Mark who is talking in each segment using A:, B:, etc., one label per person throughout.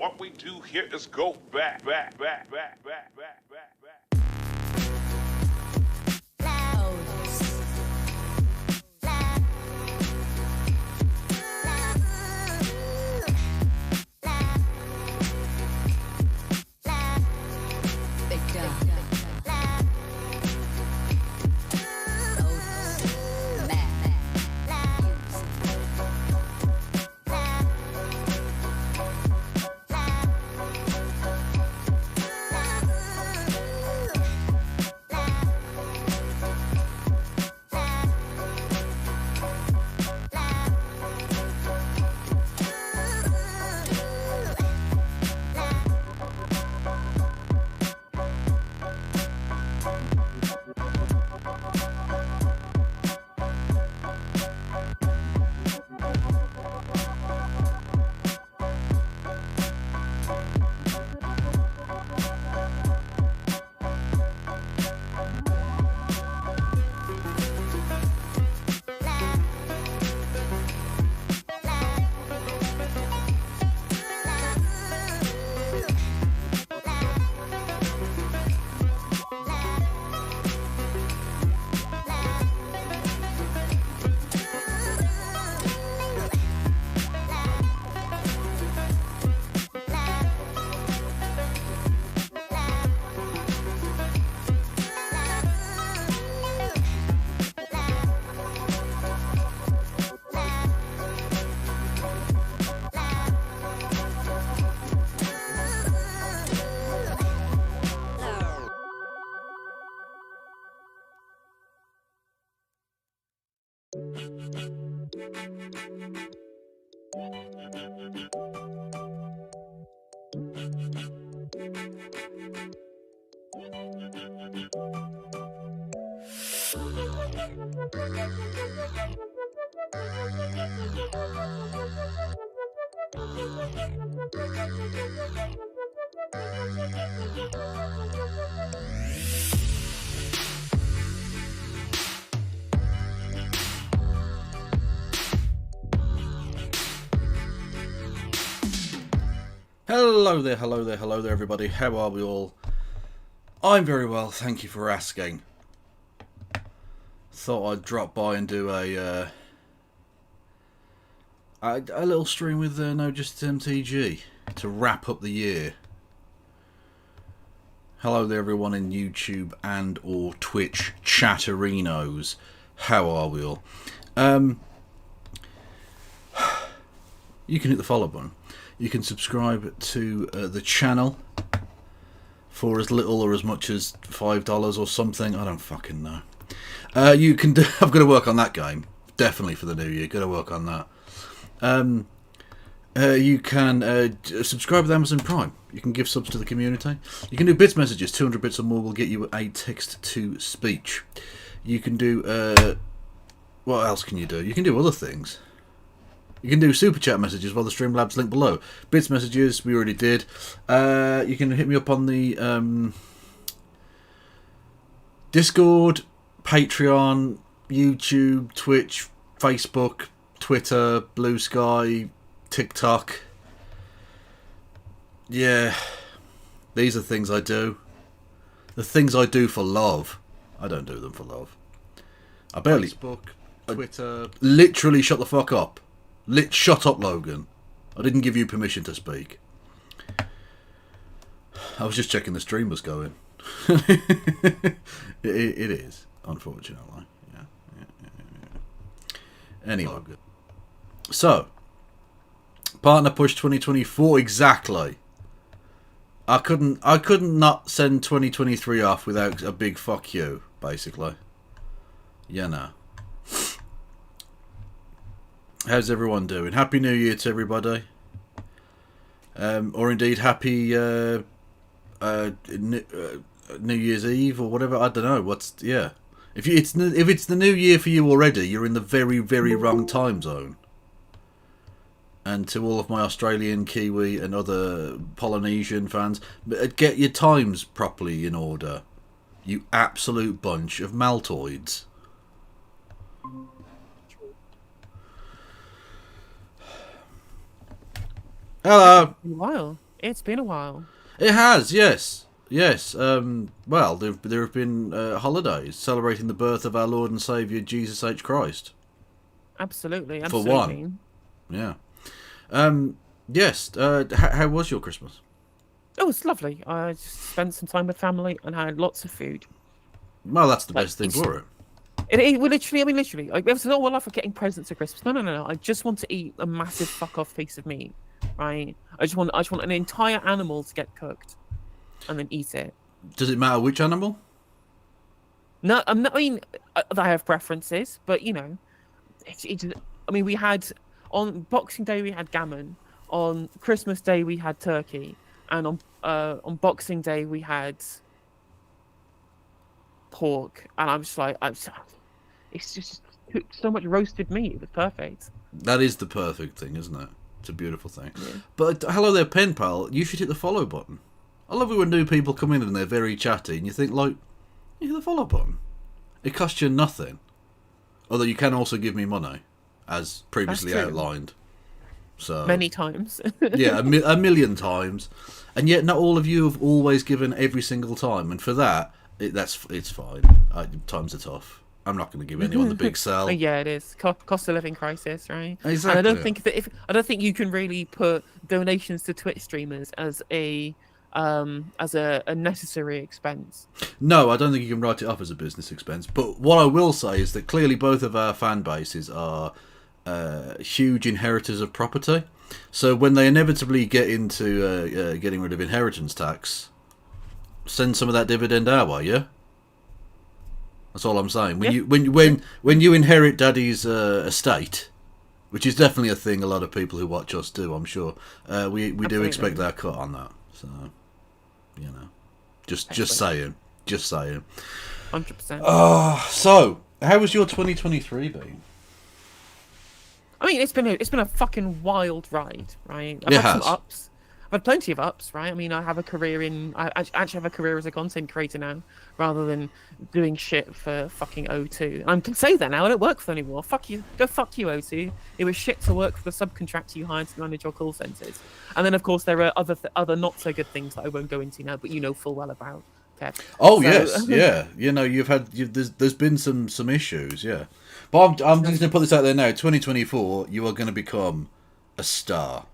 A: What we do here is go back.
B: Hello there, everybody. How are we all? I'm very well, thank you for asking. Thought I'd drop by and do a little stream with No Just MTG to wrap up the year. Hello there, everyone in YouTube and or Twitch chatterinos. How are we all? You can hit the follow button. You can subscribe to the channel for as little or as much as $5 or something. I don't fucking know. You can do. I've got to work on that game. Definitely for the new year. Got to work on that. You can subscribe with Amazon Prime. You can give subs to the community. You can do bits messages. 200 bits or more will get you a text to speech. You can do. What else can you do? You can do other things. You can do super chat messages via the Streamlabs link below. Bits messages, we already did. You can hit me up on the Discord, Patreon, YouTube, Twitch, Facebook, Twitter, Blue Sky, TikTok. Yeah, these are things I do. The things I do for love. I don't do them for love. I barely... Facebook, Twitter... Literally shut the fuck up. Shut up, Logan. I didn't give you permission to speak. I was just checking the stream was going. it is, unfortunately. Yeah. Anyway. So, Partner Push 2024, exactly. I couldn't not send 2023 off without a big fuck you, basically. You know. How's everyone doing? Happy New Year to everybody. Or indeed happy New Year's Eve or whatever. I don't know. If it's the new year for you already, you're in the very, very wrong time zone. And to all of my Australian, Kiwi and other Polynesian fans, get your times properly in order. You absolute bunch of maltoids. Hello.
C: Wow. It's been a while.
B: It has, yes. Yes. Well, there have been holidays celebrating the birth of our Lord and Saviour Jesus H. Christ.
C: Absolutely.
B: For one. Yeah. Yes. How was your Christmas?
C: It was lovely. I just spent some time with family and had lots of food.
B: Well, that's the
C: Like,
B: best thing for it.
C: Well, literally, I mean, literally. Like, it was not well for getting presents at Christmas. No. I just want to eat a massive fuck off piece of meat, right? I just want an entire animal to get cooked, and then eat it.
B: Does it matter which animal?
C: No, I'm not. I mean, I have preferences, but you know, I mean, we had on Boxing Day we had gammon. On Christmas Day we had turkey, and on Boxing Day we had pork. And I'm just like, it's just so much roasted meat. It was perfect.
B: That is the perfect thing, isn't it? It's a beautiful thing.
C: Yeah.
B: But hello there, pen pal. You should hit the follow button. I love it when new people come in and they're very chatty, and you think, like, you hit the follow button. It costs you nothing. Although you can also give me money, as previously outlined. So
C: many times.
B: Yeah, a million times. And yet not all of you have always given every single time. And for that, it's fine. Times are tough. I'm not going to give anyone the big sell.
C: Yeah, it is cost of living crisis, right?
B: Exactly.
C: And I don't think you can really put donations to Twitch streamers as a necessary expense.
B: No, I don't think you can write it off as a business expense. But what I will say is that clearly both of our fan bases are huge inheritors of property. So when they inevitably get into getting rid of inheritance tax, send some of that dividend our way, yeah? That's all I'm saying. When you inherit Daddy's estate, which is definitely a thing a lot of people who watch us do, I'm sure, we do expect our cut on that. So, you know, just saying.
C: 100%.
B: So how was your 2023 been?
C: I mean, it's been a fucking wild ride, right?
B: It has.
C: Some ups. I've had plenty of ups, right? I mean, I actually have a career as a content creator now, rather than doing shit for fucking O2. I can say that now. I don't work for them anymore. Fuck you. Go fuck you, O2. It was shit to work for the subcontractor you hired to manage your call centers. And then, of course, there are other not so good things that I won't go into now, but you know full well about. Kev.
B: Oh, so, yes, yeah. You know, there's been some issues, yeah. But I'm just going to put this out there now. 2024, you are going to become a star.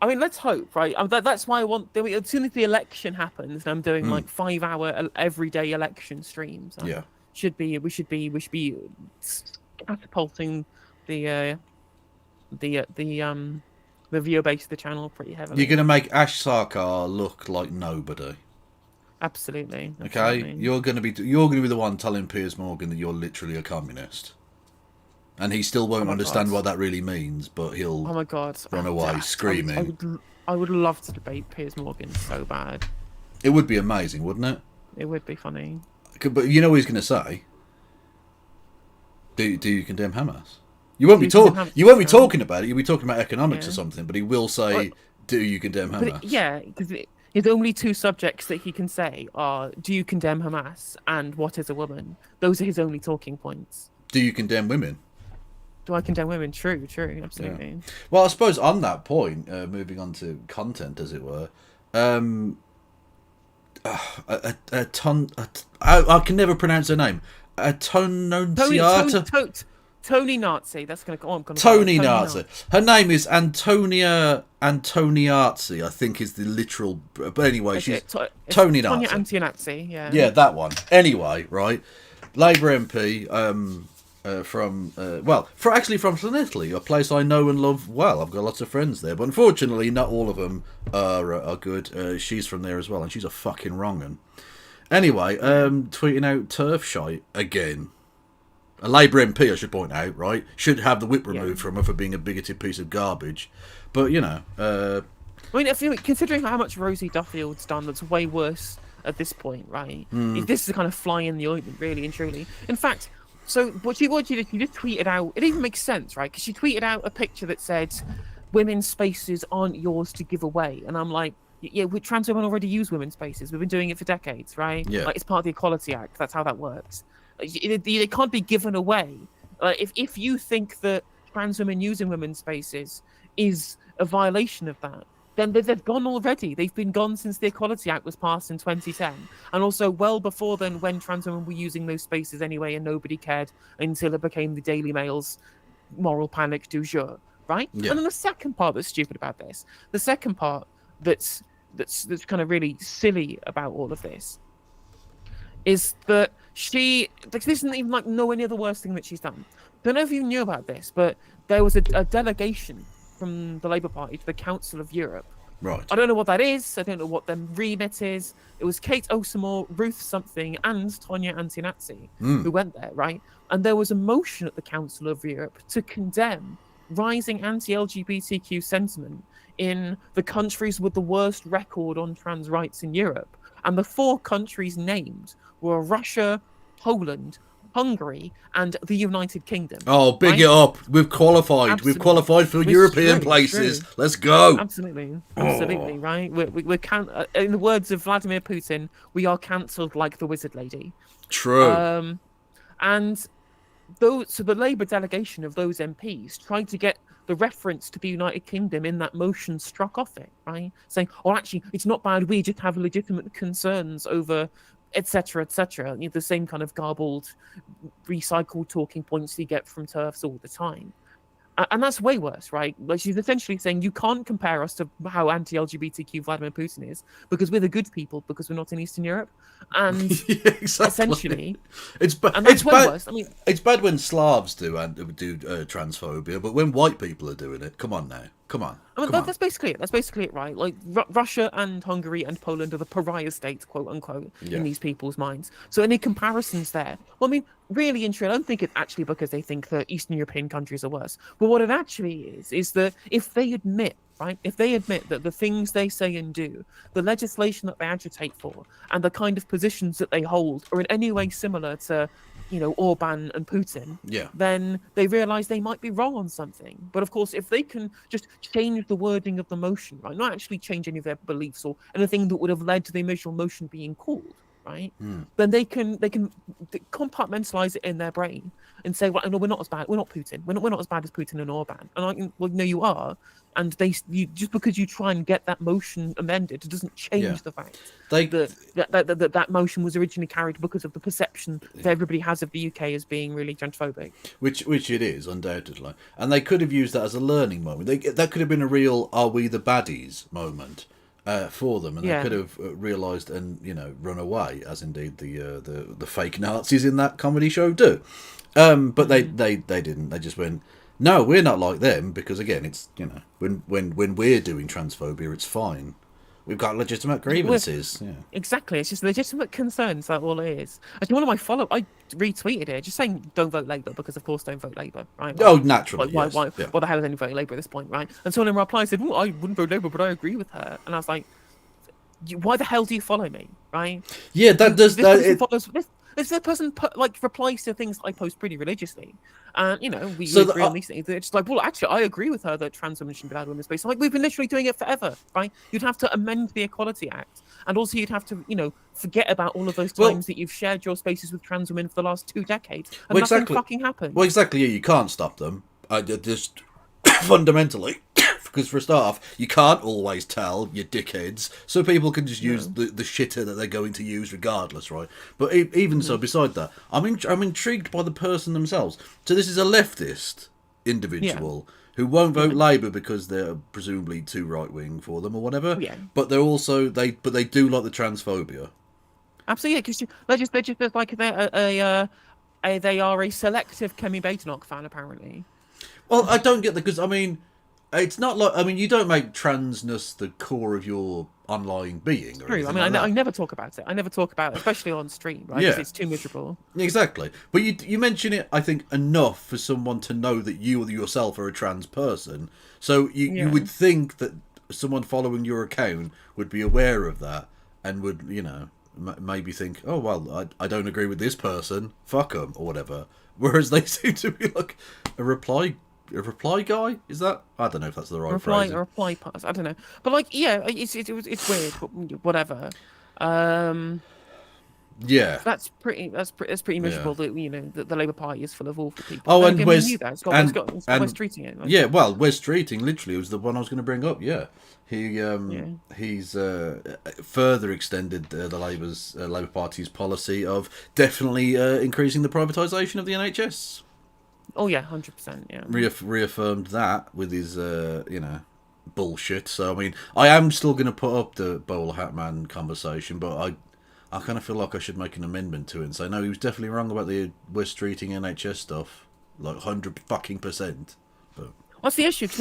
C: I mean, let's hope, right? That's why I want. As soon as the election happens, and I'm doing like 5-hour everyday election streams.
B: Yeah,
C: we should be catapulting the viewer base of the channel pretty heavily.
B: You're gonna make Ash Sarkar look like nobody.
C: Absolutely.
B: Okay, you're gonna be the one telling Piers Morgan that you're literally a communist. And he still won't understand what that really means, but he'll run away screaming.
C: I would love to debate Piers Morgan so bad.
B: It would be amazing, wouldn't it?
C: It would be funny.
B: But you know what he's going to say? Do you condemn Hamas? You won't be talking about it. You'll be talking about economics or something. But he will say, "Do you condemn Hamas?"
C: Because his only two subjects that he can say are, "Do you condemn Hamas?" and "What is a woman?" Those are his only talking points.
B: Do you condemn women?
C: Do I condemn women? True, absolutely.
B: Yeah. Well, I suppose on that point, moving on to content, as it were, I can never pronounce her name.
C: Tony Nazi. That's going to go on.
B: Tony Nazi. Her name is Antonia Antoniazzi, I think is the literal. But anyway, she's Tony Nazi.
C: Tonya Anti-Nazi, yeah.
B: Yeah, that one. Anyway, right. Labour MP. From St Italy, a place I know and love well. I've got lots of friends there, but unfortunately not all of them are good. She's from there as well, and she's a fucking wrong'un. Anyway, tweeting out turf shite again. A Labour MP, I should point out, right, should have the whip removed from her for being a bigoted piece of garbage. But, you know...
C: I mean, considering how much Rosie Duffield's done, that's way worse at this point, right? This is the kind of fly in the ointment, really and truly. In fact... So what she did, she just tweeted out. It even makes sense, right? Because she tweeted out a picture that said, "Women's spaces aren't yours to give away." And I'm like, yeah, trans women already use women's spaces. We've been doing it for decades, right?
B: Yeah.
C: Like, it's part of the Equality Act. That's how that works. It can't be given away. If you think that trans women using women's spaces is a violation of that, then they've gone already. They've been gone since the Equality Act was passed in 2010, and also well before then, when trans women were using those spaces anyway, and nobody cared until it became the Daily Mail's moral panic du jour, right?
B: Yeah.
C: And then the second part that's stupid about this, the second part that's kind of really silly about all of this, is that this isn't even like nowhere near the worst thing that she's done. Don't know if you knew about this, but there was a delegation from the Labour Party to the Council of Europe.
B: Right.
C: I don't know what that is. I don't know what their remit is. It was Kate Osamor, Ruth something, and Tonya Antinazzi who went there, right? And there was a motion at the Council of Europe to condemn rising anti-LGBTQ sentiment in the countries with the worst record on trans rights in Europe. And the 4 countries named were Russia, Poland, Hungary, and the United Kingdom.
B: Oh, big
C: right?
B: it up. We've qualified.
C: Absolutely.
B: We've qualified for
C: It's
B: European
C: true,
B: places.
C: true.
B: Let's go.
C: Absolutely. Right? We're in the words of Vladimir Putin, we are cancelled like the Wizard Lady.
B: True.
C: And so the Labour delegation of those MPs tried to get the reference to the United Kingdom in that motion struck off it, right? Saying, oh, actually, it's not bad. We just have legitimate concerns over, etc., etc. You know, the same kind of garbled, recycled talking points you get from TERFs all the time. And that's way worse, right? Like, she's essentially saying you can't compare us to how anti-LGBTQ Vladimir Putin is because we're the good people because we're not in Eastern Europe. And
B: yeah, exactly.
C: essentially,
B: it's
C: and that's way worse. I mean,
B: it's bad when Slavs do transphobia, but when white people are doing it, come on now. Come on.
C: I mean,
B: come on.
C: that's basically it. That's basically it, right? Like, Russia and Hungary and Poland are the pariah states, quote unquote, in these people's minds. So any comparisons there? Well, I mean, really, in truth, I don't think it's actually because they think that Eastern European countries are worse. But what it actually is that if they admit, right, if they admit that the things they say and do, the legislation that they agitate for, and the kind of positions that they hold are in any way similar to, you know, Orban and Putin, then they realize they might be wrong on something. But of course, if they can just change the wording of the motion, right, not actually change any of their beliefs or anything that would have led to the initial motion being called, right, then they can compartmentalize it in their brain and say, well, no, we're not as bad. We're not Putin. We're not as bad as Putin and Orban. And I can, well, no, you are. And just because you try and get that motion amended, it doesn't change the fact that motion was originally carried because of the perception that everybody has of the UK as being really transphobic.
B: Which it is, undoubtedly. And they could have used that as a learning moment. That could have been a real "Are we the baddies?" moment for them, and they could have realised and, you know, run away, as indeed the fake Nazis in that comedy show do. But they didn't. They just went, no, we're not like them, because again, it's, you know, when we're doing transphobia, it's fine. We've got legitimate grievances.
C: Exactly, it's just legitimate concerns. That's all it is. Actually, one of my I retweeted it, just saying don't vote Labour because, of course, don't vote Labour, right?
B: Oh, naturally.
C: Why the hell is anyone voting Labour at this point, right? And someone in reply said, "Well, I wouldn't vote Labour, but I agree with her." And I was like, "Why the hell do you follow me, right?"
B: Yeah, that does
C: This person replies to things that I post pretty religiously, and you know we agree on these things. It's like, well, actually, I agree with her that trans women shouldn't be allowed women's space. I'm like, we've been literally doing it forever, right? You'd have to amend the Equality Act, and also you'd have to, you know, forget about all of those times that you've shared your spaces with trans women for the last 2 decades, and nothing fucking happened.
B: Well, exactly. Yeah, you can't stop them. Just fundamentally. Because for a start off, you can't always tell, you dickheads, so people can just use the shitter that they're going to use regardless, right? But even so, beside that, I'm intrigued by the person themselves. So this is a leftist individual who won't vote Labour because they're presumably too right-wing for them or whatever. Yeah. But they're also they do like the transphobia.
C: Absolutely, because they're just like they are a selective Kemi Badenoch fan, apparently.
B: Well, I don't get that, because I mean, it's not like, I mean, you don't make transness the core of your online being. True. I mean,
C: I never talk about it. I never talk about it, especially on stream, right? Because it's too miserable.
B: Exactly. But you mention it, I think, enough for someone to know that you yourself are a trans person. So you would think that someone following your account would be aware of that and would, you know, maybe think, oh, well, I don't agree with this person, fuck them, or whatever. Whereas they seem to be like a reply guy? Is that? I don't know if that's the right phrase.
C: A reply pass. I don't know. But like, yeah, it's weird, but whatever.
B: Yeah.
C: That's pretty miserable. That that the Labour Party is full of awful people.
B: Oh,
C: Then
B: and
C: again, we knew that. It's got
B: and
C: Wes treating it. Like,
B: yeah, well, Wes Streeting literally was the one I was going to bring up. Yeah, he's further extended the Labour Party's policy of definitely increasing the privatisation of the NHS.
C: Oh yeah, 100%. Yeah.
B: Reaffirmed that with his bullshit. So I mean, I am still going to put up the bowler hat man conversation, but I kind of feel like I should make an amendment to it and say no, he was definitely wrong about the West Streeting NHS stuff, like 100%. But
C: What's the issue? 'Cause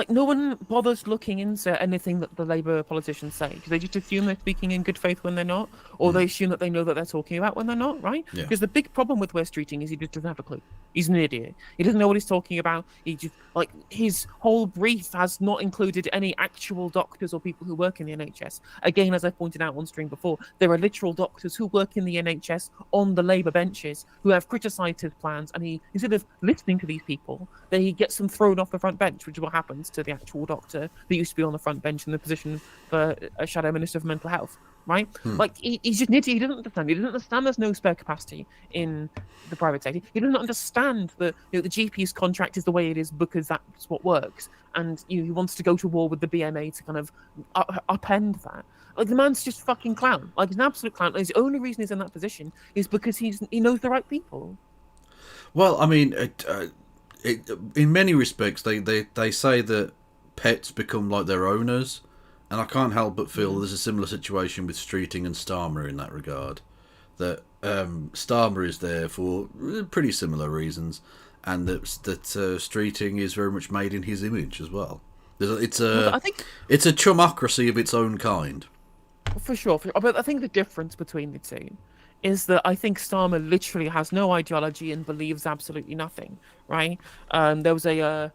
C: no one bothers looking into anything that the Labour politicians say, because they just assume they're speaking in good faith when they're not, or they assume that they know that they're talking about when they're not, right?
B: Yeah.
C: Because the big problem with West Streeting is he just doesn't have a clue. He's an idiot. He doesn't know what he's talking about. He just his whole brief has not included any actual doctors or people who work in the NHS. Again, as I pointed out on stream before, there are literal doctors who work in the NHS on the Labour benches who have criticised his plans, and he, instead of listening to these people, then he gets them thrown off the front bench, which is what happens to the actual doctor that used to be on the front bench in the position for a shadow minister for mental health, right? He's just an idiot. He doesn't understand. He doesn't understand there's no spare capacity in the private sector. He doesn't understand that the GP's contract is the way it is because that's what works, and he wants to go to war with the BMA to kind of upend that. The man's just fucking clown. He's an absolute clown. And the only reason he's in that position is because he knows the right people.
B: well, I mean, in many respects, they say that pets become like their owners, and I can't help but feel there's a similar situation with Streeting and Starmer in that regard. That Starmer is there for pretty similar reasons, and that Streeting is very much made in his image as well. It's a chumocracy of its own kind.
C: For sure. But I think the difference between the two is that I think Starmer literally has no ideology and believes absolutely nothing, right? There was an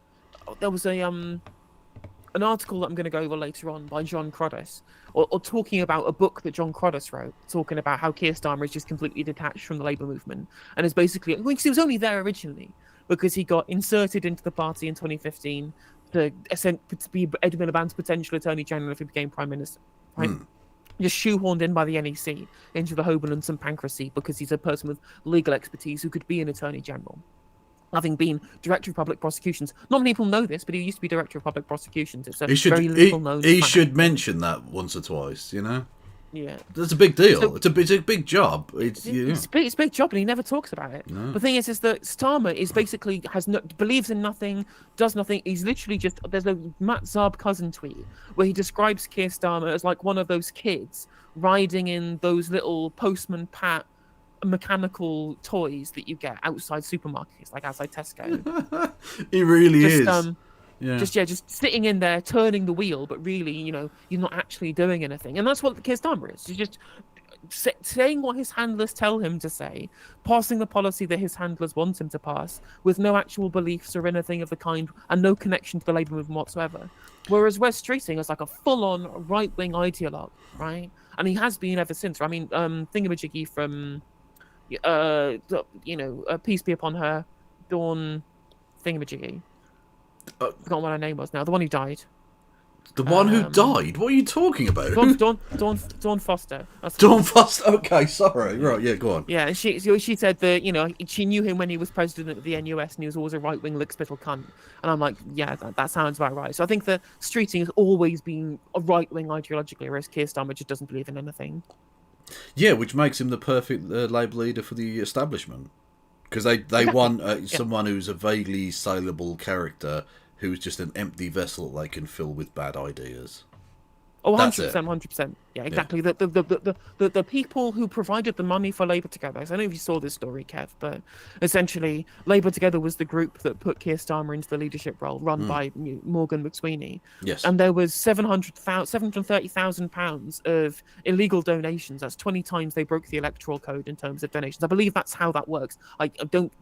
C: article that I'm going to go over later on by John Crodis, or talking about a book that John Crodis wrote, talking about how Keir Starmer is just completely detached from the Labour movement, and is basically, he was only there originally because he got inserted into the party in 2015 to be Ed Miliband's potential Attorney General if he became Prime Minister, right? Just shoehorned in by the NEC into the Holborn and St Pancras seat because he's a person with legal expertise who could be an Attorney General. Having been Director of Public Prosecutions. Not many people know this, but he used to be Director of Public Prosecutions. It's very little known fact.
B: He should mention that once or twice,
C: Yeah.
B: That's a big deal.
C: So,
B: it's a big job. It's
C: a big job, and he never talks about it.
B: No.
C: The thing is that Starmer is basically believes in nothing, does nothing. He's literally just, there's a Matt Zarb cousin tweet where he describes Keir Starmer as like one of those kids riding in those little Postman Pat mechanical toys that you get outside supermarkets, like outside Tesco.
B: He really is.
C: Just sitting in there turning the wheel, but really, you're not actually doing anything. And that's what Keir Starmer is. He's just saying what his handlers tell him to say, passing the policy that his handlers want him to pass, with no actual beliefs or anything of the kind, and no connection to the Labour movement whatsoever. Whereas Wes Streeting is like a full-on right-wing ideologue, right? And he has been ever since. I mean, Thingamajiggy from peace be upon her, Dawn Thingamajiggy. Forgotten what her name was now. The one who died.
B: The one who died? What are you talking about?
C: Dawn Foster.
B: Dawn Foster. Okay, sorry. Right, yeah, go on.
C: Yeah, she said that she knew him when he was president of the NUS and he was always a right wing lick-spittle cunt. And I'm like, yeah, that sounds about right. So I think that Streeting has always been a right wing ideologically, whereas Keir Starmer just doesn't believe in anything.
B: Yeah, which makes him the perfect Labour leader for the establishment. Because they want someone who's a vaguely saleable character who's just an empty vessel they can fill with bad ideas.
C: Oh, 100%, 100%. Yeah, exactly. Yeah. The people who provided the money for Labour Together, I don't know if you saw this story, Kev, but essentially Labour Together was the group that put Keir Starmer into the leadership role, run by Morgan McSweeney.
B: Yes.
C: And there was £730,000 of illegal donations. That's 20 times they broke the electoral code in terms of donations. I believe that's how that works. I don't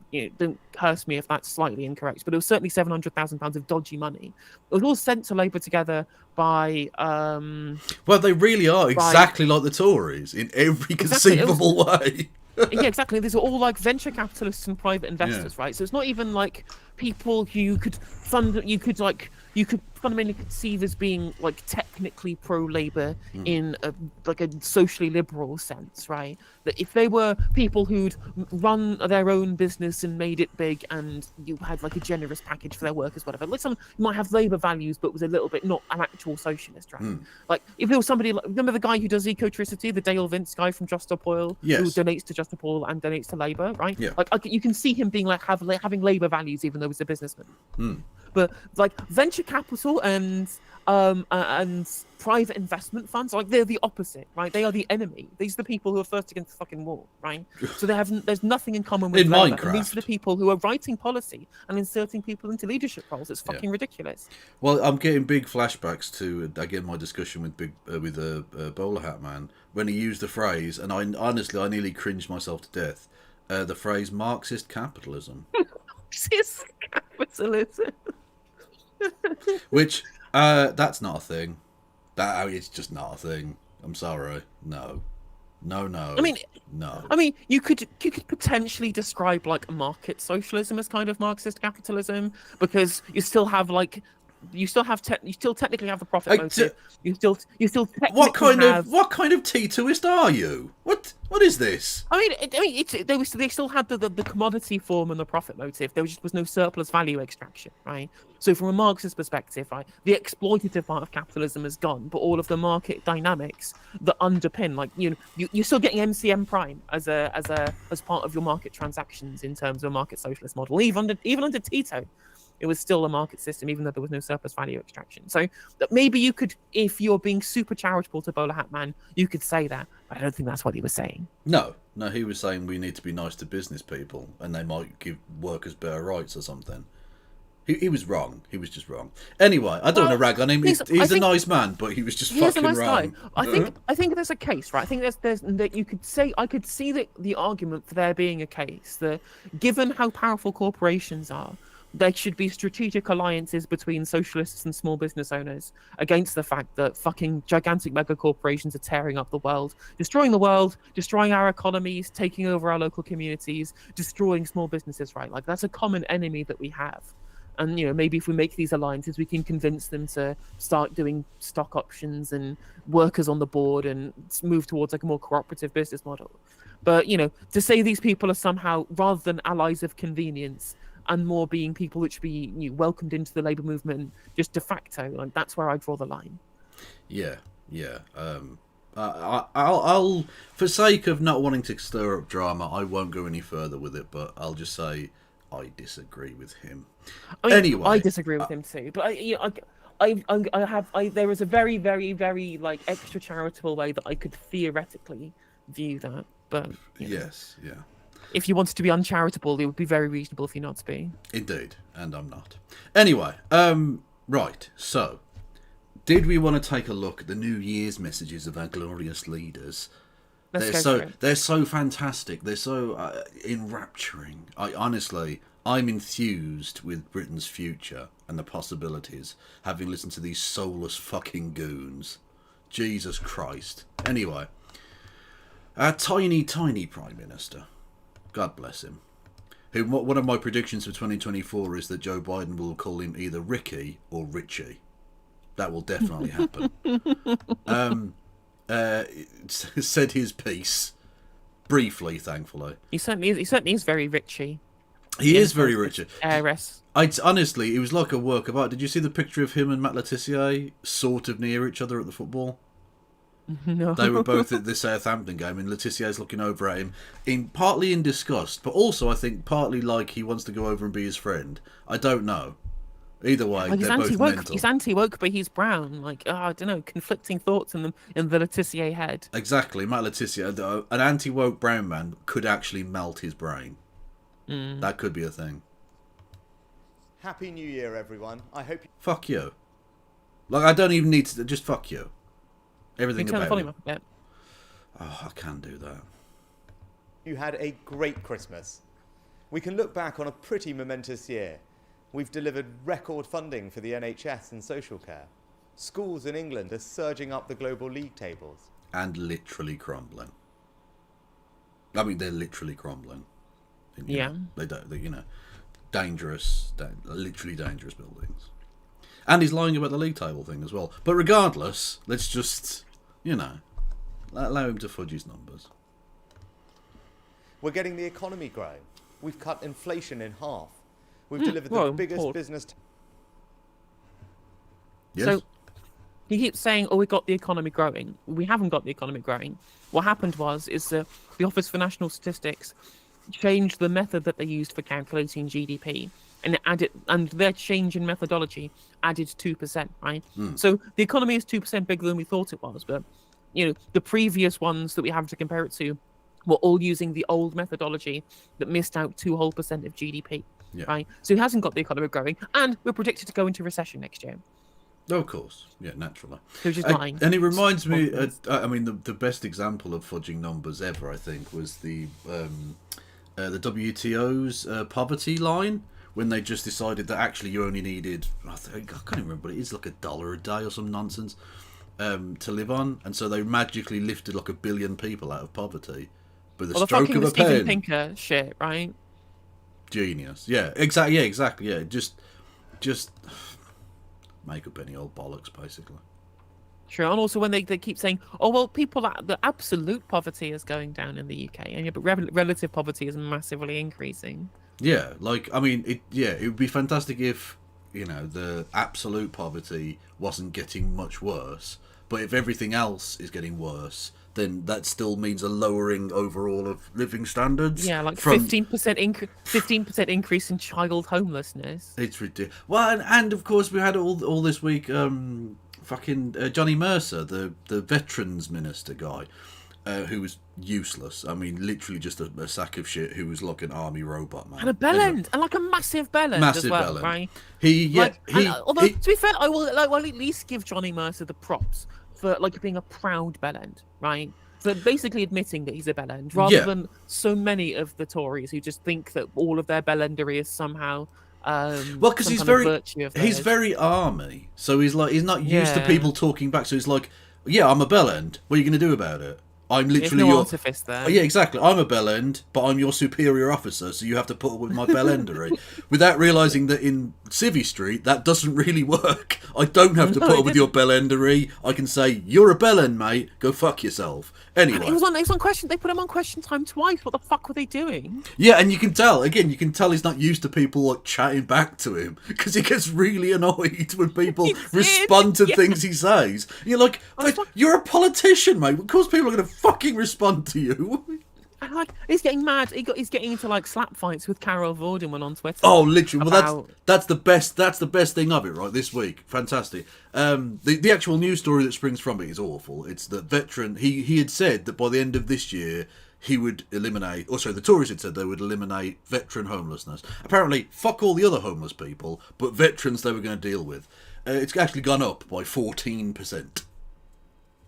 C: curse me if that's slightly incorrect, but it was certainly £700,000 of dodgy money. It was all sent to Labour Together by
B: well, they really are exactly like the Tories in every conceivable way.
C: Yeah, exactly. These are all like venture capitalists and private investors, right? So it's not even like people who you could fundamentally conceive as being like technically pro-labor in a socially liberal sense, right? That if they were people who'd run their own business and made it big, and you had like a generous package for their workers, whatever, like someone who might have labor values but was a little bit not an actual socialist, right? Like if there was somebody like, remember the guy who does Ecotricity, the Dale Vince guy from Just Stop Oil, who donates to Just Stop Oil and donates to labor, right? Like you can see him being like having labor values even though he's a businessman. But like venture capital and private investment funds, like they're the opposite, right? They are the enemy. These are the people who are first against the fucking war, right? So there's nothing in common with labor. And these are the people who are writing policy and inserting people into leadership roles. It's fucking ridiculous.
B: Well, I'm getting big flashbacks to again my discussion with Bowler Hat Man when he used the phrase, and I nearly cringed myself to death. The phrase Marxist capitalism.
C: Marxist capitalism.
B: Which, that's not a thing. It's just not a thing. I'm sorry. No. I mean, you could potentially describe like market socialism as kind of Marxist capitalism, because you still technically have the profit motive. You still technically what kind of Titoist are you? What is this?
C: They still had the commodity form and the profit motive. There just was no surplus value extraction, right? So from a Marxist perspective, right, the exploitative part of capitalism is gone, but all of the market dynamics that underpin, like you're still getting MCM prime as part of your market transactions in terms of a market socialist model. Even under Tito, it was still a market system, even though there was no surplus value extraction. So that maybe you could, if you're being super charitable to Bowler Hat Man, you could say that. But I don't think that's what he was saying.
B: No, he was saying we need to be nice to business people, and they might give workers better rights or something. He was wrong. He was just wrong. Anyway, I don't want to rag on him. He's a nice man, but he was just fucking
C: nice
B: wrong.
C: Guy. I think there's a case, right? I think there's that you could say. I could see the argument for there being a case that, given how powerful corporations are, there should be strategic alliances between socialists and small business owners against the fact that fucking gigantic mega corporations are tearing up the world, destroying our economies, taking over our local communities, destroying small businesses, right? Like that's a common enemy that we have. And maybe if we make these alliances, we can convince them to start doing stock options and workers on the board and move towards like a more cooperative business model. But to say these people are somehow, rather than allies of convenience, and more being people which be welcomed into the labour movement just de facto, like that's where I draw the line.
B: Yeah. I'll for sake of not wanting to stir up drama, I won't go any further with it, but I'll just say I disagree with him. Anyway,
C: I disagree with him too, but there is a very, very, very like extra charitable way that I could theoretically view that, but
B: yes, yeah.
C: If you wanted to be uncharitable, it would be very reasonable for you not to be.
B: Indeed, and I'm not. Anyway, right, so, did we want to take a look at the New Year's messages of our glorious leaders? They're so fantastic. They're so enrapturing. I'm enthused with Britain's future and the possibilities, having listened to these soulless fucking goons. Jesus Christ. Anyway, our tiny Prime Minister, God bless him, who, one of my predictions for 2024 is that Joe Biden will call him either Ricky or Richie. That will definitely happen. Said his piece briefly, thankfully.
C: He certainly is very Richie.
B: He is very Richie.
C: Heiress.
B: Honestly, it was like a work of art. Did you see the picture of him and Matt Letizia sort of near each other at the football?
C: No.
B: They were both at the Southampton game, and Letizier's looking over at him, partly in disgust, but also I think partly like he wants to go over and be his friend. I don't know. Either way,
C: well,
B: they're both mental.
C: He's anti-woke, but he's brown. Like, I don't know, conflicting thoughts in the Letizier head.
B: Exactly, Matt Letizia, an anti-woke brown man could actually melt his brain. That could be a thing.
D: Happy New Year, everyone. I hope you...
B: Fuck you. Like, I don't even need to... Just fuck you. Everything about
C: volume up a bit.
B: Oh, I can do that.
D: You had a great Christmas. We can look back on a pretty momentous year. We've delivered record funding for the NHS and social care. Schools in England are surging up the global league tables.
B: And literally crumbling. I mean, they're literally crumbling.
C: Yeah.
B: They don't, literally dangerous buildings. And he's lying about the league table thing as well. But regardless, let's just, allow him to fudge his numbers.
D: We're getting the economy growing. We've cut inflation in half. We've delivered the biggest business...
B: Yes?
C: So he keeps saying, "Oh, we got the economy growing." We haven't got the economy growing. What happened is the Office for National Statistics changed the method that they used for calculating GDP, and their change in methodology added 2%. Right. So the economy is 2% bigger than we thought it was, but the previous ones that we have to compare it to were all using the old methodology that missed out 2% of GDP.
B: Yeah.
C: Right. So he hasn't got the economy growing, and we're predicted to go into recession next year.
B: Oh, of course. Yeah, naturally.
C: So just lying.
B: And it reminds me, the best example of fudging numbers ever, I think, was the WTO's poverty line, when they just decided that actually you only needed, I can't even remember, but it is like $1 a day or some nonsense to live on. And so they magically lifted like 1 billion people out of poverty with a stroke of a pen.
C: Steven Pinker shit, right?
B: Genius. Yeah, exactly. Yeah, exactly. Yeah, just make up any old bollocks, basically.
C: Sure, and also when they keep saying, "Oh well, the absolute poverty is going down in the UK, and but relative poverty is massively increasing."
B: Yeah, it would be fantastic if the absolute poverty wasn't getting much worse, but if everything else is getting worse, then that still means a lowering overall of living standards.
C: Yeah, like 15% increase in child homelessness.
B: It's ridiculous. Well, and of course we had all this week, Johnny Mercer, the veterans minister guy, who was useless. I mean, literally just a sack of shit who was like an army robot, man.
C: And a bellend, and like a massive bellend as well, right?
B: Although
C: to be fair, I will at least give Johnny Mercer the props for being a proud bellend, right? So basically admitting that he's a bellend, rather than so many of the Tories who just think that all of their bellendery is somehow
B: because he's very army, so he's not used to people talking back. So he's like, "Yeah, I'm a bellend. What are you going to do about it? I'm literally your
C: artifice there."
B: Yeah, exactly. I'm a bellend, but I'm your superior officer, so you have to put up with my bellendery. Without realising that in Civvy Street, that doesn't really work. I don't have to put up with your bellendery. I can say, "You're a bellend, mate. Go fuck yourself." Anyway,
C: he was on question. They put him on question time twice. What the fuck were they doing?
B: Yeah, and you can tell he's not used to people chatting back to him, because he gets really annoyed when people respond to things he says. You're like, you're a politician, mate. Of course, people are going to fucking respond to you.
C: And he's getting mad. He's getting into slap fights with Carol Vorderman on Twitter.
B: Oh, literally. Well, that's the best. That's the best thing of it, right? This week, fantastic. The actual news story that springs from it is awful. It's that veteran. He had said that by the end of this year he would eliminate. Or sorry, the Tories had said they would eliminate veteran homelessness. Apparently, fuck all the other homeless people, but veterans they were going to deal with. It's actually gone up by 14%.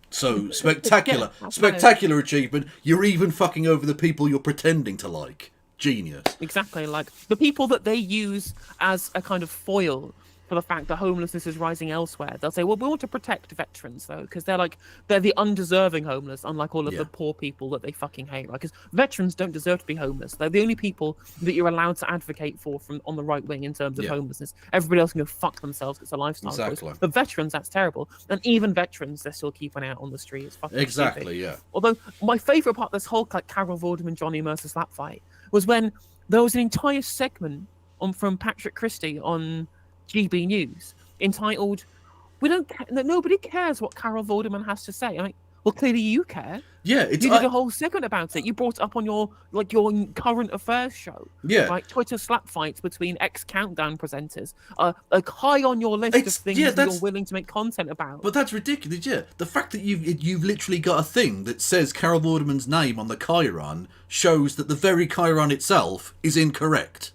B: So spectacular achievement. You're even fucking over the people you're pretending to like. Genius. Exactly,
C: like the people that they use as a kind of foil for the fact that homelessness is rising elsewhere. They'll say, "Well, we want to protect veterans though, because they're the undeserving homeless, unlike all of the poor people that they fucking hate." Because veterans don't deserve to be homeless. They're the only people that you're allowed to advocate for from on the right wing in terms of homelessness. Everybody else can go fuck themselves. It's a lifestyle
B: exactly.
C: choice. The veterans, that's terrible. And even veterans, they're still keeping out on the street. It's fucking stupid.
B: Yeah.
C: Although my favourite part of this whole Carol Vorderman Johnny Mercer slap fight was when there was an entire segment from Patrick Christie on GB News entitled "Nobody cares what Carol Vorderman has to say." I mean, well, clearly you care.
B: Yeah,
C: you did a whole segment about it. You brought it up on your current affairs show.
B: Yeah,
C: like Twitter slap fights between ex-Countdown presenters. High on your list of things that you're willing to make content about.
B: But that's ridiculous. Yeah, the fact that you've literally got a thing that says Carol Vorderman's name on the chyron shows that the very chyron itself is incorrect.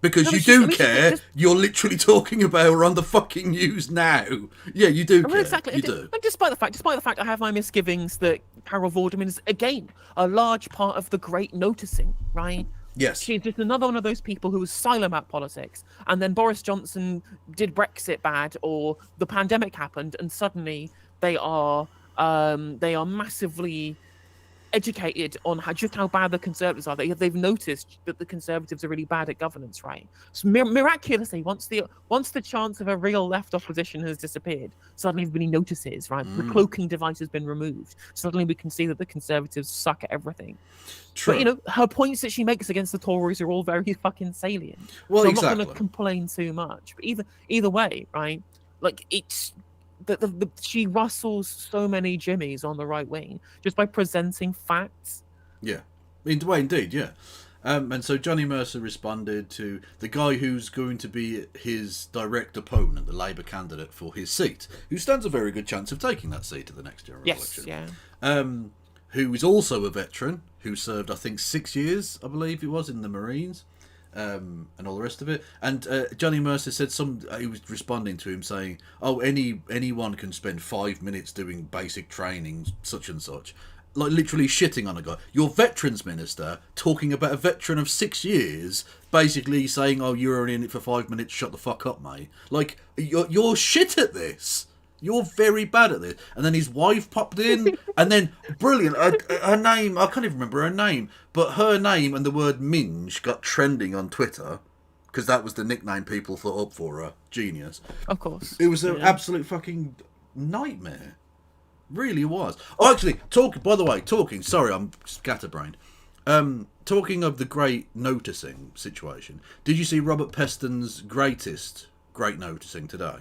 B: Because you do care, you're literally talking about her on the fucking news now. Yeah, you do care.
C: Exactly.
B: You do.
C: And despite the fact I have my misgivings that Carol Vorderman is, again, a large part of the great noticing, right?
B: Yes.
C: She's just another one of those people who was silent about politics, and then Boris Johnson did Brexit bad, or the pandemic happened, and suddenly they are massively educated on just how bad the Conservatives are. They've noticed that the Conservatives are really bad at governance, right? So miraculously, once the chance of a real left opposition has disappeared, suddenly everybody notices, right? The cloaking device has been removed. Suddenly we can see that the Conservatives suck at everything.
B: True.
C: But, you know, her points that she makes against the Tories are all very fucking salient.
B: Well,
C: so I'm
B: exactly.
C: not going to complain too much. But either way, right? Like, it's... she rustles so many jimmies on the right wing just by presenting facts.
B: Yeah, indeed, yeah. And so Johnny Mercer responded to the guy who's going to be his direct opponent, the Labour candidate for his seat, who stands a very good chance of taking that seat at the next general election.
C: Yes, yeah.
B: Who is also a veteran, who served, I think, 6 years, I believe it was, in the Marines. And all the rest of it. And Johnny Mercer said he was responding to him saying, "Oh, anyone can spend 5 minutes doing basic training, such and such." Like literally shitting on a guy. Your veterans minister talking about a veteran of 6 years, basically saying, "Oh, you're only in it for 5 minutes. Shut the fuck up, mate." Like you're shit at this. You're very bad at this. And then his wife popped in, and then, brilliant, her name, I can't even remember her name, but her name and the word minge got trending on Twitter, because that was the nickname people thought up for her. Genius.
C: Of course.
B: It was an absolute fucking nightmare. Really was. Oh, actually, sorry, I'm scatterbrained. Talking of the great noticing situation, did you see Robert Peston's great noticing today?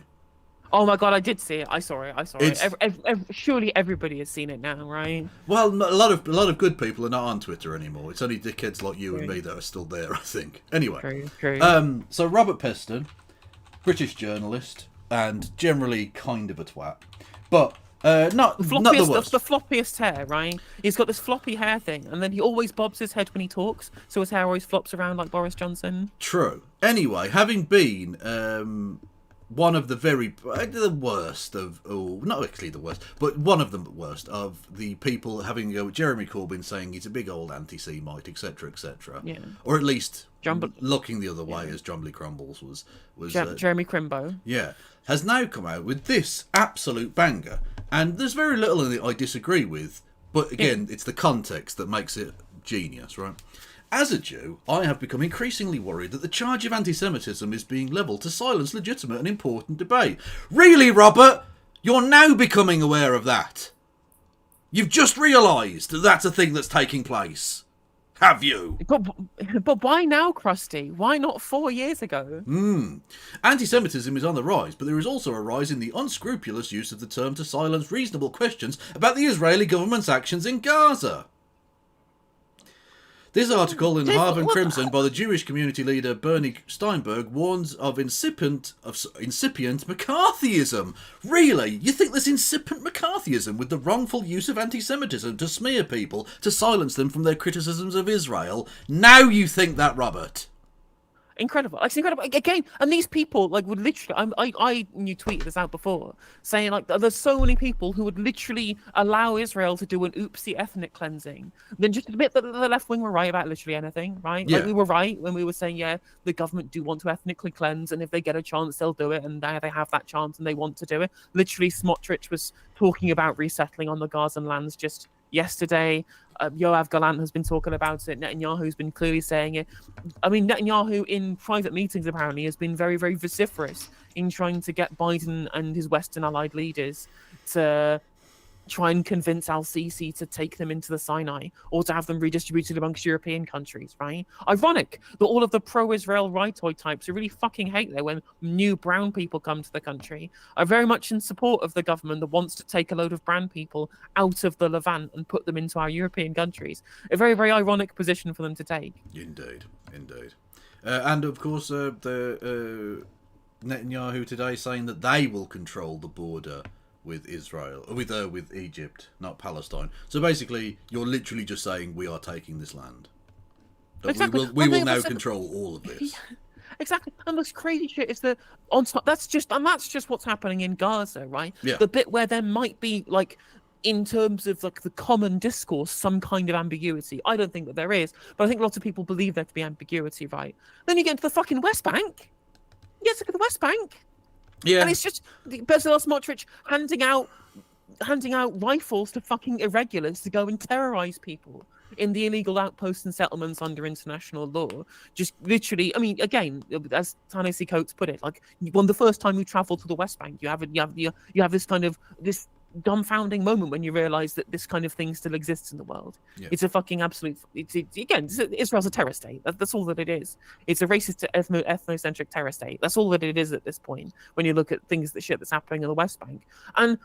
C: Oh my god, I did see it. I saw it. Surely everybody has seen it now, right?
B: Well, a lot of good people are not on Twitter anymore. It's only dickheads like you and me that are still there, I think. Anyway,
C: True.
B: So Robert Peston, British journalist, and generally kind of a twat, but not the worst.
C: The floppiest hair, right? He's got this floppy hair thing, and then he always bobs his head when he talks, so his hair always flops around like Boris Johnson.
B: True. Anyway, having been one of the worst of, not actually the worst, but one of the worst of the people having to go with Jeremy Corbyn saying he's a big old anti-Semite, etc., etc.
C: Yeah.
B: Or at least looking the other way, as Drumbly Crumbles was
C: Jeremy Crimbo.
B: Yeah, has now come out with this absolute banger, and there's very little in it I disagree with, but again, it's the context that makes it genius, right? As a Jew, I have become increasingly worried that the charge of anti-Semitism is being levelled to silence legitimate and important debate. Really, Robert? You're now becoming aware of that? You've just realised that that's a thing that's taking place? Have you?
C: But why now, Krusty? Why not 4 years ago?
B: Anti-Semitism is on the rise, but there is also a rise in the unscrupulous use of the term to silence reasonable questions about the Israeli government's actions in Gaza. This article in Harvard Crimson by the Jewish community leader Bernie Steinberg warns of incipient McCarthyism. Really? You think there's incipient McCarthyism with the wrongful use of anti-Semitism to smear people, to silence them from their criticisms of Israel? Now you think that, Robert?
C: Incredible. Like, it's incredible. Again, and these people, like, would literally... you tweeted this out before, saying, like, there's so many people who would literally allow Israel to do an oopsie ethnic cleansing. Then just admit that the left wing were right about literally anything, right?
B: Yeah.
C: Like, we were right when we were saying, yeah, the government do want to ethnically cleanse, and if they get a chance, they'll do it, and now they have that chance and they want to do it. Literally, Smotrich was talking about resettling on the Gazan lands just yesterday. Yoav Gallant has been talking about it. Netanyahu's been clearly saying it. I mean, Netanyahu in private meetings apparently has been very, very vociferous in trying to get Biden and his Western allied leaders to try and convince al-Sisi to take them into the Sinai or to have them redistributed amongst European countries, right? Ironic that all of the pro-Israel rightoid types who really fucking hate that when new brown people come to the country are very much in support of the government that wants to take a load of brown people out of the Levant and put them into our European countries. A very, very ironic position for them to take.
B: Indeed. And of course, Netanyahu today saying that they will control the border with Israel, with Egypt, not Palestine. So basically, you're literally just saying we are taking this land.
C: Exactly.
B: We will now control all of this.
C: Exactly. And this crazy shit is that on top. That's just what's happening in Gaza, right?
B: Yeah.
C: The bit where there might be like, in terms of like the common discourse, some kind of ambiguity. I don't think that there is, but I think lots of people believe there to be ambiguity, right? Then you get into the fucking West Bank. You get to the West Bank.
B: Yeah.
C: And it's just Bezalel Smotrich handing out handing out rifles to fucking irregulars to go and terrorize people in the illegal outposts and settlements under international law. Just literally, I mean, again, as Ta-Nehisi Coates put it, like, the first time you travel to the West Bank, you have this kind of this dumbfounding moment when you realize that this kind of thing still exists in the world.
B: Yeah.
C: It's a fucking absolute. Israel's a terror state. That's all that it is. It's a racist, ethnocentric terror state. That's all that it is at this point. When you look at shit that's happening in the West Bank, and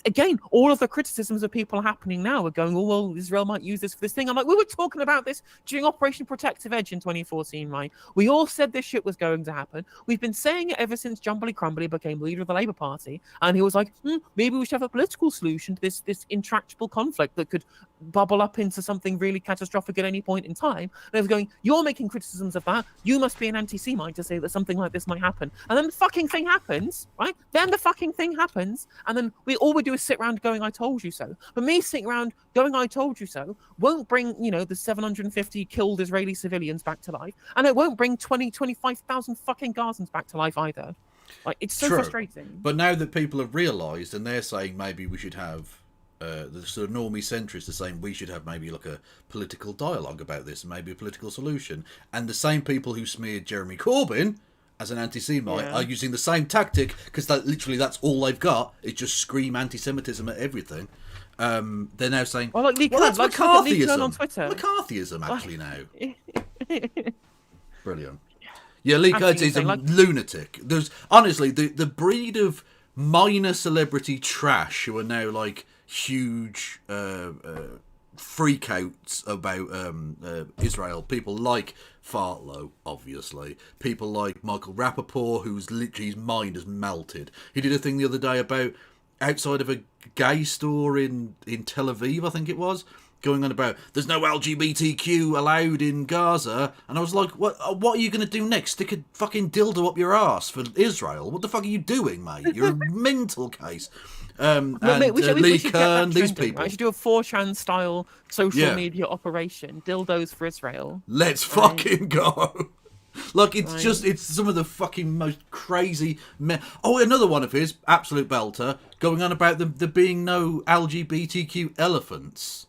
C: again, all of the criticisms of people happening now are going, "Oh well, Israel might use this for this thing." I'm like, we were talking about this during Operation Protective Edge in 2014, right? We all said this shit was going to happen. We've been saying it ever since Jumbly Crumbly became leader of the Labour Party, and he was like, maybe we should have a political solution to this intractable conflict that could bubble up into something really catastrophic at any point in time. And I was going, you're making criticisms of that. You must be an anti-Semite to say that something like this might happen. And then the fucking thing happens, right? Then the fucking thing happens, and then all we do is sit around going, "I told you so." But me sitting around going, "I told you so," won't bring, the 750 killed Israeli civilians back to life, and it won't bring 25,000 fucking Gazans back to life either. Like, it's so frustrating.
B: But now that people have realised, and they're saying maybe we should have the sort of normie centrists are saying we should have maybe like a political dialogue about this, maybe a political solution, and the same people who smeared Jeremy Corbyn as an anti-Semite are using the same tactic, because that's all they've got is just scream anti-Semitism at everything. They're now saying,
C: well, like
B: that's
C: like
B: McCarthyism.
C: On Twitter.
B: McCarthyism, actually, now. Brilliant. Yeah, Lee Coates is a lunatic. There's honestly the breed of minor celebrity trash who are now like huge freakouts about Israel. People like Fartlow, obviously. People like Michael Rappaport, who's literally, his mind has melted. He did a thing the other day about outside of a gay store in Tel Aviv, I think it was, going on about there's no LGBTQ allowed in Gaza, and I was like, what are you going to do next? Stick a fucking dildo up your arse for Israel? What the fuck are you doing, mate? You're a mental case. Lee Kern, these people.
C: I should do a 4chan style social media operation, dildos for Israel.
B: Let's fucking go. Like, it's some of the fucking most crazy... another one of his, absolute belter, going on about there being no LGBTQ elephants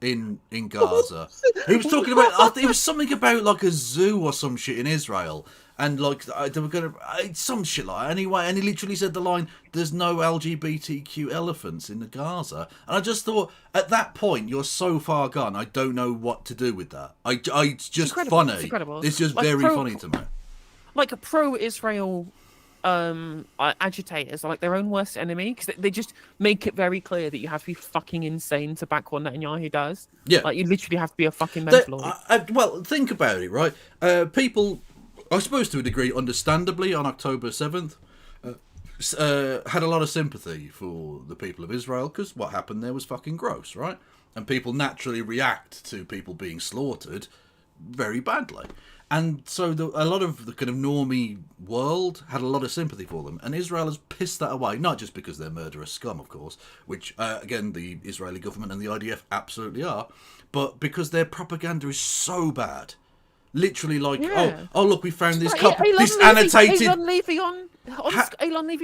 B: in Gaza. He was talking about... it was something about, like, a zoo or some shit in Israel. And, like, they were going to... some shit like that. Anyway, and he literally said the line, "There's no LGBTQ elephants in Gaza." And I just thought, at that point, you're so far gone, I don't know what to do with that. It's just funny.
C: It's incredible.
B: It's just like very funny to me.
C: Like a pro-Israel agitators are like their own worst enemy, because they just make it very clear that you have to be fucking insane to back what Netanyahu does. Yeah. Like, you literally have to be a fucking mental.
B: Well, think about it, right? People... I suppose to a degree, understandably, on October 7th, had a lot of sympathy for the people of Israel, because what happened there was fucking gross, right? And people naturally react to people being slaughtered very badly. And so a lot of the kind of normie world had a lot of sympathy for them. And Israel has pissed that away, not just because they're murderous scum, of course, which, again, the Israeli government and the IDF absolutely are, but because their propaganda is so bad. Literally, like, oh, look, we found this copy, this annotated...
C: Elon Levy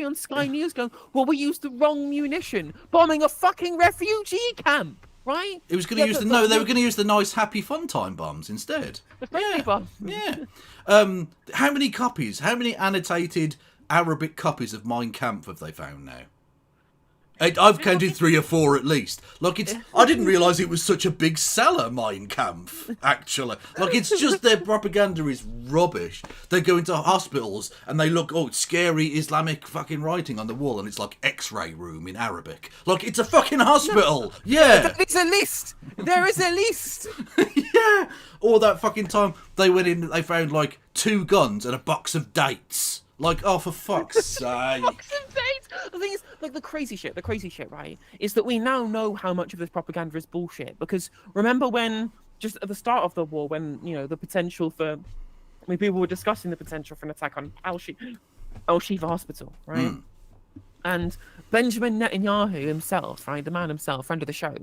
C: on Sky News going, "Well, we used the wrong munition, bombing a fucking refugee camp," right?
B: It was going to use they were going to use the nice, happy, fun time bombs instead.
C: The friendly bomb.
B: Yeah. How many annotated Arabic copies of Mein Kampf have they found now? I've counted 3 or 4 at least. Like, I didn't realise it was such a big seller, Mein Kampf, actually. Like, it's just their propaganda is rubbish. They go into hospitals and they look, it's scary Islamic fucking writing on the wall, and it's like X-ray room in Arabic. Like, it's a fucking hospital. Yeah.
C: It's a list. There is a list.
B: Yeah. Or that fucking time they went in, they found like 2 guns and a box of dates. Like, oh, for fuck's sake.
C: The thing is, like, the crazy shit, right, is that we now know how much of this propaganda is bullshit. Because remember when, just at the start of the war, when, the potential for, when people were discussing the potential for an attack on Al-Shifa Hospital, right? And Benjamin Netanyahu himself, right, the man himself, friend of the show,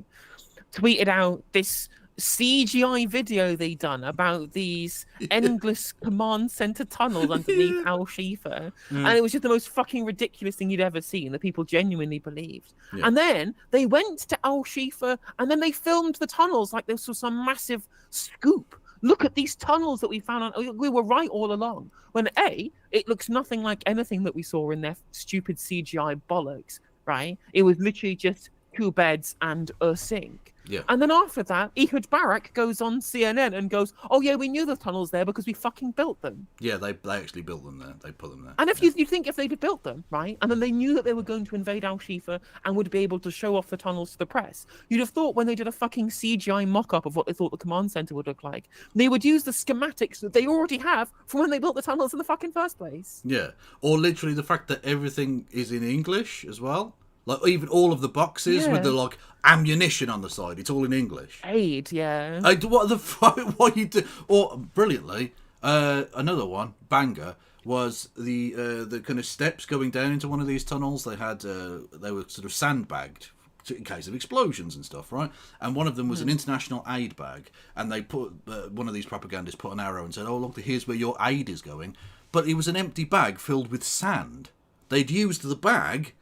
C: tweeted out this CGI video they done about these endless command center tunnels underneath Al Shifa, and it was just the most fucking ridiculous thing you'd ever seen that people genuinely believed.
B: Yeah.
C: And then they went to Al Shifa, and then they filmed the tunnels like this was some massive scoop. Look at these tunnels that we found. We were right all along. When it looks nothing like anything that we saw in their stupid CGI bollocks. Right? It was literally just 2 beds and a sink.
B: Yeah.
C: And then after that, Ehud Barak goes on CNN and goes, "Oh yeah, we knew the tunnels there because we fucking built them."
B: Yeah, they actually built them there. They put them there.
C: And if you think if they'd built them, right, and then they knew that they were going to invade Al Shifa and would be able to show off the tunnels to the press, you'd have thought when they did a fucking CGI mock-up of what they thought the command center would look like, they would use the schematics that they already have from when they built the tunnels in the fucking first place.
B: Yeah, or literally the fact that everything is in English as well. Like, even all of the boxes with the, like, ammunition on the side, it's all in English.
C: Aid, yeah.
B: What the fuck? What you do? Or, brilliantly, another one, banger, was the kind of steps going down into one of these tunnels. They had, they were sort of sandbagged in case of explosions and stuff, right? And one of them was an international aid bag. And they put, one of these propagandists put an arrow and said, "Oh, look, here's where your aid is going." But it was an empty bag filled with sand. They'd used the bag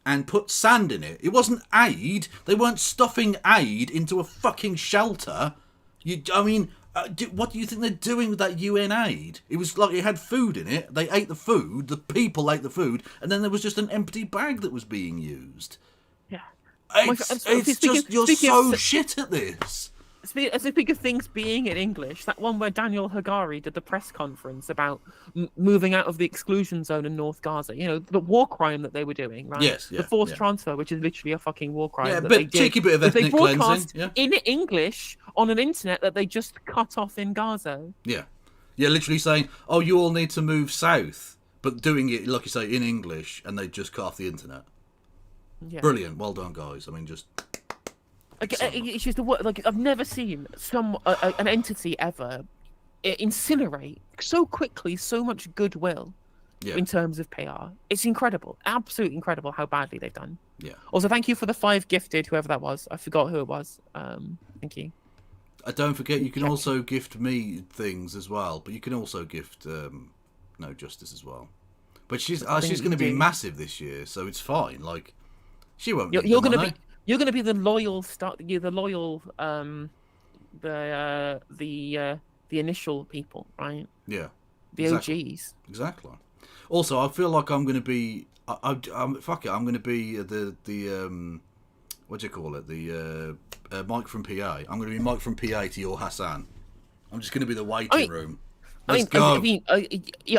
B: and put sand in it. It wasn't aid. They weren't stuffing aid into a fucking shelter. What do you think they're doing with that UN aid? It was like it had food in it. They ate the food. The people ate the food. And then there was just an empty bag that was being used.
C: Yeah.
B: You're so shit at this.
C: Speaking of things being in English, that one where Daniel Hagari did the press conference about moving out of the exclusion zone in North Gaza, you know, the war crime that they were doing, right?
B: Yes, yeah,
C: the forced transfer, which is literally a fucking war crime.
B: Yeah,
C: but
B: cheeky bit of ethnic cleansing. Yeah.
C: In English on an internet that they just cut off in Gaza.
B: Yeah. Yeah, literally saying, "Oh, you all need to move south," but doing it, like you say, in English, and they just cut off the internet.
C: Yeah.
B: Brilliant. Well done, guys. I mean, just...
C: It's just the word. Like, I've never seen an entity ever incinerate so quickly so much goodwill in terms of PR. It's incredible, absolutely incredible how badly they've done.
B: Yeah.
C: Also, thank you for the 5 gifted, whoever that was. I forgot who it was. Thank you.
B: Don't forget, you can also gift me things as well, but you can also gift No Justice as well. But she's going to be massive this year, so it's fine. Like, she won't. You're going to be.
C: You're going to be the loyal the initial people, right?
B: Yeah.
C: The
B: exactly.
C: OGs.
B: Exactly. Also, I feel like I'm going to be. I'm going to be the what do you call it? The Mike from PA. I'm going to be Mike from PA to your Hassan. I'm just going to be the waiting room. Let's go.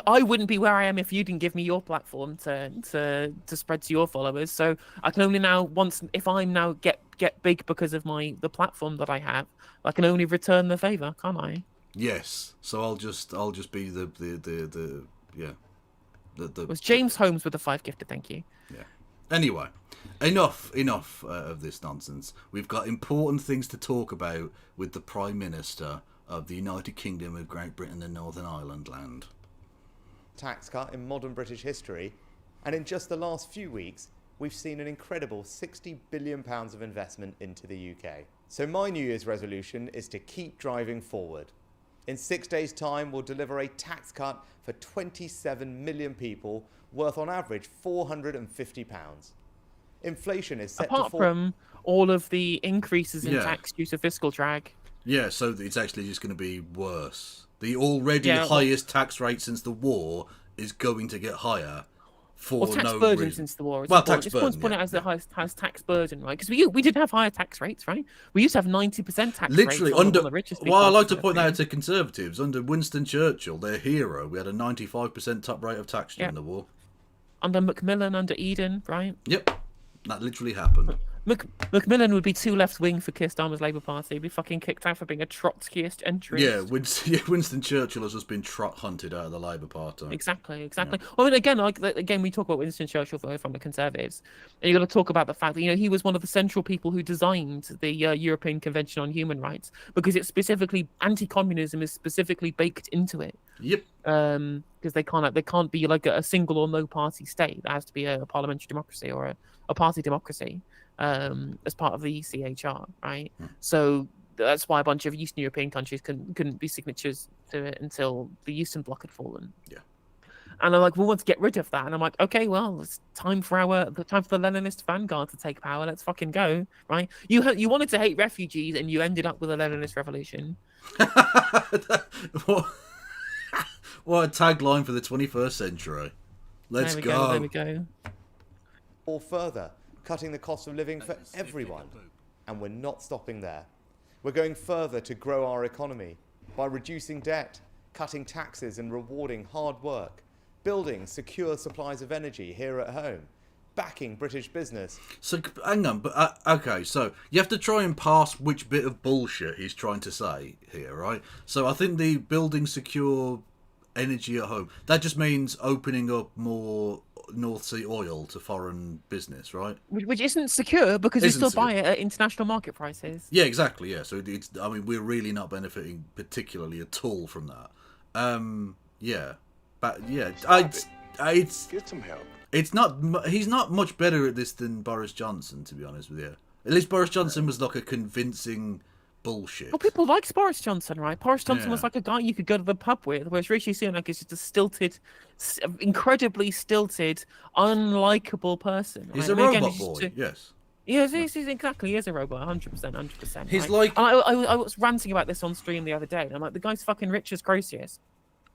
C: I wouldn't be where I am if you didn't give me your platform to spread to your followers. So I can only now if I'm now get big because of the platform that I have, I can only return the favor, can't I?
B: Yes. So I'll just be the
C: It was James Holmes with the 5 gifted. Thank you.
B: Yeah. Anyway, enough of this nonsense. We've got important things to talk about with the Prime Minister of the United Kingdom of Great Britain and Northern Ireland land.
D: Tax cut in modern British history, and in just the last few weeks, we've seen an incredible £60 billion of investment into the UK. So my New Year's resolution is to keep driving forward. In 6 days' time, we'll deliver a tax cut for 27 million people, worth on average £450. Inflation is set
C: Apart from all of the increases in tax due to fiscal drag.
B: Yeah, so it's actually just going to be worse. The already highest tax rate since the war is going to get higher for
C: tax
B: no
C: burden
B: reason.
C: Since the war.
B: Well, tax burden,
C: point out as the highest tax burden, right? Because we did have higher tax rates, right? We used to have 90% tax
B: literally
C: rates
B: under.
C: On the richest people.
B: Well, I like to point that out to Conservatives. Under Winston Churchill, their hero, we had a 95% top rate of tax during the war.
C: Under Macmillan, under Eden, right?
B: Yep, that literally happened.
C: Macmillan would be too left-wing for Keir Starmer's Labour Party. He'd be fucking kicked out for being a Trotskyist entry.
B: Yeah, Winston Churchill has just been trot-hunted out of the Labour Party.
C: Exactly. Yeah. Well, I mean, again, we talk about Winston Churchill from the Conservatives, and you've got to talk about the fact that he was one of the central people who designed the European Convention on Human Rights, because it's specifically anti-communism is specifically baked into it.
B: Yep.
C: Because they can't be like a single or no party state. There has to be a parliamentary democracy or a party democracy. As part of the ECHR, right? So that's why a bunch of Eastern European countries couldn't be signatories to it until the Eastern Bloc had fallen.
B: Yeah.
C: And I'm like, we want to get rid of that. And I'm like, okay, well, it's time for the Leninist vanguard to take power. Let's fucking go, right? You wanted to hate refugees, and you ended up with a Leninist revolution.
B: What a tagline for the 21st century. Let's go.
C: There we go.
D: Or further, cutting the cost of living for everyone. And we're not stopping there. We're going further to grow our economy by reducing debt, cutting taxes and rewarding hard work, building secure supplies of energy here at home, backing British business.
B: So, hang on, but okay, so you have to try and parse which bit of bullshit he's trying to say here, right? So I think the building secure energy at home, that just means opening up more North Sea oil to foreign business, right?
C: Which isn't secure because you still buy it at international market prices.
B: Yeah, exactly, yeah. So it's, I mean, we're really not benefiting particularly at all from that. Yeah. But yeah, it's
A: Get some help.
B: It's not. He's not much better at this than Boris Johnson, to be honest with you. At least Boris Johnson was like a convincing bullshit.
C: Well, people likes Boris Johnson, right? Boris Johnson was like a guy you could go to the pub with, whereas Rishi Sunak is just a stilted, incredibly stilted, unlikable person. Right?
B: He's a robot boy. Yes.
C: Yes, he's exactly. He is a robot, 100%.
B: He's
C: right?
B: like.
C: I was ranting about this on stream the other day, and I'm like, the guy's fucking rich as Croesus.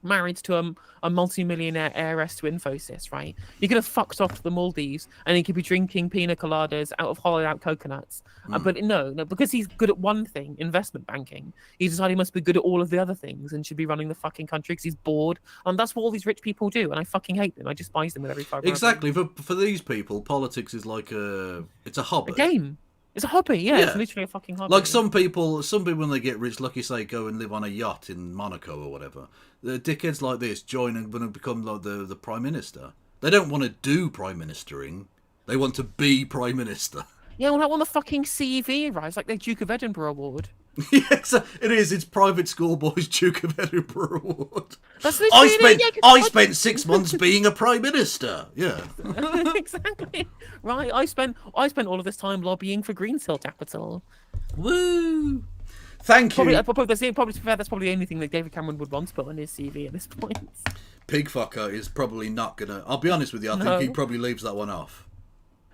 C: Married to a multi-millionaire heiress to Infosys, right? He could have fucked off to the Maldives and he could be drinking pina coladas out of hollowed out coconuts. But no, because he's good at one thing, investment banking, he decided he must be good at all of the other things and should be running the fucking country because he's bored. And that's what all these rich people do. And I fucking hate them. I despise them with every fibre.
B: Exactly. For these people, politics is like it's a hobby.
C: A game. It's a hobby, yeah. It's literally a fucking hobby.
B: Like some people when they get rich, like you say, go and live on a yacht in Monaco or whatever. The dickheads like this join and want to become like the Prime Minister. They don't want to do Prime Ministering. They want to be Prime Minister.
C: Yeah, well, that one the fucking CV, right? It's like the Duke of Edinburgh Award.
B: Yes, it is. It's private schoolboys Duke of Edinburgh Award.
C: That's
B: I spent 6 months being a Prime Minister. Yeah.
C: Exactly. Right. I spent all of this time lobbying for Greensill Capital.
B: Woo! Thank you.
C: That's probably the only thing that David Cameron would want to put on his CV at this point.
B: Pigfucker is probably not gonna. I'll be honest with you. I think he probably leaves that one off.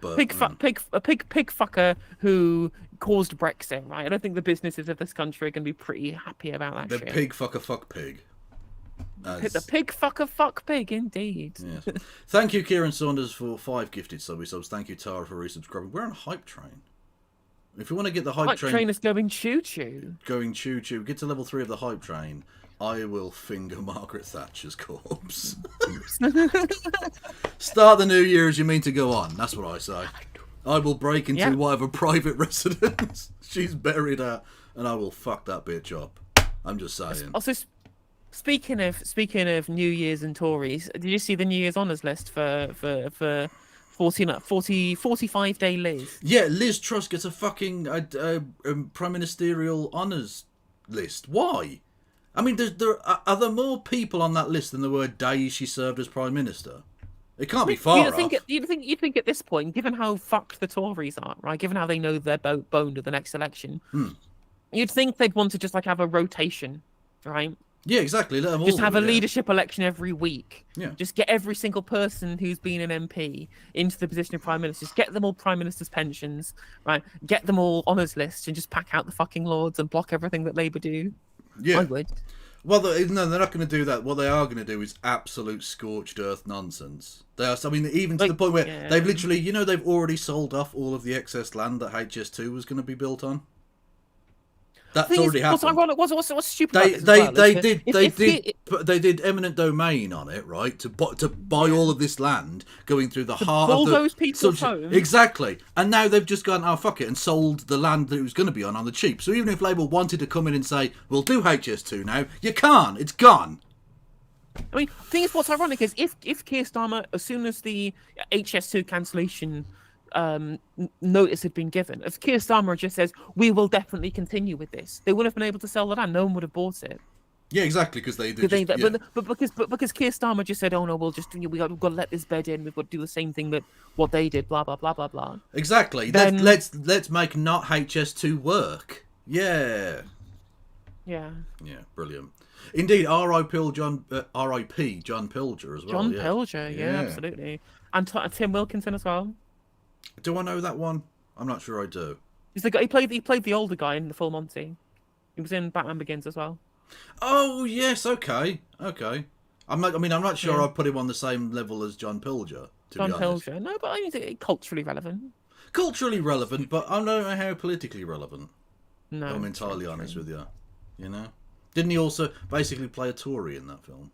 B: But,
C: pig fucker who caused Brexit, right? I don't think the businesses of this country are going to be pretty happy about that.
B: The pig fucker fuck pig.
C: The pig fucker fuck pig, indeed.
B: Yes. Thank you, Kieran Saunders, for 5 gifted subs. Thank you, Tara, for resubscribing. We're on a hype train. If you want to get the hype train
C: is going choo choo.
B: Going choo choo. Get to level 3 of the hype train. I will finger Margaret Thatcher's corpse. Start the new year as you mean to go on. That's what I say. I will break into whatever private residence she's buried at, and I will fuck that bitch up. I'm just saying.
C: Also, speaking of New Year's and Tories, did you see the New Year's honours list for 45-day Liz?
B: Yeah, Liz Truss gets a fucking prime ministerial honours list. Why? I mean, are there more people on that list than there were days she served as Prime Minister? It can't be far off.
C: You think at this point, given how fucked the Tories are, right? Given how they know they're boned at the next election, you'd think they'd want to just like have a rotation, right?
B: Yeah, exactly. Let them
C: just have a leadership election every week.
B: Yeah.
C: Just get every single person who's been an MP into the position of Prime Minister. Just get them all Prime Minister's pensions, right? Get them all honours lists and just pack out the fucking Lords and block everything that Labour do.
B: Yeah.
C: I would.
B: Well, no, they're not going to do that. What they are going to do is absolute scorched earth nonsense. They are. I mean, even to the point where they've literally, they've already sold off all of the excess land that HS2 was going to be built on. That's already happened.
C: What's stupid
B: They did eminent domain on it, right? To buy all of this land, going through the heart of
C: those people's homes.
B: Exactly. And now they've just gone, oh fuck it, and sold the land that it was going to be on the cheap. So even if Labour wanted to come in and say, we'll do HS2 now, you can't. It's gone.
C: I mean, the thing is, what's ironic is if Keir Starmer, as soon as the HS2 cancellation notice had been given, if Keir Starmer just says we will definitely continue with this, they wouldn't have been able to sell the land. No one would have bought it.
B: Yeah, exactly, because
C: but because Keir Starmer just said, oh no, we've got to let this bed in. We've got to do the same thing that what they did. Blah blah blah blah blah.
B: Exactly. Then let's make not HS2 work. Yeah.
C: Yeah.
B: Yeah, brilliant. Indeed, R.I.P. R.I.P. John Pilger as well.
C: John
B: yeah.
C: Pilger, yeah, absolutely. And Tim Wilkinson as well.
B: Do I know that one? I'm not sure I do.
C: He's the guy, he played the older guy in the Full Monty. He was in Batman Begins as well.
B: Oh yes, okay. I'm not sure
C: Yeah.
B: I'd put him on the same level as John Pilger. To
C: John
B: be honest,
C: Pilger. No, but I mean, it's culturally relevant.
B: culturally relevant, but I don't know how politically relevant.
C: No.
B: I'm entirely honest with you. You know, didn't he also basically play a Tory in that film?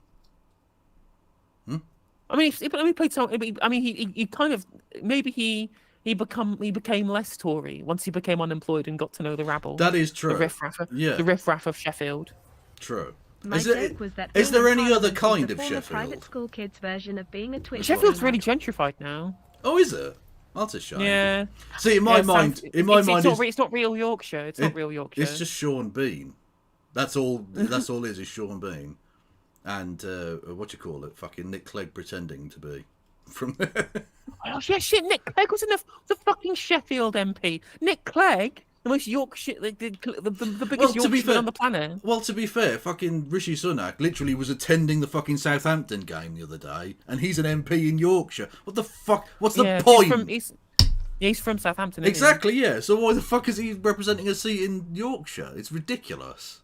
C: I mean, he played some. I mean, he kind of maybe he became less Tory once he became unemployed and got to know the rabble.
B: That is true.
C: The riffraff,
B: Yeah.
C: the riffraff of Sheffield.
B: True.
E: My
B: Is
E: joke was that
B: is
E: being
B: there
E: in
B: any other
E: Parliament
B: kind
E: is
B: of
E: the former
B: Sheffield?
E: private school kids' version of being a Twitch
C: Sheffield's
E: streamer.
C: really gentrified now.
B: Oh, is it? That's a shame.
C: Yeah.
B: See, in my
C: Yeah,
B: mind,
C: it's not real Yorkshire. It's not real Yorkshire.
B: It's just Sean Bean. That's all. That's all it is Sean Bean, and what you call it? Fucking Nick Clegg pretending to be from.
C: Oh yeah, shit. Nick Clegg was in the fucking Sheffield MP. Nick Clegg, the most Yorkshire, the biggest Yorkshireman on the planet.
B: Well, to be fair, fucking Rishi Sunak literally was attending the fucking Southampton game the other day, and he's an MP in Yorkshire. What the fuck? What's the point?
C: He's from Southampton. Isn't
B: Exactly, yeah. So why the fuck is he representing a seat in Yorkshire? It's ridiculous.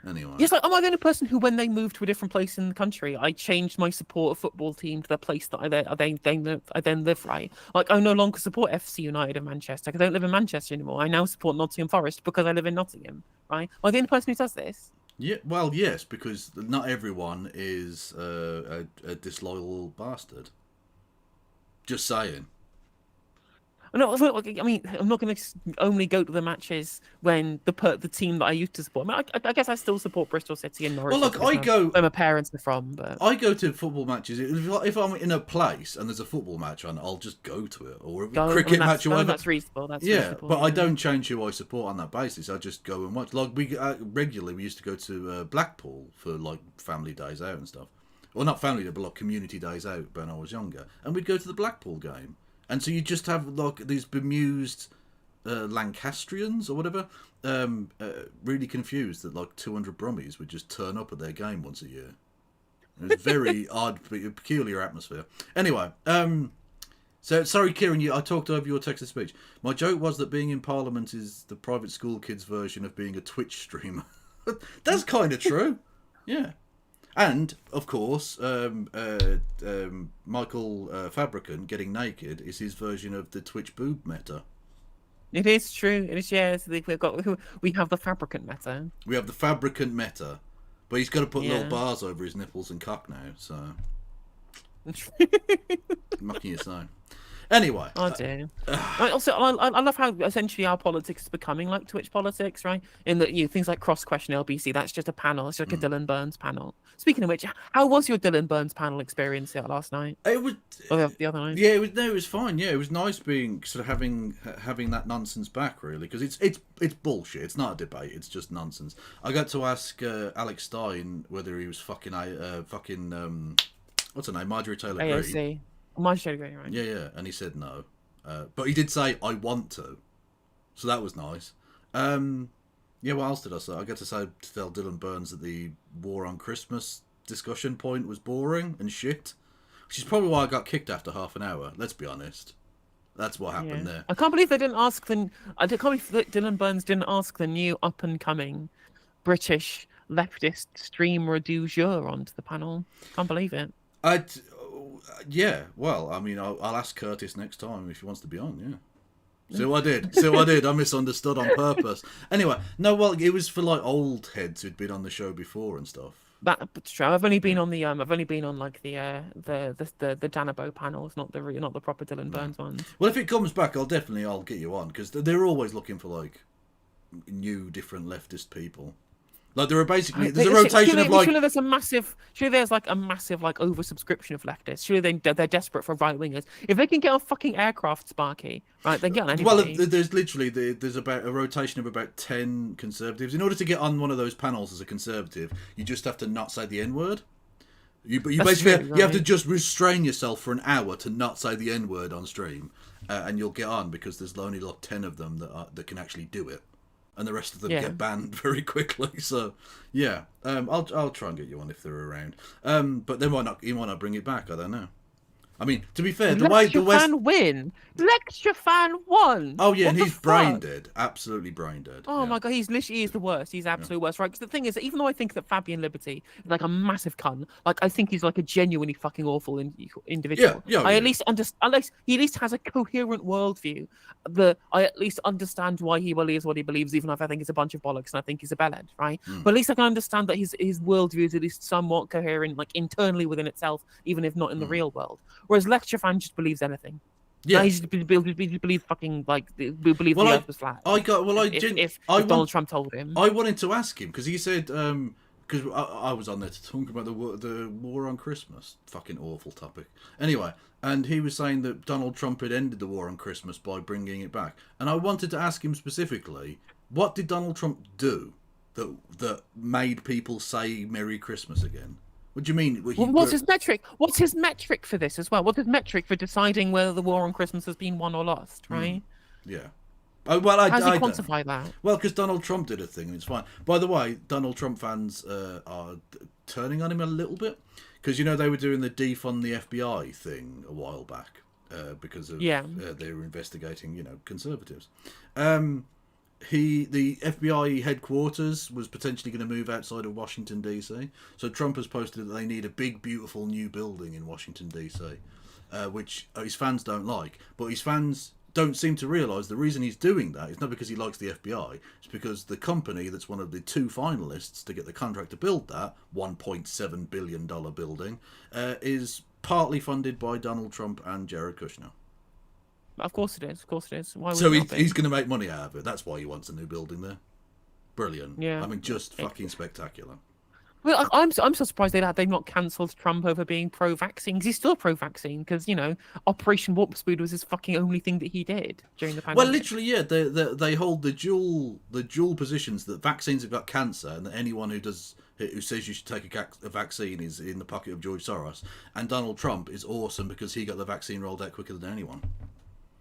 B: Anyway.
C: Yes, like, am I the only person who, when they moved to a different place in the country, I changed my support of football team to the place that I then live, right? Like, I no longer support FC United in Manchester. I don't live in Manchester anymore. I now support Nottingham Forest because I live in Nottingham, right? Am I the only person who does this?
B: Yeah, well, yes, because not everyone is a disloyal bastard. Just saying.
C: No, I mean, I'm not going to only go to the matches when the team that I used to support. I mean, I guess I still support Bristol City and Norwich.
B: Well, look, where
C: my parents are from, but
B: I go to football matches. If I'm in a place and there's a football match on, I'll just go to it, or a cricket match or whatever.
C: That's reasonable. That's
B: yeah,
C: reasonable,
B: but I don't change who I support on that basis. I just go and watch. Like we regularly, we used to go to Blackpool for like family days out and stuff. Well, not family day, but like community days out when I was younger, and we'd go to the Blackpool game. And so you just have like these bemused Lancastrians or whatever, really confused that like 200 Brummies would just turn up at their game once a year. It was very odd, peculiar atmosphere. Anyway, so sorry, Kieran, I talked over your text to speech. My joke was that being in Parliament is the private school kids' version of being a Twitch streamer. That's kind of true. Yeah. And, of course, Michael Fabricant getting naked is his version of the Twitch boob meta.
C: it is true. It is, yes. We have the Fabricant meta.
B: We have the Fabricant meta, but he's got to put little bars over his nipples and cock now, so... Mucking you so. Anyway.
C: I do. I love how essentially our politics is becoming like Twitch politics, right? In that things like cross-question LBC, that's just a panel. It's like a Dylan Burns panel. Speaking of which, how was your Dylan Burns panel experience last night?
B: It was
C: or the other night?
B: Yeah, it was fine. Yeah, it was nice being sort of having that nonsense back, really, because it's bullshit. It's not a debate. It's just nonsense. I got to ask Alex Stein whether he was fucking what's her name, Marjorie Taylor Greene.
C: AOC. Marjorie Taylor Greene, right?
B: Yeah, and he said no, but he did say I want to, so that was nice. Yeah, what else did I say? I got to tell Dylan Burns that the war on Christmas discussion point was boring and shit, which is probably why I got kicked after half an hour. Let's be honest, that's what happened there.
C: I can't believe they didn't ask I can't believe that Dylan Burns didn't ask the new up and coming British leftist streamer du jour onto the panel. Can't believe it.
B: Yeah, well, I mean, I'll ask Curtis next time if he wants to be on, yeah. See what I did? I misunderstood on purpose. Anyway, no, well, it was for, like, old heads who'd been on the show before and stuff.
C: That's true. I've only been on the like the Danabo panels, not the proper Dylan Burns ones.
B: Well, if it comes back, I'll get you on, because they're always looking for, like, new, different leftist people. Like there are basically there's a rotation of like.
C: Surely there's like a massive like oversubscription of leftists. Surely they're desperate for right wingers. If they can get on fucking aircraft, Sparky, right? They get on anybody.
B: Well, there's about a rotation of about 10 conservatives. In order to get on one of those panels as a conservative, you just have to not say the N-word. You have to just restrain yourself for an hour to not say the N-word on stream, and you'll get on because there's only like 10 of them that can actually do it. and the rest of them
C: Yeah.
B: get banned very quickly. So, yeah, I'll try and get you one if they're around. But he might not bring it back. I don't know. I mean, to be fair, the West.
C: Win. Lecture fan won.
B: Oh yeah,
C: What
B: and
C: the
B: he's
C: fuck?
B: brain dead, absolutely brain dead.
C: Oh
B: yeah.
C: my god, he's the worst. He's absolute worst, right? Because the thing is, that even though I think that Fabian Liberty is like a massive cunt, like I think he's like a genuinely fucking awful individual.
B: Yeah,
C: I at least he at least has a coherent worldview. I at least understand why he believes what he believes, even if I think it's a bunch of bollocks and I think he's a bellend, right? But at least I can understand that his worldview is at least somewhat coherent, like internally within itself, even if not in the real world. Whereas Lecture fan just believes anything.
B: Yeah.
C: He just believe fucking like believe the Earth was flat. If Donald Trump told him,
B: I wanted to ask him because he said because I was on there to talk about the war on Christmas, fucking awful topic. Anyway, and he was saying that Donald Trump had ended the war on Christmas by bringing it back, and I wanted to ask him specifically, what did Donald Trump do that made people say Merry Christmas again? What do you mean?
C: What's his metric? What's his metric for this as well? What's his metric for deciding whether the war on Christmas has been won or lost? Right?
B: Yeah. Oh, well,
C: How does he quantify that?
B: Well, because Donald Trump did a thing, and it's fine. By the way, Donald Trump fans are turning on him a little bit because they were doing the defund the FBI thing a while back because of they were investigating conservatives. The FBI headquarters was potentially going to move outside of Washington DC. So Trump has posted that they need a big, beautiful new building in Washington DC, which his fans don't like. But his fans don't seem to realise the reason he's doing that is not because he likes the FBI. It's because the company that's one of the 2 finalists to get the contract to build that $1.7 billion building is partly funded by Donald Trump and Jared Kushner.
C: Of course it is. Of course it is. Why would
B: So
C: it not be?
B: he's going to make money out of it. That's why he wants a new building there. Brilliant.
C: Yeah.
B: I mean, just fucking spectacular.
C: Well, I'm so surprised they've not cancelled Trump over being pro-vaccine. 'Cause he's still pro-vaccine because Operation Warp Speed was his fucking only thing that he did during the pandemic.
B: Well, literally, yeah. They hold the dual positions that vaccines have got cancer, and that anyone who says you should take a vaccine is in the pocket of George Soros, and Donald Trump is awesome because he got the vaccine rolled out quicker than anyone.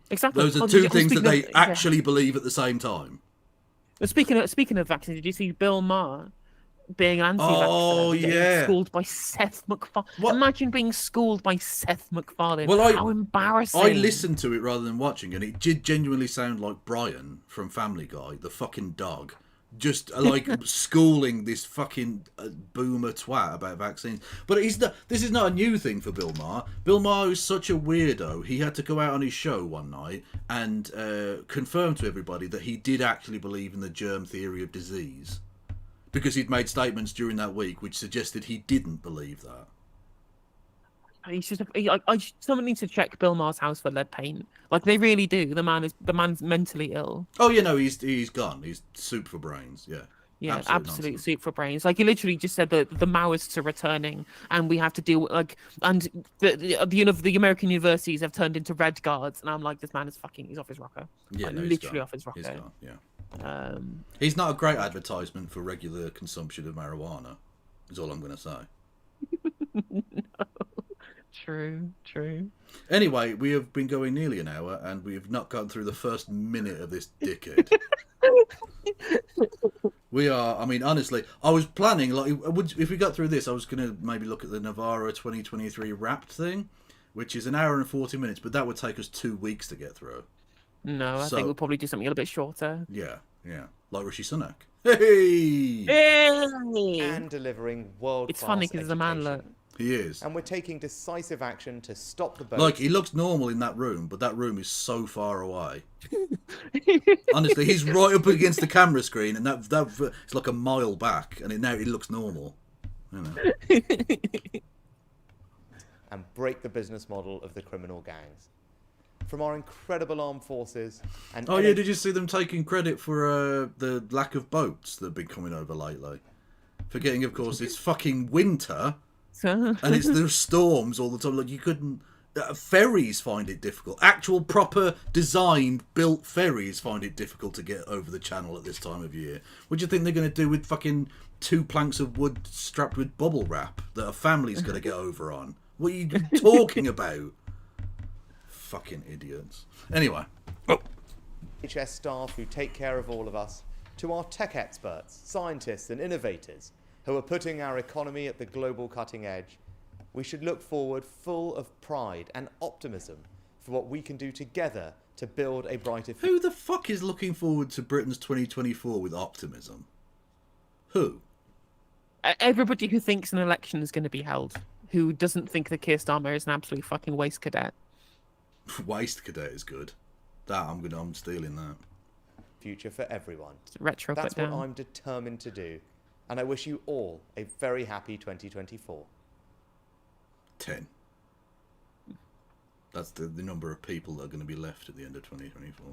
C: Exactly.
B: Those are two things that they actually believe at the same time.
C: Speaking of vaccines, did you see Bill Maher being an anti-vaxxer?
B: Oh, yeah.
C: Schooled by Seth MacFarlane. Imagine being schooled by Seth MacFarlane.
B: Well,
C: how embarrassing.
B: I listened to it rather than watching, and it did genuinely sound like Brian from Family Guy, the fucking dog. Just like schooling this fucking boomer twat about vaccines. But this is not a new thing for Bill Maher. Bill Maher is such a weirdo. He had to go out on his show one night and confirm to everybody that he did actually believe in the germ theory of disease, because he'd made statements during that week which suggested he didn't believe that.
C: Someone needs to check Bill Maher's house for lead paint. Like they really do. The man's mentally ill.
B: Oh, he's gone. He's soup for brains. Yeah.
C: Yeah, absolute soup for brains. Like he literally just said that the Maoists are returning, and we have to deal with the American universities have turned into red guards, and I'm like, this man is he's off his rocker.
B: Yeah,
C: literally off his rocker.
B: He's gone. Yeah. He's not a great advertisement for regular consumption of marijuana. Is all I'm going to say.
C: No. True.
B: Anyway, we have been going nearly an hour, and we have not gone through the first minute of this dickhead. We are. I mean, honestly, I was planning if we got through this, I was going to maybe look at the Navarra 2023 Wrapped thing, which is an hour and 40 minutes, but that would take us 2 weeks to get through.
C: No, I think we'll probably do something a little bit shorter.
B: Yeah, like Rishi Sunak. Hey!
D: And delivering world-class
C: It's funny because the man look.
B: He is.
D: And we're taking decisive action to stop the boat.
B: Like, he looks normal in that room, but that room is so far away. Honestly, he's right up against the camera screen, and that it's like a mile back, and now he looks normal.
D: And break the business model of the criminal gangs. From our incredible armed forces and...
B: did you see them taking credit for the lack of boats that have been coming over lately? Forgetting, of course, it's fucking winter... and there's storms all the time. Like, you couldn't... ferries find it difficult. Actual proper designed, built ferries find it difficult to get over the channel at this time of year. What do you think they're going to do with fucking 2 planks of wood strapped with bubble wrap that a family's going to get over on? What are you talking about? Fucking idiots. Anyway.
D: NHS staff who take care of all of us to our tech experts, scientists and innovators who are putting our economy at the global cutting edge, we should look forward full of pride and optimism for what we can do together to build a brighter future.
B: Who the fuck is looking forward to Britain's 2024 with optimism? Who?
C: Everybody who thinks an election is going to be held, who doesn't think that Keir Starmer is an absolute fucking waste cadet.
B: Waste cadet is good. I'm stealing that.
D: Future for everyone.
C: It's retro
D: That's
C: put
D: what
C: down.
D: I'm determined to do. And I wish you all a very happy 2024.
B: 10. That's the number of people that are going to be left at the end of 2024.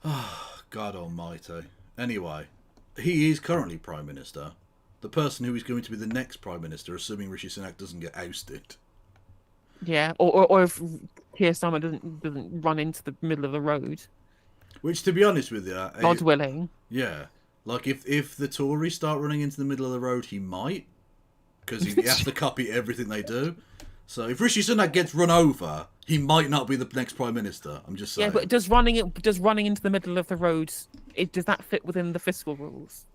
B: Oh, God almighty. Anyway, he is currently Prime Minister. The person who is going to be the next Prime Minister, assuming Rishi Sunak doesn't get ousted.
C: Yeah, or if Keir Starmer doesn't run into the middle of the road.
B: Which, to be honest with you...
C: God willing.
B: Yeah. Like, if the Tories start running into the middle of the road, he might. Because he has to copy everything they do. So if Rishi Sunak gets run over, he might not be the next Prime Minister. I'm just saying.
C: Yeah, but does running into the middle of the road, does that fit within the fiscal rules?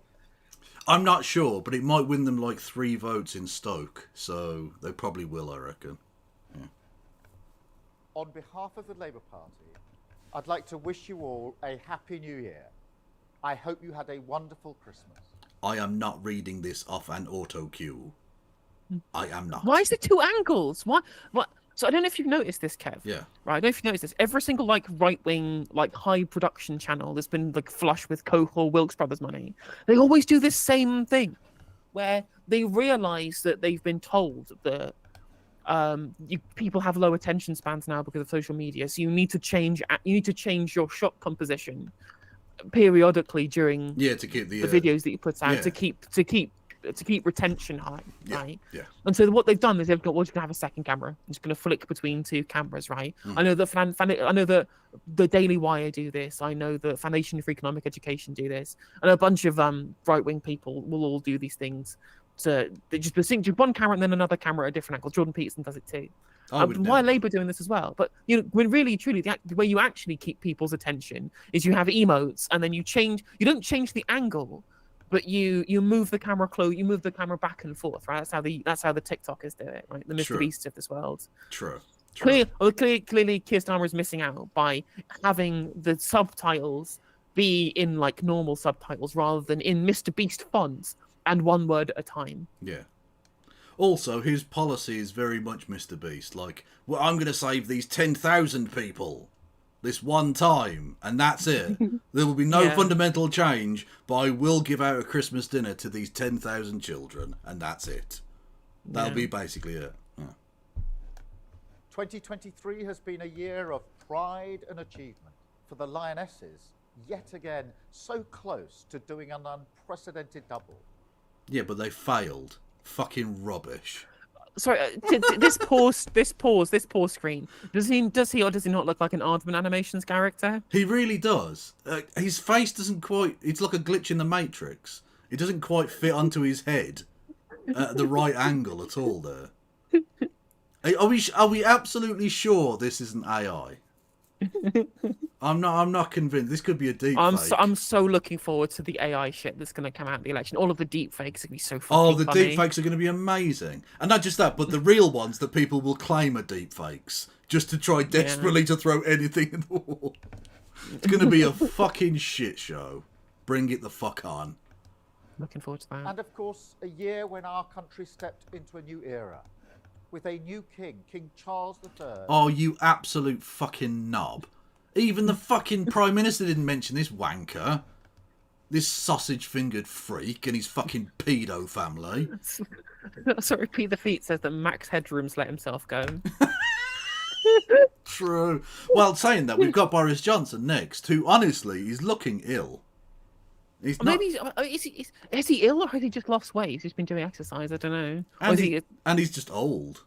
B: I'm not sure, but it might win them like 3 votes in Stoke. So they probably will, I reckon. Yeah.
F: On behalf of the Labour Party, I'd like to wish you all a happy new year. I hope you had a wonderful Christmas.
B: I am not reading this off an auto cue. I am not.
C: Why is there 2 angles? What? So I don't know if you've noticed this, Kev.
B: Yeah.
C: Right. I don't know if you've noticed this. Every single right-wing, high production channel that's been flush with Koch or Wilkes Brothers money, they always do this same thing, where they realise that they've been told that people have low attention spans now because of social media, so you need to change your shot composition periodically during
B: to keep the
C: videos that you put out
B: yeah.
C: to keep retention high, right?
B: Yeah.
C: And so what they've done is they've got, well, you can have a second camera. I'm just going to flick between 2 cameras, right? I know that I know that the Daily Wire do this. I know that Foundation for Economic Education do this, and a bunch of right-wing people will all do these things. So they just sync one camera and then another camera at a different angle. Jordan Peterson does it too. Why are Labour doing this as well? But when really, truly, the way you actually keep people's attention is you have emotes, and then you don't change the angle, but you move the camera you move the camera back and forth, right? That's how the TikTokers do it, right? The Mr. Beasts of this world.
B: True.
C: Clearly, Keir Starmer is missing out by having the subtitles be in normal subtitles rather than in Mr. Beast fonts and 1 word at a time.
B: Yeah. Also, his policy is very much Mr. Beast. Well, I'm going to save these 10,000 people this one time, and that's it. There will be no fundamental change, but I will give out a Christmas dinner to these 10,000 children, and that's it. That'll be basically it. Yeah.
F: 2023 has been a year of pride and achievement for the Lionesses, yet again so close to doing an unprecedented double.
B: Yeah, but they failed. Fucking rubbish.
C: Sorry, this pause screen. Does he or does he not look like an Aardman Animations character?
B: He really does. His face doesn't quite... It's like a glitch in the Matrix. It doesn't quite fit onto his head at the right angle at all there. Are we absolutely sure this isn't AI? I'm not convinced. This could be a deep fake.
C: I'm so looking forward to the AI shit that's going to come out of the election. All of the deep fakes are going to be so fucking funny.
B: Deep fakes are going to be amazing. And not just that, but the real ones that people will claim are deep fakes just to try desperately to throw anything in the wall. It's going to be a fucking shit show. Bring it the fuck on.
C: Looking forward to that.
F: And of course, a year when our country stepped into a new era with a new king, King Charles III.
B: Oh, you absolute fucking knob. Even the fucking Prime Minister didn't mention this wanker. This sausage-fingered freak and his fucking pedo family.
C: Sorry, Pete the Feet says that Max Headroom's let himself go.
B: True. Well, saying that, we've got Boris Johnson next, who honestly is looking ill. He's not...
C: Maybe is he ill or has he just lost weight? He's just been doing exercise. I don't know.
B: And he's just old.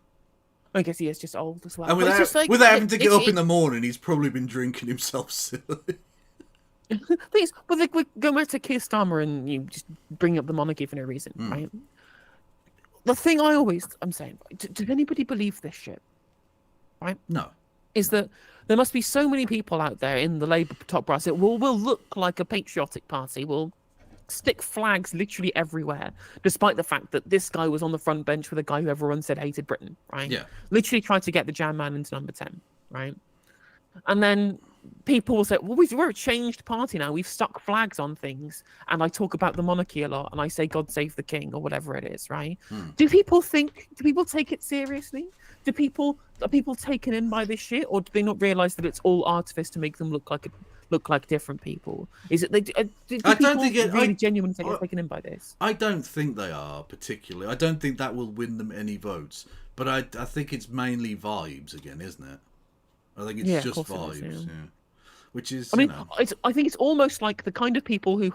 C: I guess he is just old as well.
B: And without having to get up in the morning, he's probably been drinking himself silly.
C: Please, we go back to Keir Starmer and you just bring up the monarchy for no reason, right? The thing I'm saying, does anybody believe this shit? Right?
B: No.
C: is that there must be so many people out there in the Labour top brass that will look like a patriotic party, will stick flags literally everywhere, despite the fact that this guy was on the front bench with a guy who everyone said hated Britain, right?
B: Yeah.
C: Literally tried to get the jam man into number 10, right? And then people will say, well, we're a changed party now. We've stuck flags on things. And I talk about the monarchy a lot. And I say, God save the king, or whatever it is, right? Do people take it seriously? Are people taken in by this shit? Or do they not realize that it's all artifice to make them look like different people? Is it do
B: I
C: people
B: don't think it,
C: really genuinely get taken in by this?
B: I don't think they are particularly. I don't think that will win them any votes. But I think it's mainly vibes again, isn't it? I think it's just vibes, yeah. Which is,
C: I mean, I think it's almost like the kind of people who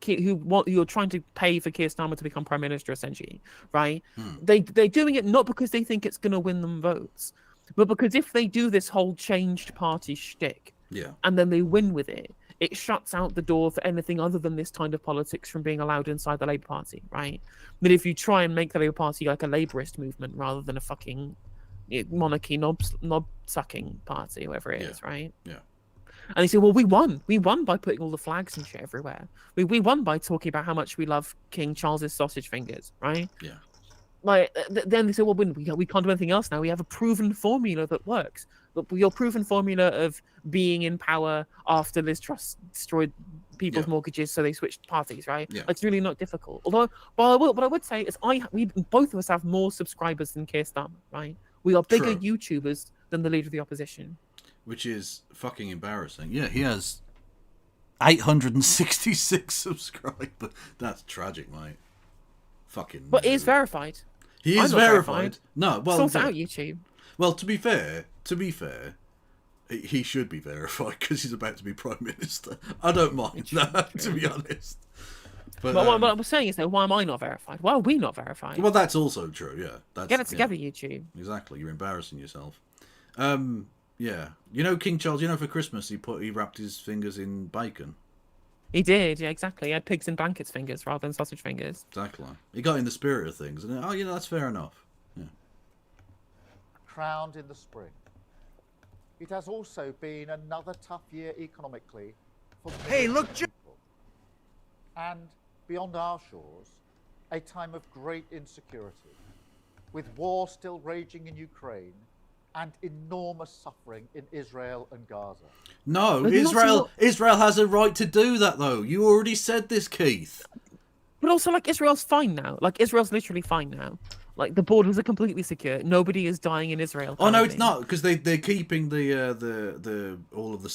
C: you're trying to pay for Keir Starmer to become prime minister, essentially, right? They're doing it not because they think it's going to win them votes, but because if they do this whole changed party shtick, and then they win with it, it shuts out the door for anything other than this kind of politics from being allowed inside the Labour Party, right? But if you try and make the Labour Party like a Labourist movement rather than a fucking monarchy knob sucking party, whoever it is, right?
B: Yeah.
C: And they say, well, we won by putting all the flags and shit everywhere. We won by talking about how much we love King Charles's sausage fingers, right?
B: Yeah.
C: Like then they say, well, we can't do anything else now. We have a proven formula that works. But your proven formula of being in power after Liz Truss destroyed people's mortgages, so they switched parties, right?
B: Yeah.
C: It's really not difficult. Although, what I would say is, we both of us have more subscribers than Keir Starmer, right? We are bigger YouTubers than the leader of the opposition.
B: Which is fucking embarrassing. Yeah, he has 866 subscribers. That's tragic, mate. Fucking.
C: But he is verified.
B: He is verified. No, well,
C: sort out YouTube.
B: Well, to be fair, he should be verified because he's about to be prime minister. I don't mind that, to be honest. But
C: what I'm saying is, though, why am I not verified? Why are we not verified?
B: Well, that's also true. Yeah,
C: get it together, YouTube.
B: Exactly, you're embarrassing yourself. Yeah, you know King Charles. You know, for Christmas he wrapped his fingers in bacon.
C: He did, yeah, exactly. He had pigs in blankets fingers rather than sausage fingers.
B: Exactly. He got in the spirit of things, and that's fair enough. Yeah.
F: Crowned in the spring. It has also been another tough year economically for people. And beyond our shores, a time of great insecurity, with war still raging in Ukraine and enormous suffering in Israel and Gaza.
B: No, Israel has a right to do that, though. You already said this, Keith.
C: But also, like, Israel's fine now. Like, Israel's literally fine now. Like, the borders are completely secure. Nobody is dying in Israel.
B: Oh no, it's not, because they're keeping the all of the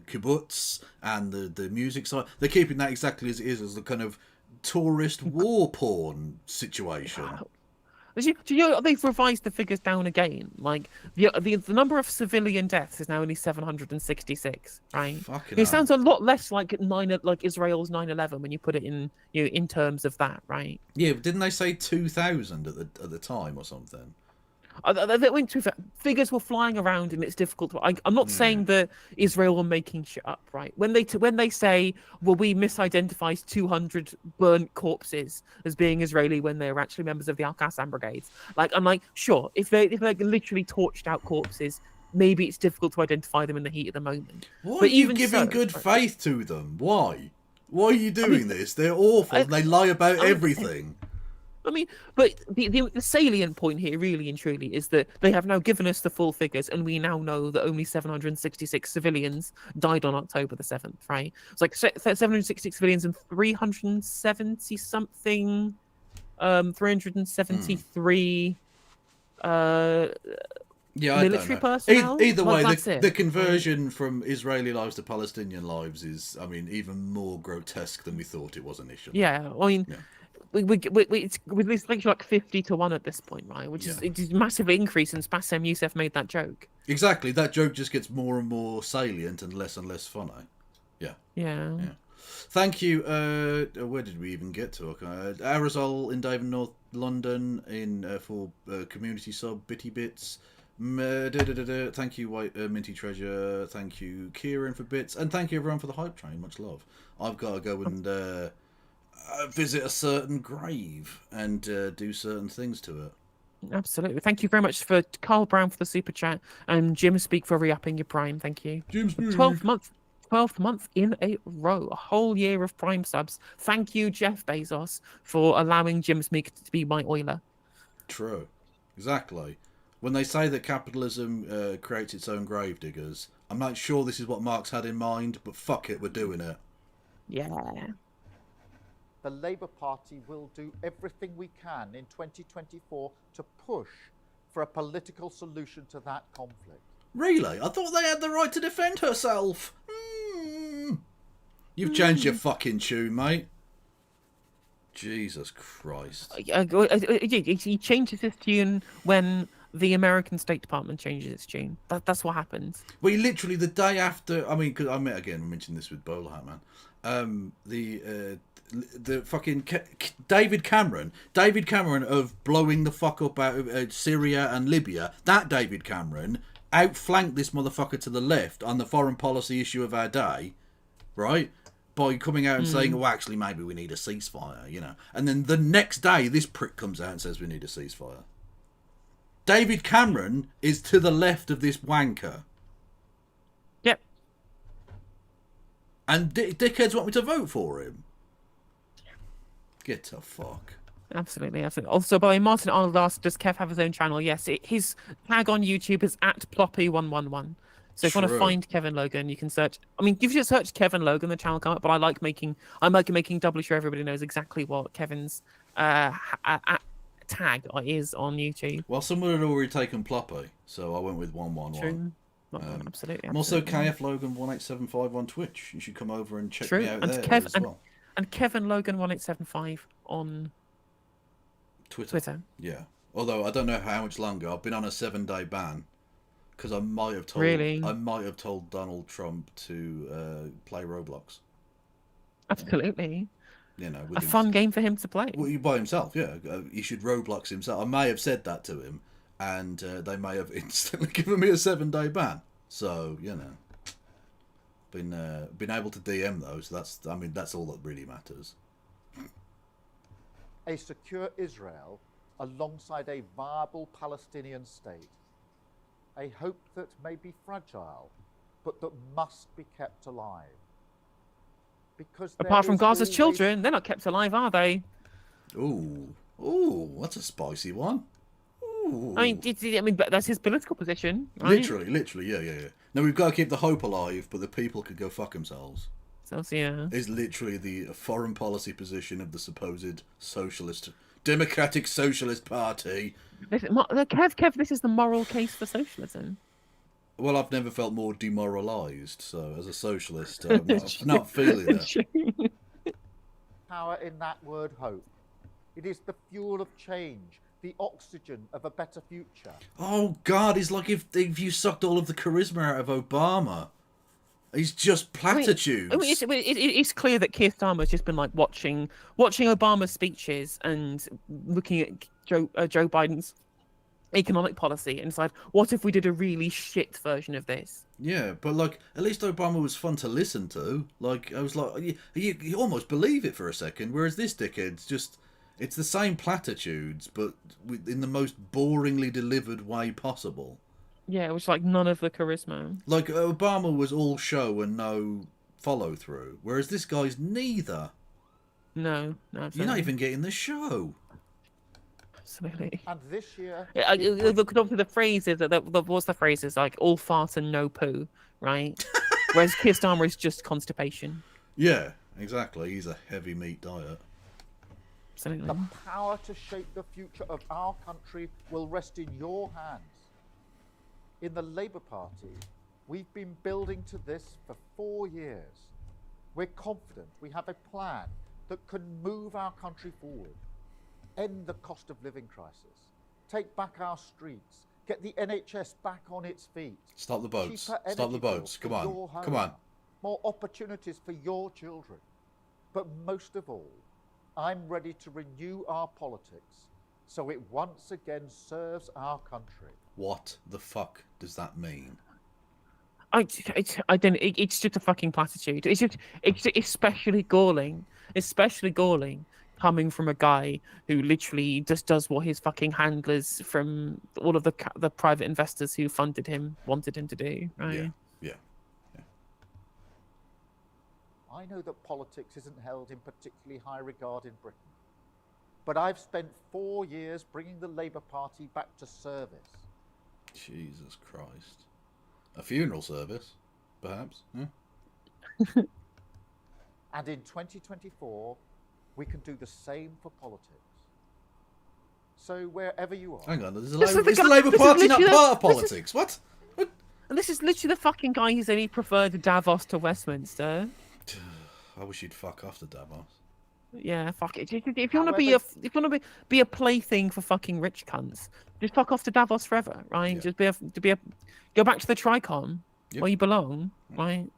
B: kibbutz and the music side. They're keeping that exactly as it is, as the kind of tourist war porn situation.
C: Wow. Do you know they've revised the figures down again? Like the number of civilian deaths is now only 766, right? It sounds a lot less like Israel's 9/11 when you put it in in terms of that, right?
B: Yeah, but didn't they say 2,000 at the time or something?
C: Figures were flying around, and it's difficult. I'm not saying that Israel were making shit up, right? When they say, well, we misidentified 200 burnt corpses as being Israeli when they were actually members of the Al-Qassam brigades, I'm like, sure, if they literally torched out corpses, maybe it's difficult to identify them in the heat of the moment.
B: Why are you giving good faith to them? Why are you doing this? They're awful. They lie about everything.
C: I mean, but the salient point here, really and truly, is that they have now given us the full figures, and we now know that only 766 civilians died on October the 7th, right? It's like 766 civilians and 370-something, 373 military personnel.
B: Either way, the conversion from Israeli lives to Palestinian lives is, I mean, even more grotesque than we thought it was initially.
C: Yeah, I mean... Yeah. It's like 50 to 1 at this point, right? Which is massively increased since Bassem Youssef made that joke.
B: Exactly, that joke just gets more and more salient and less funny. Yeah. Thank you. Where did we even get to? Aerosol in Daven, North London, for community sub Bitty Bits. Thank you, White Minty Treasure. Thank you, Kieran, for bits, and thank you everyone for the hype train. Much love. I've got to go and visit a certain grave and do certain things to it.
C: Absolutely. Thank you very much for Carl Brown for the super chat and Jim Speak for re-upping your Prime. Thank you.
B: Jim
C: The 12th month in a row, a whole year of Prime subs. Thank you, Jeff Bezos, for allowing Jim Speak to be my oiler.
B: True. Exactly. When they say that capitalism creates its own gravediggers, I'm not sure this is what Marx had in mind, but fuck it, we're doing it.
C: Yeah.
F: The Labour Party will do everything we can in 2024 to push for a political solution to that conflict.
B: Really? I thought they had the right to defend herself. You've changed your fucking tune, mate. Jesus Christ.
C: He changes his tune when the American State Department changes its tune. That's what happens.
B: Well, literally the day after. I mean, because I mentioned this with Bowler Hat Man. The fucking David Cameron of blowing the fuck up out of Syria and Libya. That David Cameron outflanked this motherfucker to the left on the foreign policy issue of our day, right? By coming out and saying, "Oh, actually, maybe we need a ceasefire," you know. And then the next day, this prick comes out and says we need a ceasefire. David Cameron is to the left of this wanker.
C: Yep.
B: And dickheads want me to vote for him. Get the fuck.
C: Absolutely. Also, by the way, Martin Arnold asked, does Kev have his own channel? Yes, his tag on YouTube is @ploppy111. So if you want to find Kevin Logan, you can search. I mean, if you just search Kevin Logan, the channel come up. But I like making doubly sure everybody knows exactly what Kevin's tag is on YouTube.
B: Well, someone had already taken Ploppy, so I went with 111.
C: Absolutely.
B: I'm also KF Logan 1875 on Twitch. You should come over and check me out
C: and
B: there as well.
C: And Kevin Logan 1875 on Twitter.
B: Yeah. Although I don't know how much longer. I've been on a 7-day ban because I might have told Donald Trump to play Roblox.
C: Absolutely.
B: You know,
C: a fun game for him to play.
B: Well, by himself, yeah. He should Roblox himself. I may have said that to him, and they may have instantly given me a 7-day ban. So you know, been able to DM though. So that's all that really matters.
F: A secure Israel alongside a viable Palestinian state. A hope that may be fragile, but that must be kept alive. Because
C: apart from Gaza's children, they're not kept alive, are they?
B: Ooh, that's a spicy one. Ooh.
C: I mean, but that's his political position, right?
B: Literally, yeah. No, we've got to keep the hope alive, but the people could go fuck themselves.
C: So, yeah.
B: Is literally the foreign policy position of the supposed Democratic Socialist Party.
C: Kev, this is the moral case for socialism.
B: Well, I've never felt more demoralised, so as a socialist, I'm not feeling that.
F: Power in that word, hope. It is the fuel of change, the oxygen of a better future.
B: Oh, God, it's like if you sucked all of the charisma out of Obama. He's just platitudes.
C: I mean, it's clear that Keir Starmer's just been like watching Obama's speeches and looking at Joe Biden's economic policy and decide, what if we did a really shit version of this?
B: Yeah, but like at least Obama was fun to listen to. Like I was like, you almost believe it for a second, whereas this dickhead's just it's the same platitudes, but in the most boringly delivered way possible.
C: Yeah, it was like none of the charisma.
B: Like Obama was all show and no follow through, whereas this guy's neither.
C: No,
B: you're not even getting the show.
C: Absolutely.
F: And this year,
C: obviously the phrase is what's the phrase is like all fart and no poo, right? Whereas Keir Starmer is just constipation.
B: Yeah, exactly. He's a heavy meat diet.
C: Absolutely.
F: The power to shape the future of our country will rest in your hands. In the Labour Party, we've been building to this for 4 years. We're confident we have a plan that can move our country forward, end the cost of living crisis, take back our streets, get the NHS back on its feet.
B: Stop the boats. Stop the boats. Come on. Come on.
F: More opportunities for your children. But most of all, I'm ready to renew our politics so it once again serves our country.
B: What the fuck does that mean?
C: I don't. It's just a fucking platitude. It's especially galling coming from a guy who literally just does what his fucking handlers from all of the private investors who funded him wanted him to do, right?
B: Yeah.
F: I know that politics isn't held in particularly high regard in Britain, but I've spent 4 years bringing the Labour Party back to service.
B: Jesus Christ. A funeral service, perhaps? Yeah.
F: And in 2024, we can do the same for politics. So wherever you are...
B: Hang on, is the
C: This is the
B: Labour
C: guy-
B: Party
C: this is
B: not
C: literally-
B: part of
C: this is-
B: politics? What?
C: And this is literally the fucking guy who said he preferred Davos to Westminster.
B: I wish you'd fuck off to Davos.
C: Yeah, fuck it. If you want to be a plaything for fucking rich cunts, just fuck off to Davos forever, right?
B: Yeah.
C: Go back to the Tricom
B: Yep.
C: where you belong, right?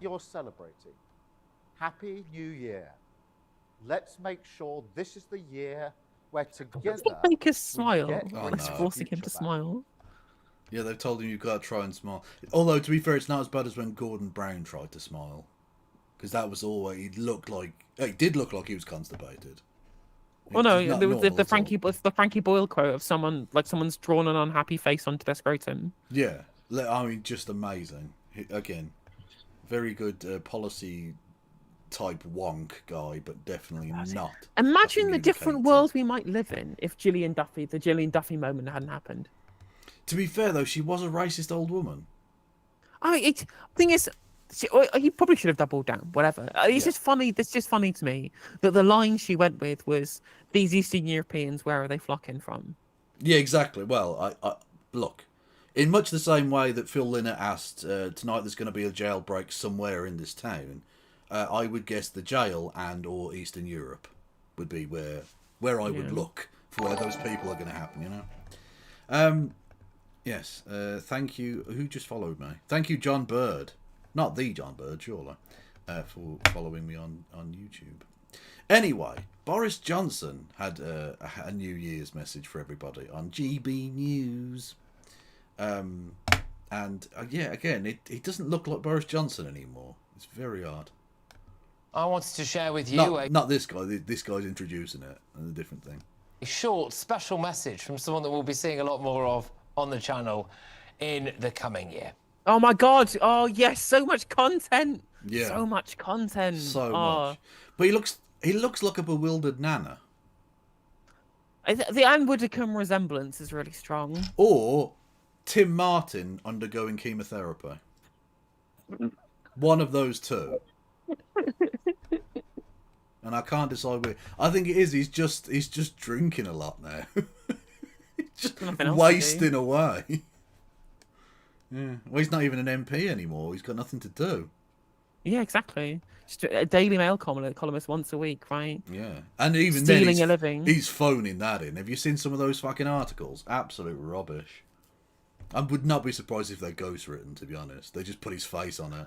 F: You're celebrating. Happy New Year. Let's make sure this is the year where together...
C: Make us smile.
F: get
B: Oh,
C: It's
B: no.
C: forcing him to
F: future back.
C: smile.
B: Yeah, they've told him you've got to try and smile. Although, to be fair, it's not as bad as when Gordon Brown tried to smile. Because that was always... He did look like he was constipated.
C: Well, no,
B: It's not
C: there was
B: normal
C: the
B: at all.
C: Frankie Boyle quote of someone's drawn an unhappy face onto their scrotum.
B: Yeah, I mean, just amazing. Again, very good policy type wonk guy, but definitely not.
C: Imagine the
B: a
C: different
B: communicator.
C: world we might live in if the Gillian Duffy moment hadn't happened.
B: To be fair, though, she was a racist old woman.
C: Thing is, he probably should have doubled down. Whatever. It's just funny. It's just funny to me that the line she went with was, "These Eastern Europeans, where are they flocking from?"
B: Yeah, exactly. Well, I look, in much the same way that Phil Lynott asked, tonight there's going to be a jailbreak somewhere in this town, I would guess the jail and or Eastern Europe would be where I would look for where those people are going to happen, you know? Yes, thank you. Who just followed me? Thank you, John Bird. Not the John Bird, surely, for following me on YouTube. Anyway, Boris Johnson had a New Year's message for everybody on GB News. Yeah, again, it doesn't look like Boris Johnson anymore. It's very odd.
G: I wanted to share with you
B: Not this guy. This guy's introducing it, and a different thing.
G: a short, special message from someone that we'll be seeing a lot more of on the channel in the coming year.
C: Oh my god! Oh yes, so much content.
B: Yeah.
C: So much content.
B: So
C: Oh.
B: much. But he looks like a bewildered nana.
C: The Anne Widdecombe resemblance is really strong.
B: Or Tim Martin undergoing chemotherapy. One of those two. And I can't decide which. I think it is. He's just drinking a lot now. He's just
C: Nothing else to
B: wasting away. Yeah. Well, he's not even an MP anymore. He's got nothing to do.
C: Yeah, exactly. Just a Daily Mail columnist once a week, right?
B: Yeah. And even
C: Stealing
B: then,
C: a living.
B: he's phoning that in. Have you seen some of those fucking articles? Absolute rubbish. I would not be surprised if they're ghostwritten, to be honest. They just put his face on it.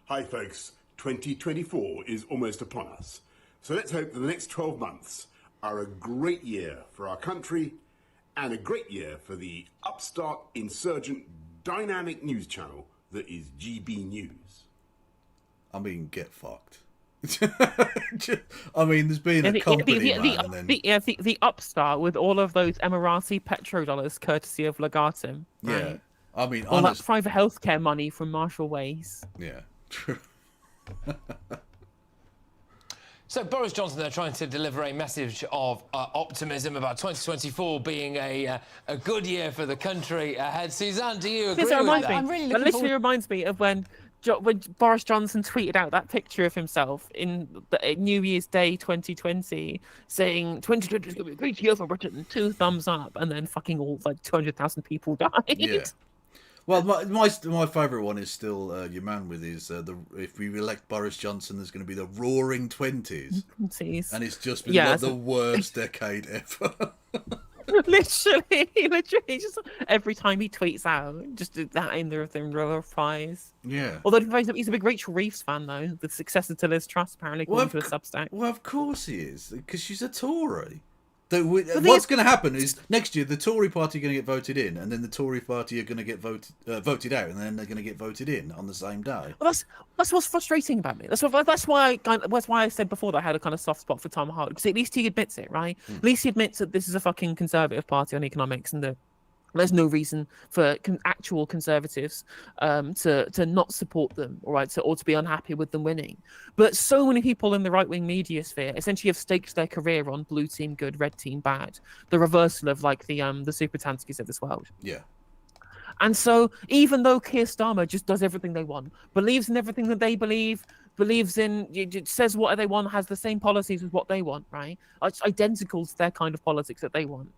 H: Hi folks, 2024 is almost upon us. So let's hope that the next 12 months are a great year for our country and a great year for the upstart, insurgent, dynamic news channel that is GB News.
B: I mean, get fucked. I mean, there's been a company man, and then...
C: the upstart with all of those Emirati petrodollars courtesy of Legatum.
B: Yeah.
C: Right?
B: I mean,
C: All
B: honest...
C: that private healthcare money from Marshall Ways.
B: Yeah, true.
G: So Boris Johnson, they're trying to deliver a message of optimism about 2024 being a good year for the country ahead. Suzanne, do you agree with that?
C: I'm really looking literally reminds me of when Boris Johnson tweeted out that picture of himself in New Year's Day 2020, saying 2020 is going to be a great year for Britain, 2 thumbs up, and then fucking all like 200,000 people died.
B: Yeah. Well, my favourite one is still your man with his if we elect Boris Johnson, there's going to be the Roaring *20s, and it's just been like the worst decade ever.
C: literally, just every time he tweets out, just do that in the replies.
B: Yeah.
C: Although he's a big Rachel Reeves fan, though, the successor to Liz Truss, apparently, according to a Substack.
B: Well, of course he is, because she's a Tory. What's going to happen is next year the Tory party are going to get voted in, and then the Tory party are going to get voted out, and then they're going to get voted in on the same day.
C: Well, that's what's frustrating about me. That's why I said before that I had a kind of soft spot for Tom Hart, because at least he admits it, right? At least he admits that this is a fucking conservative party on economics, and that there's no reason for actual conservatives to not support them, all right, or to be unhappy with them winning. But so many people in the right-wing media sphere essentially have staked their career on blue team good, red team bad, the reversal of like the Supertanskis of this world.
B: Yeah.
C: And so even though Keir Starmer just does everything they want, believes in everything that they believe, believes in, says what they want, has the same policies as what they want, right? It's identical to their kind of politics that they want.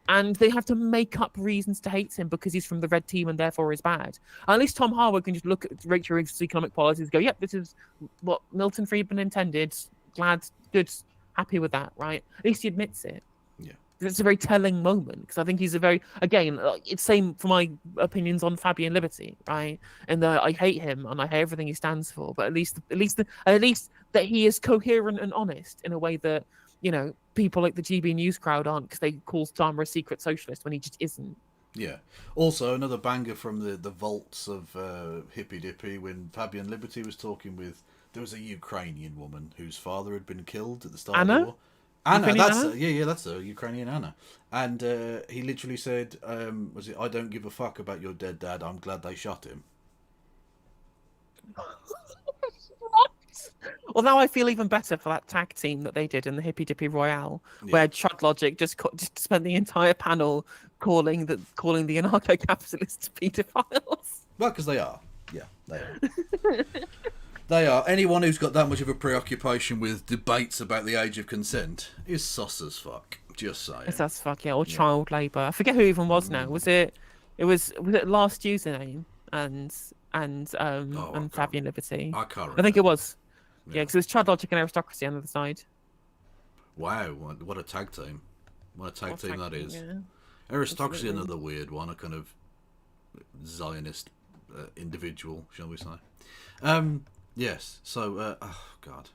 C: And they have to make up reasons to hate him because he's from the red team and therefore is bad. At least Tom Harwood can just look at Rachel Reeves' economic policies and go, yep, this is what Milton Friedman intended. Glad, good, happy with that, right? At least he admits it.
B: Yeah.
C: It's a very telling moment because I think he's a very, again, it's same for my opinions on Fabian Liberty, right? And I hate him and I hate everything he stands for, but at least that he is coherent and honest in a way that, you know, people like the GB News crowd aren't, because they call Starmer a secret socialist when he just isn't.
B: Yeah. Also, another banger from the vaults of Hippy Dippy when Fabian Liberty was talking with, there was a Ukrainian woman whose father had been killed at the start of the war. Anna, that's a Ukrainian Anna. And he literally said, I don't give a fuck about your dead dad, I'm glad they shot him.
C: Well, now I feel even better for that tag team that they did in the Hippy Dippy Royale, where Chud Logic just spent the entire panel calling the anarcho-capitalists paedophiles.
B: Well, because they are. Yeah, they are. They are. Anyone who's got that much of a preoccupation with debates about the age of consent is sus as fuck. Just saying.
C: It's as fuck, yeah, or child labour. I forget who even was now. Was it last username and Fabian Liberty?
B: I can't remember.
C: I think it was. Yeah, because it was Chud Logic and Aristocracy on the other side.
B: Wow, what a tag team. What a tag team that is.
C: Yeah.
B: Aristocracy, another weird one, a kind of Zionist individual, shall we say. Yes, so, oh, God.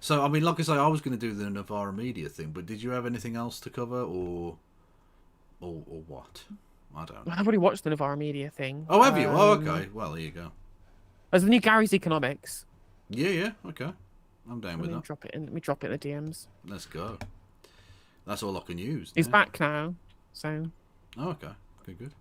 B: So, I mean, like I say, I was going to do the Novara Media thing, but did you have anything else to cover, or what? I don't know.
C: I've already watched the Novara Media thing.
B: Oh, have you? Oh, okay. Well, there you go.
C: There's the new Gary's Economics.
B: Yeah, okay. I'm down with that.
C: Let me drop it in the DMs.
B: Let's go. That's all I can use.
C: He's back now, so...
B: Oh, okay. Good.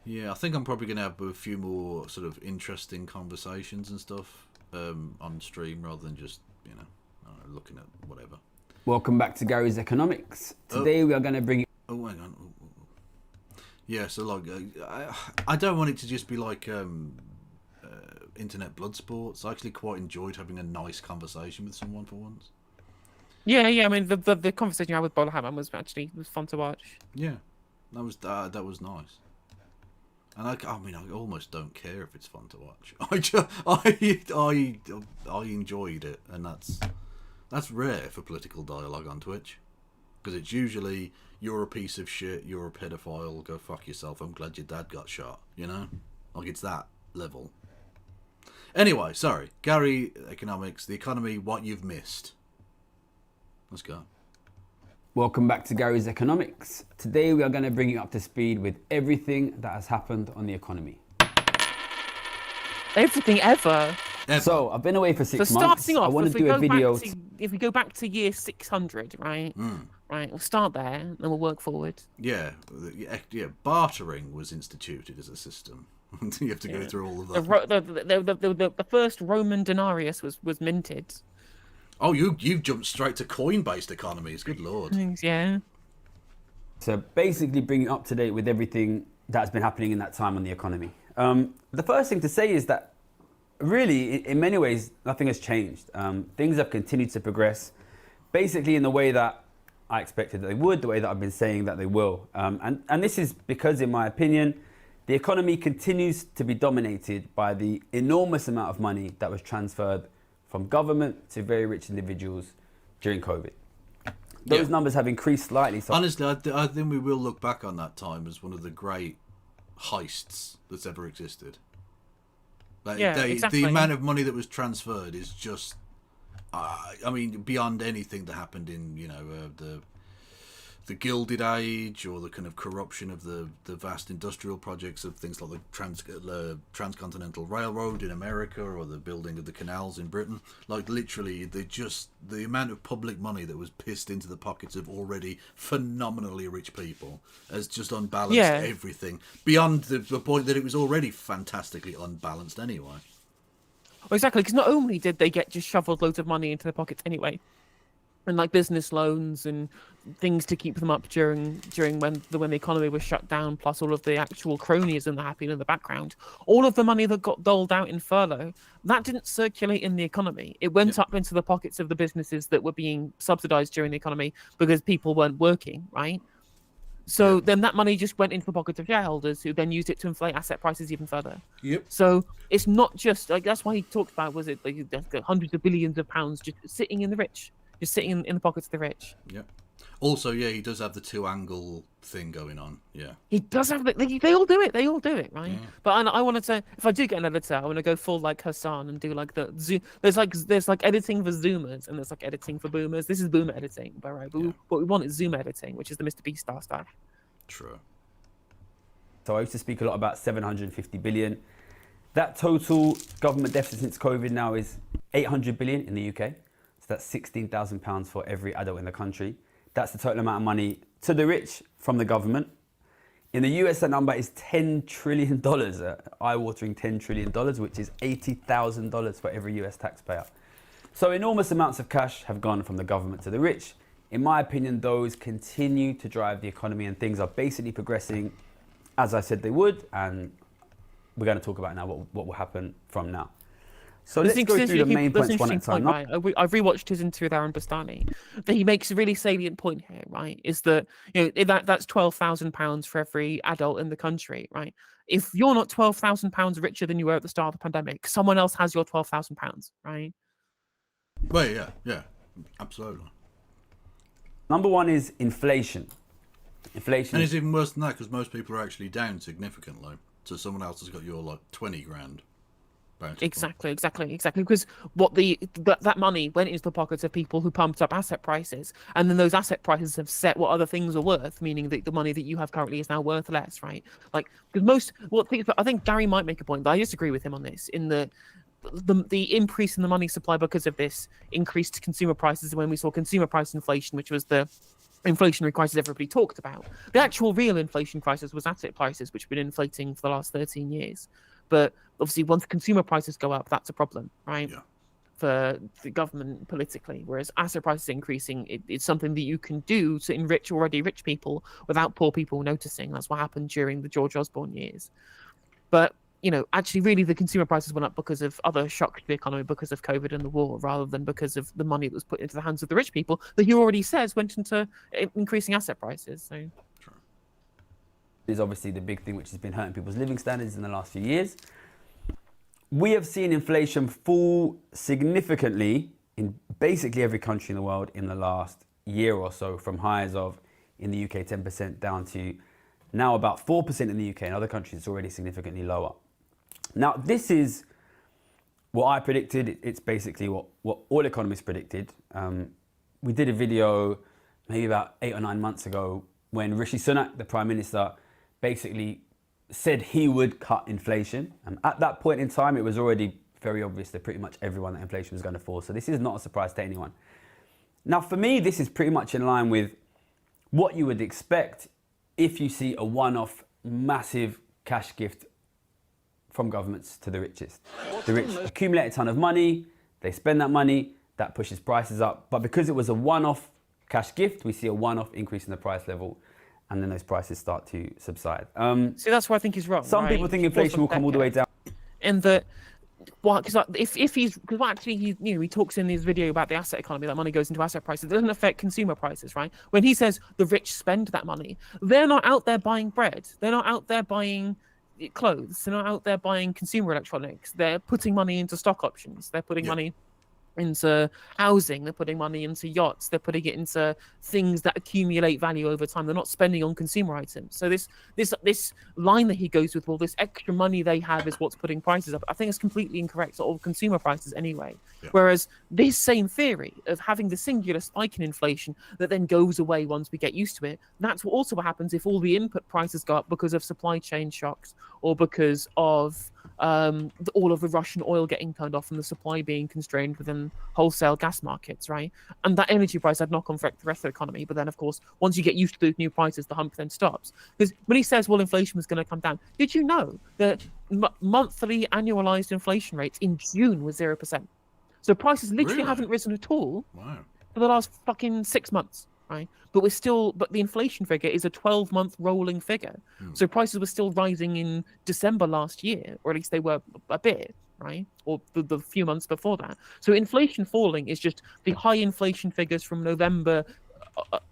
B: Yeah, I think I'm probably going to have a few more sort of interesting conversations and stuff on stream rather than just, you know, looking at whatever.
I: Welcome back to Gary's Economics. Today we are going to bring...
B: Oh, hang on. Yeah, so like, I don't want it to just be like internet blood sports. I actually quite enjoyed having a nice conversation with someone for once.
C: Yeah. I mean, the conversation you had with Bowler Hammond was fun to watch.
B: Yeah, that was nice. And I mean, I almost don't care if it's fun to watch. I enjoyed it, and that's rare for political dialogue on Twitch, because it's usually you're a piece of shit, you're a pedophile, go fuck yourself. I'm glad your dad got shot. You know, like it's that level. Anyway, sorry, Gary Economics, the economy, what you've missed. Let's go.
I: Welcome back to Gary's Economics. Today we are going to bring you up to speed with everything that has happened on the economy.
C: Everything ever.
I: So I've been away for 6 months.
C: So starting off,
I: I want to do a video.
C: If we go back to year 600, right? Right, we'll start there and then we'll work forward.
B: Yeah. Bartering was instituted as a system. You have to go through all of that.
C: The first Roman denarius was minted.
B: Oh, you've jumped straight to coin-based economies. Good lord.
C: Yeah.
I: So basically bring you up to date with everything that's been happening in that time on the economy. The first thing to say is that really, in many ways, nothing has changed. Things have continued to progress, basically in the way that I expected that they would, the way that I've been saying that they will. And this is because, in my opinion, the economy continues to be dominated by the enormous amount of money that was transferred from government to very rich individuals during COVID. Those numbers have increased slightly. So
B: honestly, I think we will look back on that time as one of the great heists that's ever existed.
C: Exactly.
B: The amount of money that was transferred is just I mean, beyond anything that happened in, the Gilded Age, or the kind of corruption of the vast industrial projects of things like the Transcontinental Railroad in America, or the building of the canals in Britain. Like, literally, the amount of public money that was pissed into the pockets of already phenomenally rich people has just unbalanced everything, beyond the point that it was already fantastically unbalanced anyway.
C: Well, exactly, because not only did they get just shoveled loads of money into their pockets anyway, and like business loans and things to keep them up during when the economy was shut down, plus all of the actual cronyism that happened in the background, all of the money that got doled out in furlough, that didn't circulate in the economy. It went up into the pockets of the businesses that were being subsidized during the economy because people weren't working, right? So then that money just went into the pockets of shareholders, who then used it to inflate asset prices even further.
B: Yep.
C: So it's not just like, that's why he talked about, was it like hundreds of billions of pounds just sitting in the rich, just sitting in the pockets of the rich.
B: Yep. Also, he does have the two-angle thing going on. Yeah.
C: He does have they all do it. They all do it, right? Yeah. But I wanted to, if I do get an editor, I want to go full like Hassan and do like the zoom. There's like editing for zoomers, and there's like editing for boomers. This is boomer editing, but right. But what we want is zoom editing, which is the Mr. Beast stuff.
B: True.
I: So I used to speak a lot about 750 billion. That total government deficit since COVID now is 800 billion in the UK. So that's £16,000 for every adult in the country. That's the total amount of money to the rich from the government. In the US, that number is $10 trillion, eye-watering $10 trillion, which is $80,000 for every US taxpayer. So enormous amounts of cash have gone from the government to the rich. In my opinion, those continue to drive the economy, and things are basically progressing as I said they would, and we're going to talk about now what will happen from now. So let's go through the main points one at a time.
C: Right? I've rewatched his interview with Aaron Bastani. That he makes a really salient point here, right? Is that that's £12,000 for every adult in the country, right? If you're not £12,000 richer than you were at the start of the pandemic, someone else has your £12,000, right?
B: Well, yeah, absolutely.
I: Number one is inflation. Inflation,
B: and it's even worse than that because most people are actually down significantly. So someone else has got your like 20 grand.
C: Exactly. Because that money went into the pockets of people who pumped up asset prices, and then those asset prices have set what other things are worth, meaning that the money that you have currently is now worth less, right? Like, because I think Gary might make a point, but I disagree with him on this. In the increase in the money supply because of this increased consumer prices, when we saw consumer price inflation, which was the inflationary crisis everybody talked about. The actual real inflation crisis was asset prices, which have been inflating for the last 13 years. But obviously, once consumer prices go up, that's a problem, right? Yeah. For the government politically. Whereas asset prices increasing, it's something that you can do to enrich already rich people without poor people noticing. That's what happened during the George Osborne years. But actually, really, the consumer prices went up because of other shocks to the economy, because of COVID and the war, rather than because of the money that was put into the hands of the rich people that he already says went into increasing asset prices. So,
I: is obviously the big thing which has been hurting people's living standards in the last few years. We have seen inflation fall significantly in basically every country in the world in the last year or so, from highs of, in the UK, 10% down to now about 4% in the UK. In other countries, it's already significantly lower. Now, this is what I predicted. It's basically what all economists predicted. We did a video maybe about 8 or 9 months ago when Rishi Sunak, the Prime Minister, basically said he would cut inflation. And at that point in time, it was already very obvious to pretty much everyone that inflation was going to fall. So this is not a surprise to anyone. Now, for me, this is pretty much in line with what you would expect if you see a one-off massive cash gift from governments to the richest. The rich accumulate a ton of money, they spend that money, that pushes prices up. But because it was a one-off cash gift, we see a one-off increase in the price level, and then those prices start to subside.
C: See, that's why I think he's wrong.
I: Some people think inflation will come all the way down.
C: And that, because he talks in his video about the asset economy, that money goes into asset prices. It doesn't affect consumer prices, right? When he says the rich spend that money, they're not out there buying bread. They're not out there buying clothes. They're not out there buying consumer electronics. They're putting money into stock options. They're putting money into housing, they're putting money into yachts, they're putting it into things that accumulate value over time. They're not spending on consumer items. So this line that he goes with, well, this extra money they have is what's putting prices up, I think is completely incorrect, or consumer prices anyway.
B: Yeah.
C: Whereas this same theory of having the singular spike in inflation that then goes away once we get used to it, that's also what happens if all the input prices go up because of supply chain shocks, or because of all of the Russian oil getting turned off and the supply being constrained within wholesale gas markets, right? And that energy price had knock-on effect the rest of the economy. But then, of course, once you get used to those new prices, the hump then stops. Because when he says, well, inflation was going to come down, did you know that monthly annualized inflation rates in June was 0%? So prices literally
B: Really?
C: haven't risen at all
B: Wow.
C: for the last fucking 6 months, right? But the inflation figure is a 12-month rolling figure. So prices were still rising in December last year, or at least they were a bit, right? Or the few months before that. So inflation falling is just the high inflation figures from November,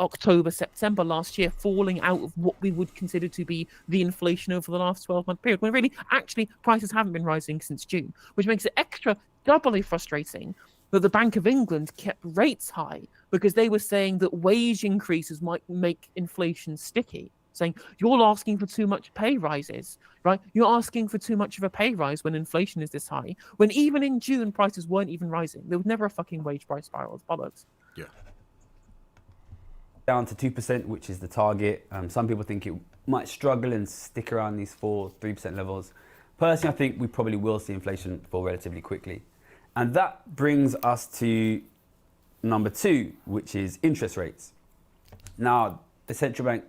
C: October, September last year falling out of what we would consider to be the inflation over the last 12-month period, when really, actually, prices haven't been rising since June, which makes it extra doubly frustrating that the Bank of England kept rates high because they were saying that wage increases might make inflation sticky, saying you're asking for too much pay rises, right? You're asking for too much of a pay rise when inflation is this high, when even in June prices weren't even rising. There was never a fucking wage price spiral. It's bollocks.
B: Yeah.
I: Down to 2%, which is the target. Some people think it might struggle and stick around these 3% levels. Personally, I think we probably will see inflation fall relatively quickly. And that brings us to number 2, which is interest rates. Now, the central bank,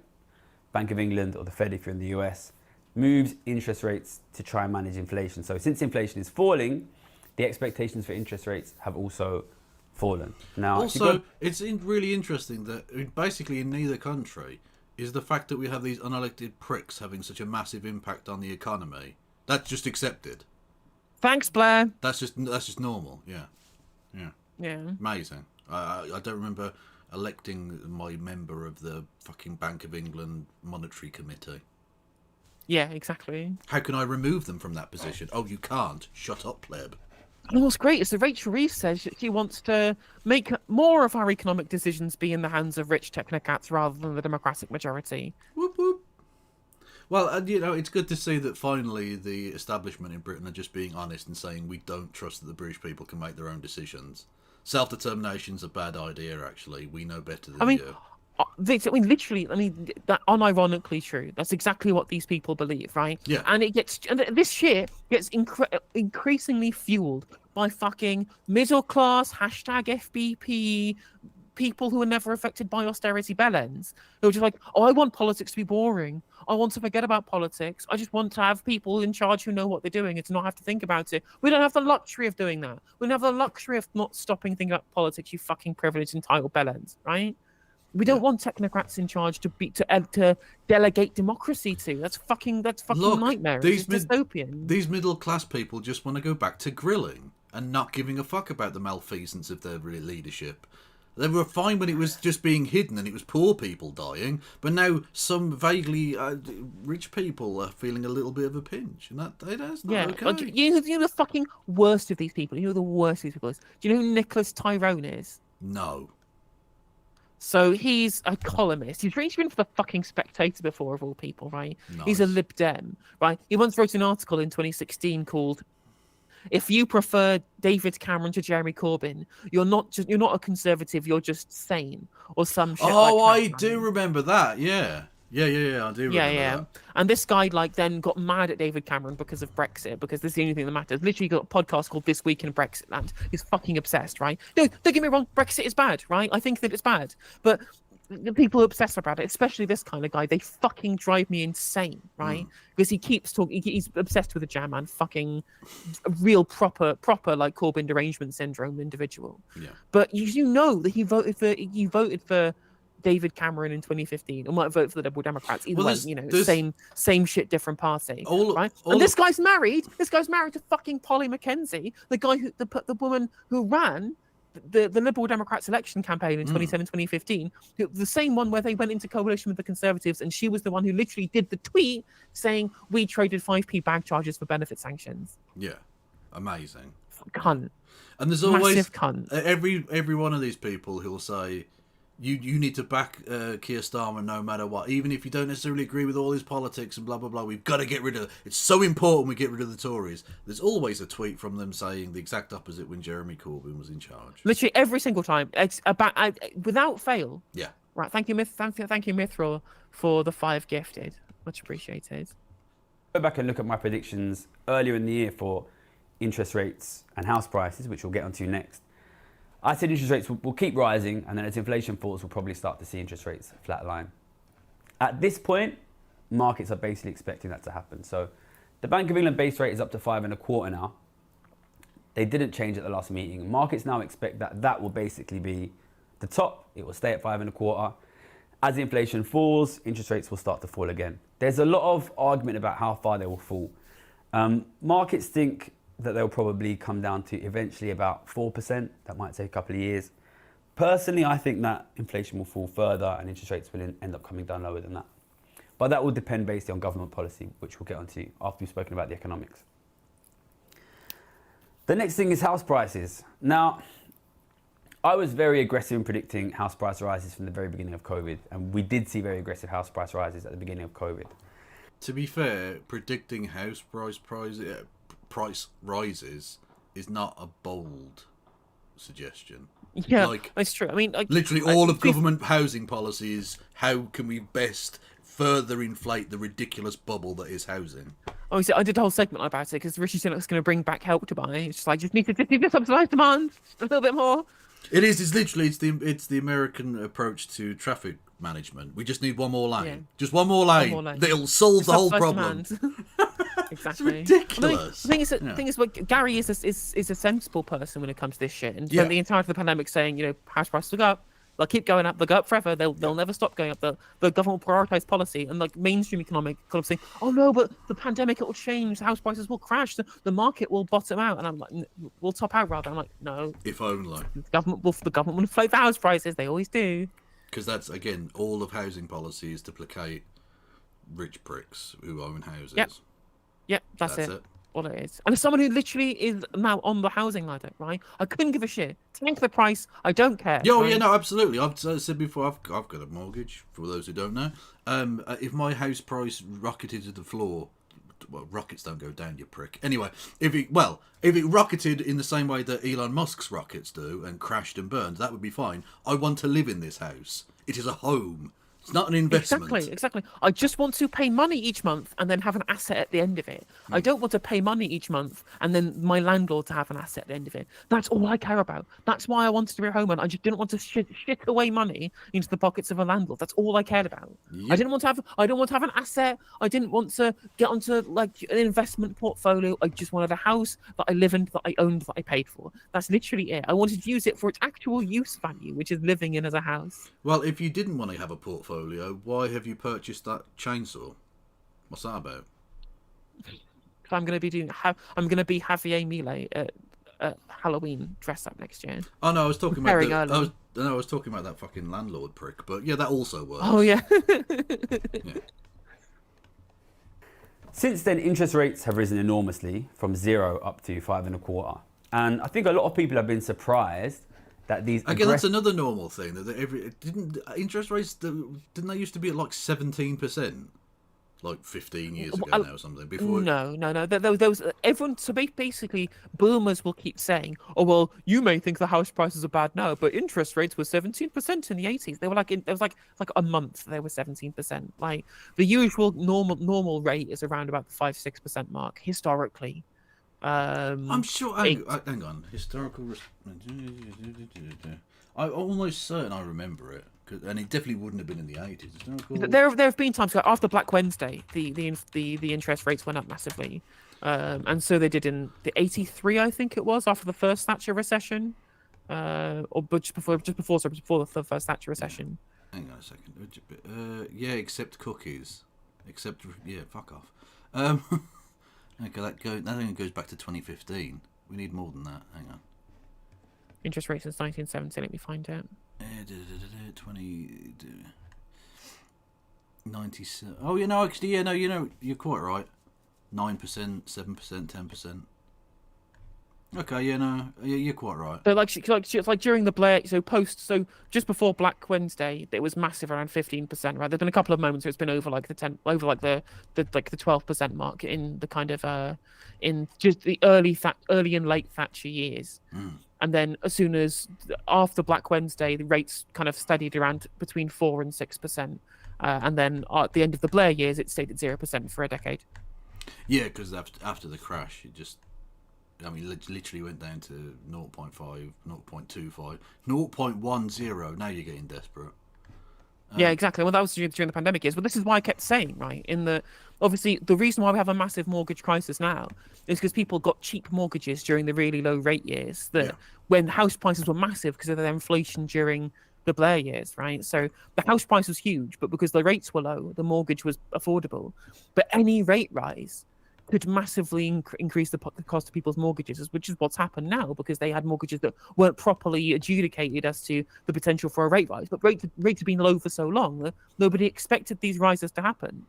I: Bank of England, or the Fed if you're in the US, moves interest rates to try and manage inflation. So since inflation is falling, the expectations for interest rates have also fallen. Now,
B: also, it's really interesting that basically in neither country is the fact that we have these unelected pricks having such a massive impact on the economy. That's just accepted.
C: Thanks, Blair.
B: That's just normal. Yeah. Amazing. I don't remember electing my member of the fucking Bank of England Monetary Committee.
C: Yeah, exactly.
B: How can I remove them from that position? Oh, you can't. Shut up, pleb.
C: And what's great is that Rachel Reeves says that she wants to make more of our economic decisions be in the hands of rich technocrats rather than the democratic majority.
B: Whoop, whoop. Well, it's good to see that finally the establishment in Britain are just being honest and saying we don't trust that the British people can make their own decisions. Self-determination's a bad idea, actually. We know better than you.
C: That's unironically true. That's exactly what these people believe, right?
B: Yeah.
C: And this shit gets increasingly fueled by fucking middle-class, #FBP, people who are never affected by austerity bellends, who are just like, oh, I want politics to be boring. I want to forget about politics. I just want to have people in charge who know what they're doing and to not have to think about it. We don't have the luxury of doing that. We don't have the luxury of not stopping thinking about politics, you fucking privileged entitled bellends, right? We don't want technocrats in charge to delegate democracy to. That's fucking
B: Look,
C: nightmare. It's dystopian.
B: These middle class people just want to go back to grilling and not giving a fuck about the malfeasance of their leadership. They were fine when it was just being hidden and it was poor people dying, but now some vaguely rich people are feeling a little bit of a pinch, and that's not okay.
C: You know the fucking worst of these people. You know the worst of these people is. Do you know who Nicholas Tyrone is?
B: No.
C: So he's a columnist. He's been for the fucking Spectator before, of all people, right?
B: Nice.
C: He's a Lib Dem, right? He once wrote an article in 2016 called "If you prefer David Cameron to Jeremy Corbyn, you're not a conservative, you're just sane," or some shit.
B: I do remember that. Yeah. I do remember that.
C: And this guy then got mad at David Cameron because of Brexit, because this is the only thing that matters. Literally got a podcast called This Week in Brexit Land. He's fucking obsessed, right? No, don't get me wrong, Brexit is bad, right? I think that it's bad. But the people who are obsessed about it, especially this kind of guy, they fucking drive me insane, right? Because he keeps talking, he's obsessed with the jam man, fucking real proper like Corbyn derangement syndrome individual. Yeah. But you know that he voted for David Cameron in 2015, or might vote for the Liberal Democrats. Either way, same shit, different party, right? And this guy's married. This guy's married to fucking Polly Mackenzie, the guy the woman who ran the Liberal Democrats election campaign in 2015, the same one where they went into coalition with the Conservatives, and she was the one who literally did the tweet saying we traded 5p bag charges for benefit sanctions.
B: Yeah, amazing.
C: cunt.
B: And there's always
C: Massive cunt.
B: every one of these people who'll say, you need to back Keir Starmer no matter what, even if you don't necessarily agree with all his politics and blah blah blah. We've got to get rid of. It's so important we get rid of the Tories. There's always a tweet from them saying the exact opposite when Jeremy Corbyn was in charge.
C: Literally every single time, it's about without fail.
B: Yeah.
C: Right. Thank you, Mithril, for the 5 gifted. Much appreciated.
I: Go back and look at my predictions earlier in the year for interest rates and house prices, which we'll get onto next. I said interest rates will keep rising, and then as inflation falls, we'll probably start to see interest rates flatline. At this point, markets are basically expecting that to happen. So the Bank of England base rate is up to 5.25 now. They didn't change at the last meeting. Markets now expect that will basically be the top. It will stay at 5.25. As inflation falls, interest rates will start to fall again. There's a lot of argument about how far they will fall. Markets think that they'll probably come down to eventually about 4%. That might take a couple of years. Personally, I think that inflation will fall further and interest rates will end up coming down lower than that. But that will depend basically on government policy, which we'll get onto after we've spoken about the economics. The next thing is house prices. Now, I was very aggressive in predicting house price rises from the very beginning of COVID, and we did see very aggressive house price rises at the beginning of COVID.
B: To be fair, predicting house price rises is not a bold suggestion.
C: Yeah,
B: like,
C: that's true. I mean, like,
B: literally all of government housing policy is how can we best further inflate the ridiculous bubble that is housing.
C: Oh, so I did a whole segment about it because Rishi Sunak's going to bring back Help to Buy. It's just like just need to subsidise demand just a little bit more.
B: It is. It's literally it's the American approach to traffic management. We just need one more lane.
C: Yeah.
B: Just one more lane. That'll solve the whole problem.
C: Exactly.
B: It's ridiculous.
C: The thing is, what Gary is a sensible person when it comes to this shit, and spent the entirety of the pandemic saying, house prices will go up. They'll keep going up. They'll go up forever. They'll never stop going up. The government will prioritise policy, and like mainstream economic kind of saying, "Oh no, but the pandemic it will change. House prices will crash. The market will bottom out." And I'm like, "We'll top out rather." I'm like, "No."
B: If only.
C: The government will inflate the house prices. They always do.
B: Because that's again all of housing policy is to placate rich pricks who own houses.
C: Yep, that's it. All it is. And as someone who literally is now on the housing ladder, right? I couldn't give a shit. Tank the price. I don't care.
B: Yeah, no, absolutely. I've said before, I've got a mortgage, for those who don't know. If my house price rocketed to the floor, well, rockets don't go down, you prick. Anyway, if it rocketed in the same way that Elon Musk's rockets do and crashed and burned, that would be fine. I want to live in this house. It is a home. It's not an investment.
C: Exactly. I just want to pay money each month and then have an asset at the end of it. I don't want to pay money each month and then my landlord to have an asset at the end of it. That's all I care about. That's why I wanted to be a homeowner. I just didn't want to shit away money into the pockets of a landlord. That's all I cared about. Yep. I didn't want to have an asset. I didn't want to get onto like an investment portfolio. I just wanted a house that I live in, that I owned, that I paid for. That's literally it. I wanted to use it for its actual use value, which is living in as a house.
B: Well, if you didn't want to have a portfolio, why have you purchased that chainsaw? What's that about?
C: I'm going to be Javier Milei at Halloween dress up next year.
B: Oh no, I was talking about I was talking about that fucking landlord prick, but yeah, that also works.
C: Oh yeah.
B: Yeah.
I: Since then, interest rates have risen enormously from 0 up to 5.25, and I think a lot of people have been surprised that these
B: that's another normal thing that interest rates didn't they used to be at like 17%, like 15 years ago now or something before.
C: No. There was everyone. So basically, boomers will keep saying, "Oh well, you may think the house prices are bad now, but interest rates were 17% in the 80s. They were like there was like a month they were 17%. Like the usual normal rate is around about the 5-6% mark historically."
B: I'm sure. Hang on. Historical. I'm almost certain I remember it, and it definitely wouldn't have been in the 80s.
C: There have been times after Black Wednesday, the interest rates went up massively, and so they did in the 83, I think it was, after the first Thatcher recession, but just before the first Thatcher recession.
B: Hang on a second. Yeah, except cookies. Fuck off. Okay, that only goes back to 2015. We need more than that. Hang on.
C: Interest rates since 1970. Let me find out.
B: 97. Oh, actually, you're quite right. 9%, 7%, 10%. Okay, yeah, no, you're quite right.
C: So like during the Blair, so just before Black Wednesday, it was massive, around 15%. Right, there've been a couple of moments where it's been over like the 10, over like the 12% mark in the kind of in just the early and late Thatcher years. And then as soon as after Black Wednesday, the rates kind of steadied around between 4 and 6%. And then at the end of the Blair years, it stayed at 0% for a decade.
B: Yeah, because after the crash, it just, I mean, literally went down to 0.5, 0.25, 0.10. Now you're getting desperate.
C: Yeah, exactly. Well, that was during the pandemic years. But this is why I kept saying, right, obviously the reason why we have a massive mortgage crisis now is because people got cheap mortgages during the really low rate years when house prices were massive because of the inflation during the Blair years, right? So the house price was huge, but because the rates were low, the mortgage was affordable. But any rate rise could massively increase the cost of people's mortgages, which is what's happened now because they had mortgages that weren't properly adjudicated as to the potential for a rate rise. But rates have been low for so long that nobody expected these rises to happen.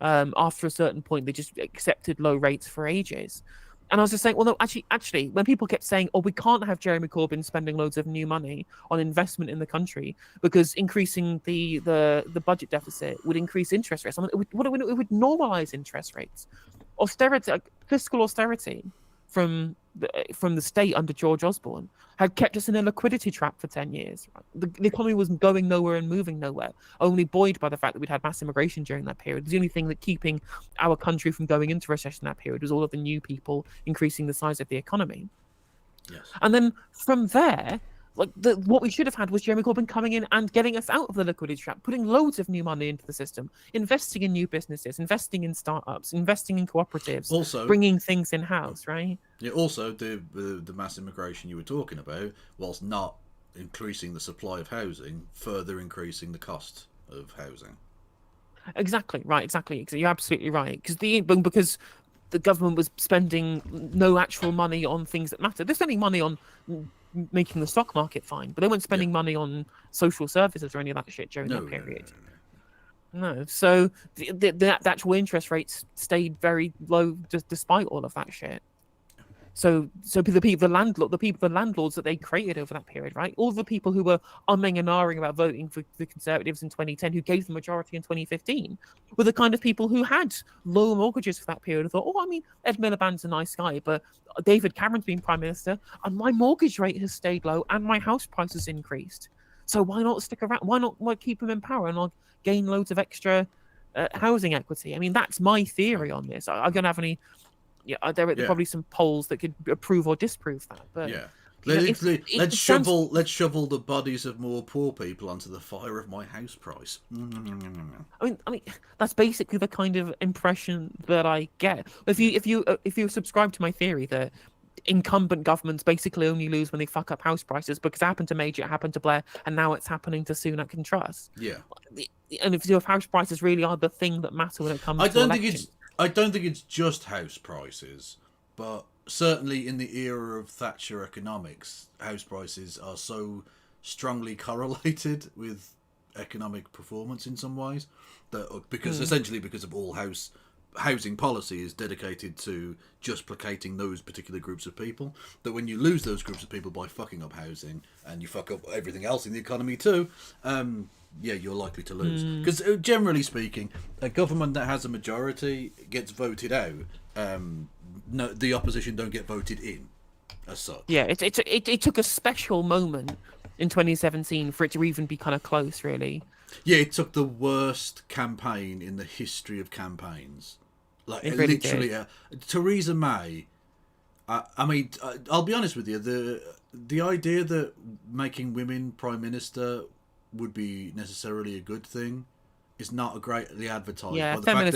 C: After a certain point, they just accepted low rates for ages. And I was just saying, well, no, actually, when people kept saying, oh, we can't have Jeremy Corbyn spending loads of new money on investment in the country because increasing the budget deficit would increase interest rates. I mean, it would normalise interest rates. Austerity, fiscal austerity from the state under George Osborne had kept us in a liquidity trap for 10 years. Right? The economy was going nowhere and moving nowhere, only buoyed by the fact that we'd had mass immigration during that period. The only thing that keeping our country from going into recession in that period was all of the new people increasing the size of the economy.
B: Yes.
C: And then from there, what we should have had was Jeremy Corbyn coming in and getting us out of the liquidity trap, putting loads of new money into the system, investing in new businesses, investing in startups, investing in cooperatives,
B: also
C: bringing things in house, right?
B: Yeah. Also, the mass immigration you were talking about, whilst not increasing the supply of housing, further increasing the cost of housing.
C: Exactly right. Exactly. You're absolutely right. Because the government was spending no actual money on things that matter. They're spending money on making the stock market fine, but they weren't spending money on social services or any of that shit during that period. No. So the actual interest rates stayed very low just despite all of that shit. So the landlords that they created over that period, right? All the people who were umming and ahhing about voting for the Conservatives in 2010, who gave the majority in 2015, were the kind of people who had low mortgages for that period and thought, oh, I mean, Ed Miliband's a nice guy, but David Cameron's been Prime Minister, and my mortgage rate has stayed low, and my house price has increased. So why not stick around? Why not keep him in power and I'll gain loads of extra housing equity? I mean, that's my theory on this. I'm going to have any... Yeah, there are probably some polls that could approve or disprove that. But
B: let's shovel the bodies of more poor people onto the fire of my house price.
C: I mean, that's basically the kind of impression that I get. If you subscribe to my theory that incumbent governments basically only lose when they fuck up house prices, because it happened to Major, it happened to Blair, and now it's happening to Sunak and Truss.
B: Yeah.
C: And if house prices really are the thing that matter when it comes to elections.
B: I don't think it's just house prices, but certainly in the era of Thatcher economics, house prices are so strongly correlated with economic performance in some ways essentially because of all housing policy is dedicated to just placating those particular groups of people, that when you lose those groups of people by fucking up housing and you fuck up everything else in the economy too, you're likely to lose. Because generally speaking, a government that has a majority gets voted out. No, the opposition don't get voted in, as such.
C: Yeah, it took a special moment in 2017 for it to even be kind of close, really.
B: Yeah, it took the worst campaign in the history of campaigns. Like
C: it really
B: literally, Theresa May. I mean, I'll be honest with you. The idea that making women prime minister would be necessarily a good thing is not greatly advertised.
C: Yeah,
B: by the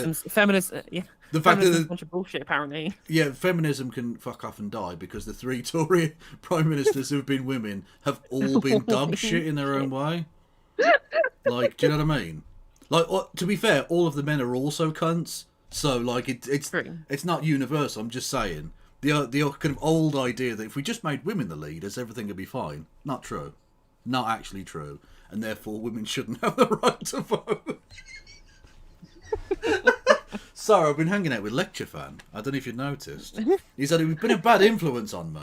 C: the fact that a bunch of bullshit apparently.
B: Yeah, feminism can fuck off and die because the 3 Tory prime ministers who've been women have all been dog shit in their own way. Like, do you know what I mean? Like, to be fair, all of the men are also cunts. So, like, it's not universal. I'm just saying the kind of old idea that if we just made women the leaders, everything would be fine. Not true. Not actually true. And therefore, women shouldn't have the right to vote. Sorry, I've been hanging out with Lecture Fan. I don't know if you've noticed. He's been a bad influence on me.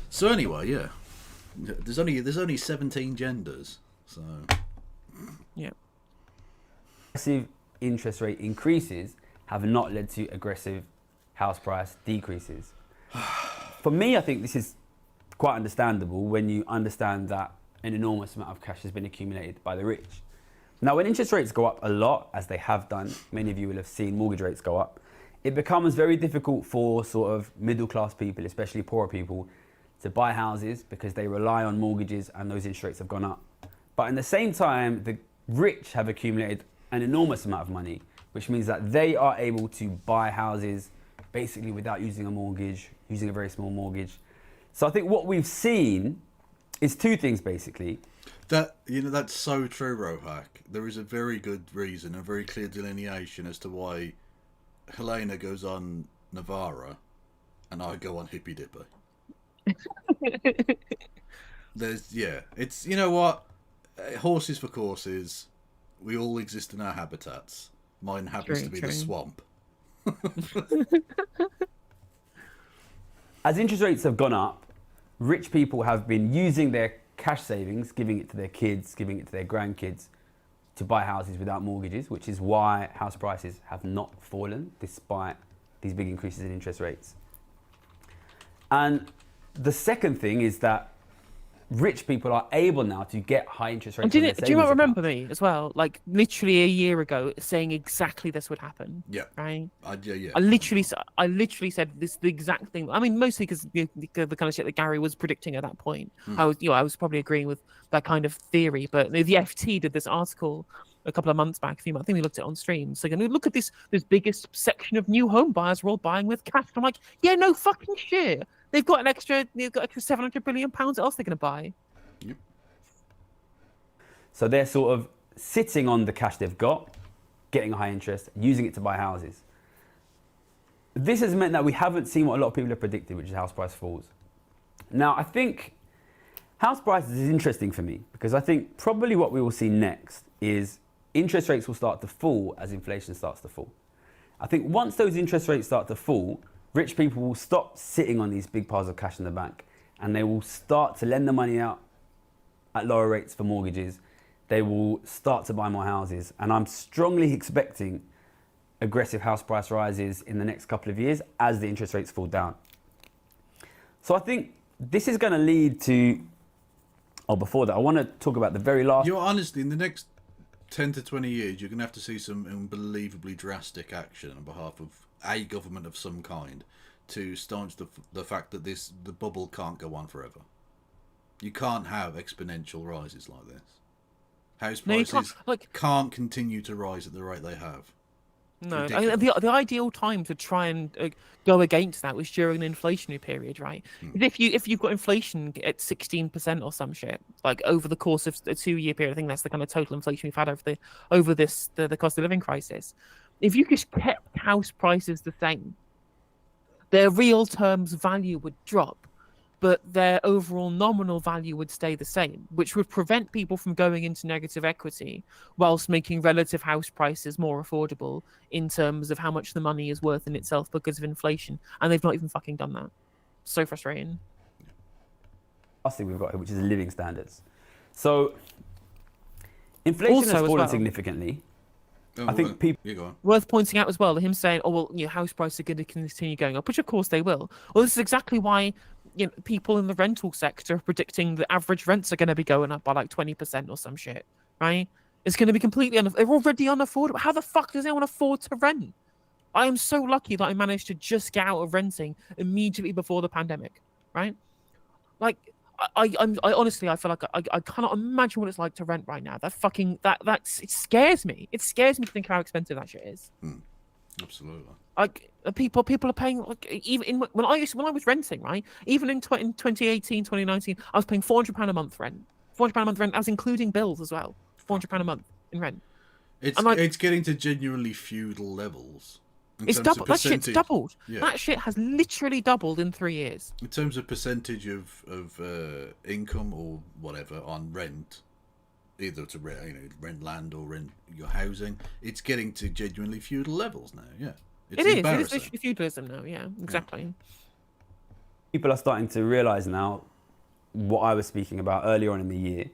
B: So anyway, yeah. There's only 17 genders, so...
C: Yeah.
I: Aggressive interest rate increases have not led to aggressive house price decreases. For me, I think this is quite understandable when you understand that an enormous amount of cash has been accumulated by the rich. Now, when interest rates go up a lot, as they have done, many of you will have seen mortgage rates go up, it becomes very difficult for sort of middle-class people, especially poorer people, to buy houses because they rely on mortgages and those interest rates have gone up. But in the same time, the rich have accumulated an enormous amount of money, which means that they are able to buy houses basically without using a mortgage, using a very small mortgage. So I think what we've seen is two things basically.
B: That's so true, Rohak. There is a very good reason, a very clear delineation as to why Helena goes on Navarra and I go on Hippy Dippy. It's, you know what? Horses for courses. We all exist in our habitats. Mine happens to be the swamp.
I: As interest rates have gone up, rich people have been using their cash savings, giving it to their kids, giving it to their grandkids to buy houses without mortgages, which is why house prices have not fallen despite these big increases in interest rates. And the second thing is that rich people are able now to get high interest rates.
C: Do you not remember me as well? Like literally a year ago, saying exactly this would happen.
B: Yeah.
C: Right.
B: Yeah.
C: I literally said this the exact thing. I mean, mostly because the kind of shit that Gary was predicting at that point. I was probably agreeing with that kind of theory. But the FT did this article a couple of months back. I think we looked at it on stream. So look at this biggest section of new home buyers are all buying with cash. I'm like, yeah, no fucking shit. They've got extra £700 billion. What else they're going to buy?
B: Yep.
I: So they're sort of sitting on the cash they've got, getting a high interest, using it to buy houses. This has meant that we haven't seen what a lot of people have predicted, which is house price falls. Now, I think house prices is interesting for me because I think probably what we will see next is interest rates will start to fall as inflation starts to fall. I think once those interest rates start to fall, rich people will stop sitting on these big piles of cash in the bank and they will start to lend the money out at lower rates for mortgages. They will start to buy more houses. And I'm strongly expecting aggressive house price rises in the next couple of years as the interest rates fall down. So I think this is going to lead to... Oh, before that, I want to talk about the very last...
B: Honestly, in the next 10 to 20 years, you're going to have to see some unbelievably drastic action on behalf of a government of some kind to staunch the fact that the bubble can't go on forever. You can't have exponential rises like this. House prices can't continue to rise at the rate they have.
C: No, I mean, the ideal time to try and go against that was during an inflationary period, right? If you've got inflation at 16% or some shit, like over the course of a 2-year period, I think that's the kind of total inflation we've had over the cost of living crisis. If you just kept house prices the same, their real terms value would drop, but their overall nominal value would stay the same, which would prevent people from going into negative equity whilst making relative house prices more affordable in terms of how much the money is worth in itself because of inflation. And they've not even fucking done that. So frustrating.
I: Last thing we've got here, which is living standards. So inflation has fallen significantly. I think people...
C: Worth pointing out as well, him saying, oh, well, house prices are going to continue going up, which of course they will. Well, this is exactly why people in the rental sector are predicting the average rents are going to be going up by like 20% or some shit, right? It's going to be completely they're already unaffordable. How the fuck does anyone afford to rent? I am so lucky that I managed to just get out of renting immediately before the pandemic, right? Like, I honestly, I feel like I cannot imagine what it's like to rent right now. It scares me. It scares me to think how expensive that shit is.
B: Absolutely.
C: Like people are paying even when I was renting, right? Even in 2018, 2019, I was paying £400 a month rent. £400 a month rent. I was including bills as well. £400 a month in rent.
B: It's getting to genuinely feudal levels.
C: It's doubled. That shit's doubled. Yeah. That shit has literally doubled in 3 years.
B: In terms of percentage of income or whatever on rent, either to rent land or rent your housing. It's getting to genuinely feudal levels now. Yeah, it's
C: It is
B: embarrassing.
C: literally feudalism now. Yeah, exactly.
I: People are starting to realise now what I was speaking about earlier on in the year.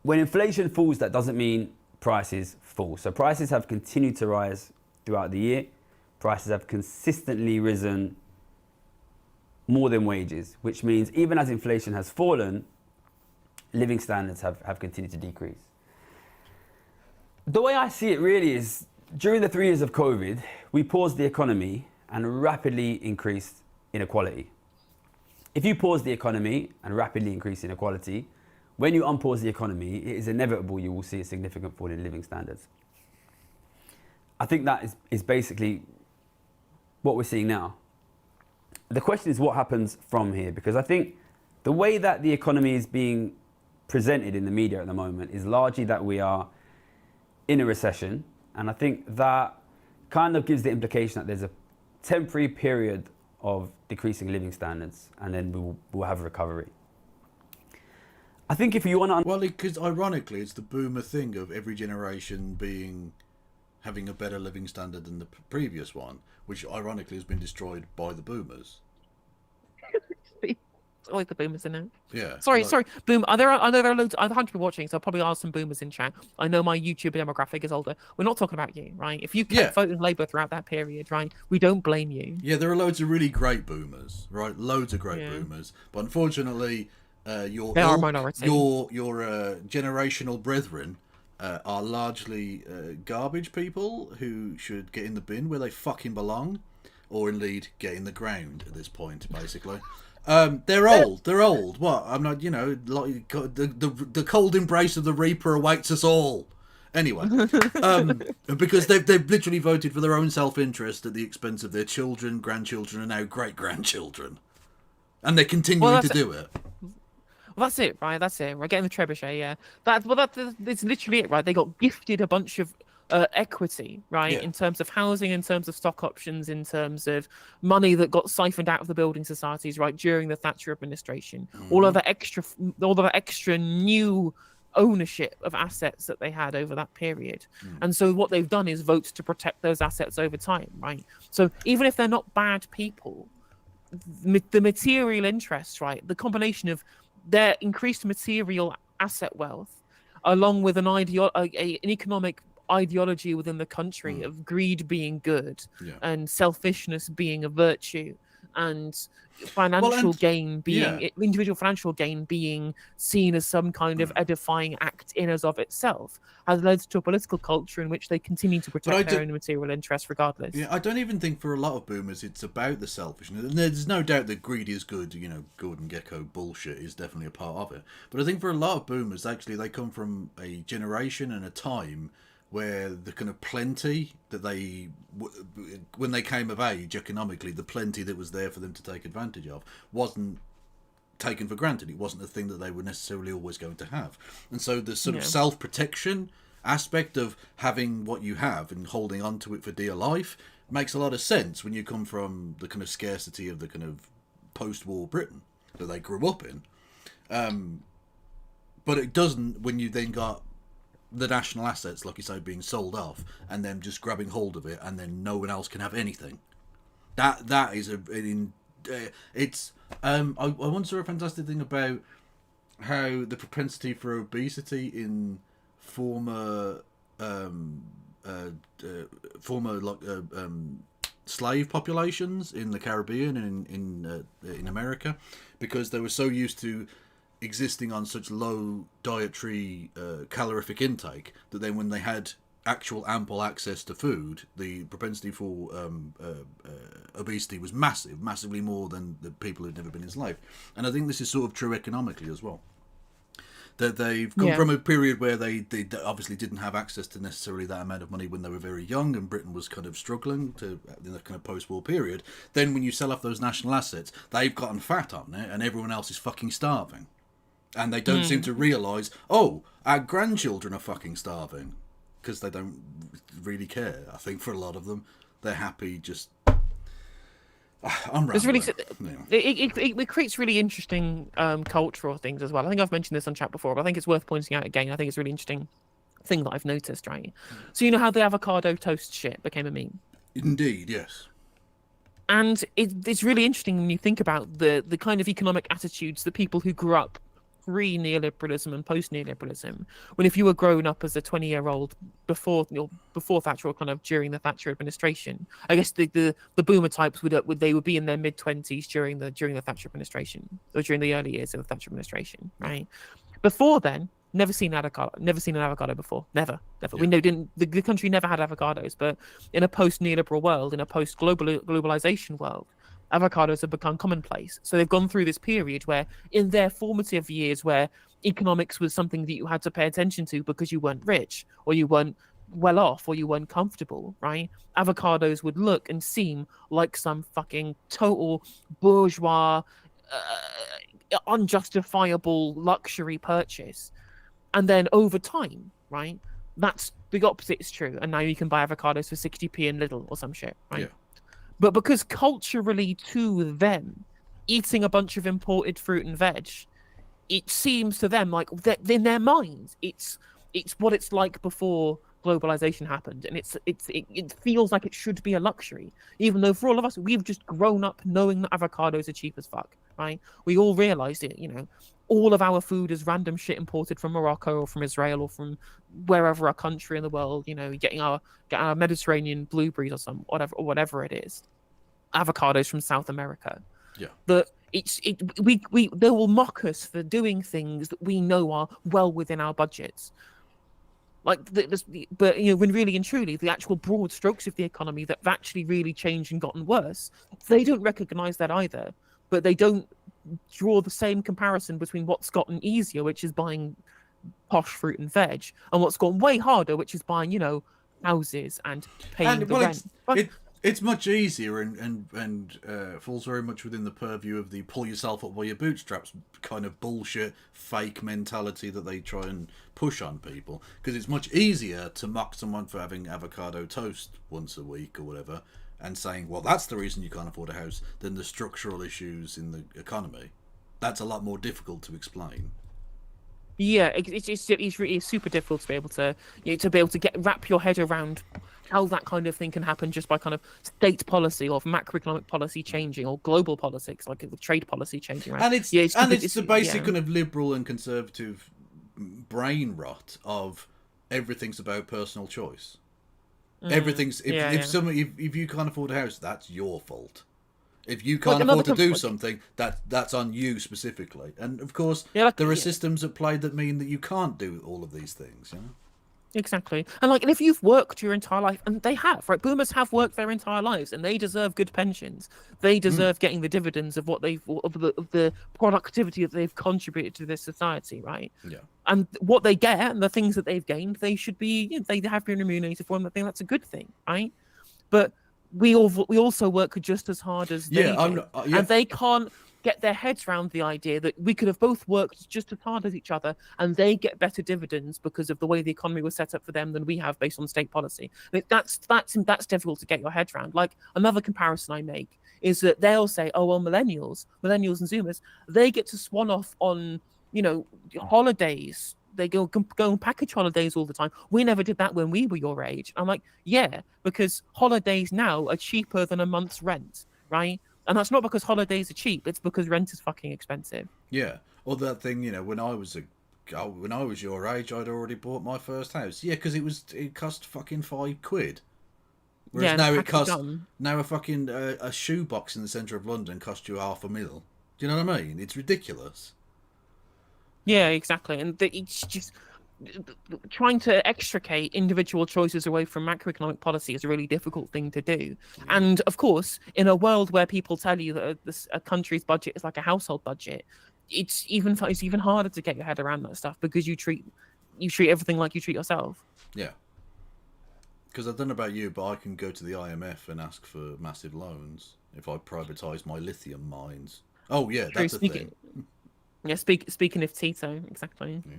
I: When inflation falls, that doesn't mean prices fall. So prices have continued to rise throughout the year. Prices have consistently risen more than wages, which means even as inflation has fallen, living standards have continued to decrease. The way I see it really is, during the 3 years of COVID, we paused the economy and rapidly increased inequality. If you pause the economy and rapidly increase inequality, when you unpause the economy, it is inevitable you will see a significant fall in living standards. I think that is basically what we're seeing now. The question is what happens from here, because I think the way that the economy is being presented in the media at the moment is largely that we are in a recession, and I think that kind of gives the implication that there's a temporary period of decreasing living standards, and then we'll have a recovery. I think if you want to...
B: Well, because ironically, it's the boomer thing of every generation having a better living standard than the previous one, which ironically has been destroyed by the boomers.
C: I like the boomers in it.
B: Yeah.
C: Sorry. Boom. I know there are loads. 100 people watching, so I'll probably ask some boomers in chat. I know my YouTube demographic is older. We're not talking about you, right? If you kept voting Labour throughout that period, right, we don't blame you.
B: Yeah, there are loads of really great boomers, right? Loads of great boomers, but unfortunately, your generational brethren are largely garbage people who should get in the bin where they fucking belong, or indeed get in the ground at this point, basically. They're old. What? I'm not, like, the cold embrace of the Reaper awaits us all. Anyway, because they've literally voted for their own self-interest at the expense of their children, grandchildren, and now great-grandchildren. And they're continuing to do it.
C: Well, that's it, right? That's it. We're getting the trebuchet, yeah. That's literally it, right? They got gifted a bunch of equity, right? In terms of housing, in terms of stock options, in terms of money that got siphoned out of the building societies, right, during the Thatcher administration. All of the extra new ownership of assets that they had over that period. And so what they've done is vote to protect those assets over time, right? So even if they're not bad people, the material interests, right, the combination of their increased material asset wealth, along with an economic ideology within the country of greed being good and selfishness being a virtue, and individual financial gain being seen as some kind of edifying act in as of itself, has led to a political culture in which they continue to protect their own material interests regardless.
B: Yeah, I don't even think for a lot of boomers it's about the selfishness. And there's no doubt that greed is good, Gordon Gekko bullshit is definitely a part of it. But I think for a lot of boomers, actually, they come from a generation and a time where the kind of plenty that when they came of age economically, the plenty that was there for them to take advantage of wasn't taken for granted. It wasn't a thing that they were necessarily always going to have. And so the sort of self-protection aspect of having what you have and holding on to it for dear life makes a lot of sense when you come from the kind of scarcity of the kind of post-war Britain that they grew up in. But it doesn't when you then got the national assets, like you say, being sold off and them just grabbing hold of it, and then no one else can have anything. That is it's. I once saw a fantastic thing about how the propensity for obesity in former slave populations in the Caribbean and in America, because they were so used to existing on such low dietary calorific intake that then when they had actual ample access to food, the propensity for obesity was massively more than the people who'd never been enslaved. And I think this is sort of true economically as well. That they've come from a period where they obviously didn't have access to necessarily that amount of money when they were very young, and Britain was kind of struggling in the kind of post-war period. Then when you sell off those national assets, they've gotten fat on it, and everyone else is fucking starving. And they don't seem to realise, our grandchildren are fucking starving. Because they don't really care, I think, for a lot of them. They're happy just I'm
C: There's
B: rambling.
C: really it creates really interesting cultural things as well. I think I've mentioned this on chat before, but I think it's worth pointing out again. I think it's a really interesting thing that I've noticed, right? So you know how the avocado toast shit became a meme?
B: Indeed, yes.
C: And it's really interesting when you think about the kind of economic attitudes that people who grew up pre-neoliberalism and post-neoliberalism, when if you were growing up as a 20-year-old before Thatcher or kind of during the Thatcher administration, I guess the boomer types would they would be in their mid-20s during the Thatcher administration or during the early years of the Thatcher administration, right? Before then, never seen an avocado before. Never. Yeah. We know the country never had avocados, but in a post-neoliberal world, in a post-globalization world, avocados have become commonplace. So they've gone through this period where, in their formative years, where economics was something that you had to pay attention to because you weren't rich or you weren't well off or you weren't comfortable, right? Avocados would look and seem like some fucking total bourgeois, unjustifiable luxury purchase. And then over time, right, that's the opposite is true. And now you can buy avocados for 60p in Lidl or some shit, right? Yeah. But because culturally to them, eating a bunch of imported fruit and veg, it seems to them like in their minds, it's what it's like before globalization happened, and it feels like it should be a luxury, even though for all of us, we've just grown up knowing that avocados are cheap as fuck, right? We all realized it, you know. All of our food is random shit imported from Morocco or from Israel or from wherever a country in the world, you know, getting our Mediterranean blueberries or whatever it is. Avocados from South America. Yeah. But they will mock us for doing things that we know are well within our budgets. But you know, when really and truly the actual broad strokes of the economy that have actually really changed and gotten worse, they don't recognize that either. But they don't draw the same comparison between what's gotten easier, which is buying posh fruit and veg, and what's gone way harder, which is buying, you know, houses and paying the rent.
B: It's much easier and falls very much within the purview of the pull yourself up by your bootstraps kind of bullshit fake mentality that they try and push on people, because it's much easier to mock someone for having avocado toast once a week or whatever and saying, well, that's the reason you can't afford a house, than the structural issues in the economy. That's a lot more difficult to explain.
C: Yeah, it's really super difficult to be able to wrap your head around how that kind of thing can happen just by kind of state policy or macroeconomic policy changing or global politics, like the trade policy changing. Right?
B: And it's the basic kind of liberal and conservative brain rot of everything's about personal choice. Everything's if you can't afford a house, that's your fault. If you can't afford to do something, that's on you specifically. And of course, there are systems at play that mean that you can't do all of these things. You know?
C: Exactly. And if you've worked your entire life, and they have, right? Boomers have worked their entire lives, and they deserve good pensions. They deserve getting the dividends of what of the productivity that they've contributed to this society, right? Yeah. And what they get and the things that they've gained, they should be, they have been remunerated for, and I think that's a good thing, right? But we also work just as hard as they do, and they can't get their heads around the idea that we could have both worked just as hard as each other, and they get better dividends because of the way the economy was set up for them than we have based on state policy. That's difficult to get your head around. Like, another comparison I make is that they'll say, oh well, millennials and Zoomers, they get to swan off on, you know, holidays. They go and package holidays all the time. We never did that when we were your age. I'm like, yeah, because holidays now are cheaper than a month's rent, right? And that's not because holidays are cheap. It's because rent is fucking expensive.
B: Yeah. Or that thing, you know, when I was your age, I'd already bought my first house. Yeah, because it cost fucking £5. Whereas now a fucking a shoebox in the centre of London costs you £500,000. Do you know what I mean? It's ridiculous.
C: Yeah, exactly. And it's just trying to extricate individual choices away from macroeconomic policy is a really difficult thing to do. Yeah. And of course, in a world where people tell you that a country's budget is like a household budget, it's even harder to get your head around that stuff, because you treat everything like you treat yourself.
B: Yeah. Because I don't know about you, but I can go to the IMF and ask for massive loans if I privatise my lithium mines. Oh yeah, that's a thing.
C: Yeah, speaking of Tito, exactly. Yeah.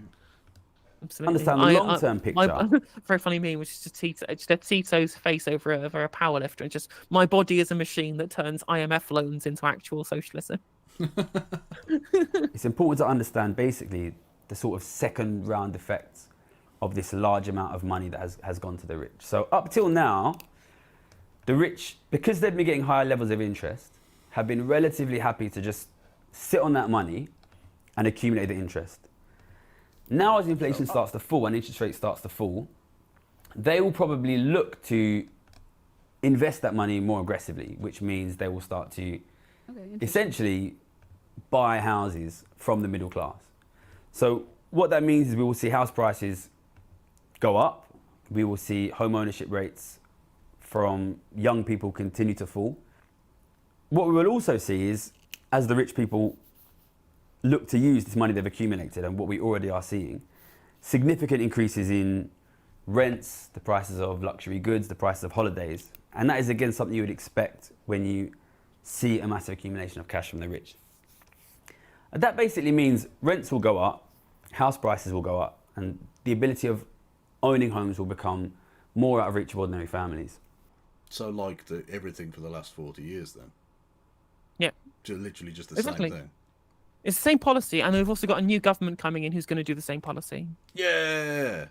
C: Absolutely.
I: understand the long-term picture.
C: Very funny meme, which is just a Tito's face over a power lifter, and just my body is a machine that turns IMF loans into actual socialism.
I: It's important to understand basically the sort of second round effects of this large amount of money that has gone to the rich. So up till now, the rich, because they've been getting higher levels of interest, have been relatively happy to just sit on that money and accumulate the interest. Now as inflation starts to fall and interest rate starts to fall, they will probably look to invest that money more aggressively, which means they will start to essentially buy houses from the middle class. So what that means is we will see house prices go up, we will see home ownership rates from young people continue to fall. What we will also see is, as the rich people look to use this money they've accumulated, and what we already are seeing, significant increases in rents, the prices of luxury goods, the prices of holidays. And that is again something you would expect when you see a massive accumulation of cash from the rich. And that basically means rents will go up, house prices will go up, and the ability of owning homes will become more out of reach of ordinary families.
B: So like everything for the last 40 years then?
C: Yeah.
B: Literally just the
C: Exactly.
B: same thing.
C: It's the same policy, and we've also got a new government coming in who's going to do the same policy.
B: Yeah.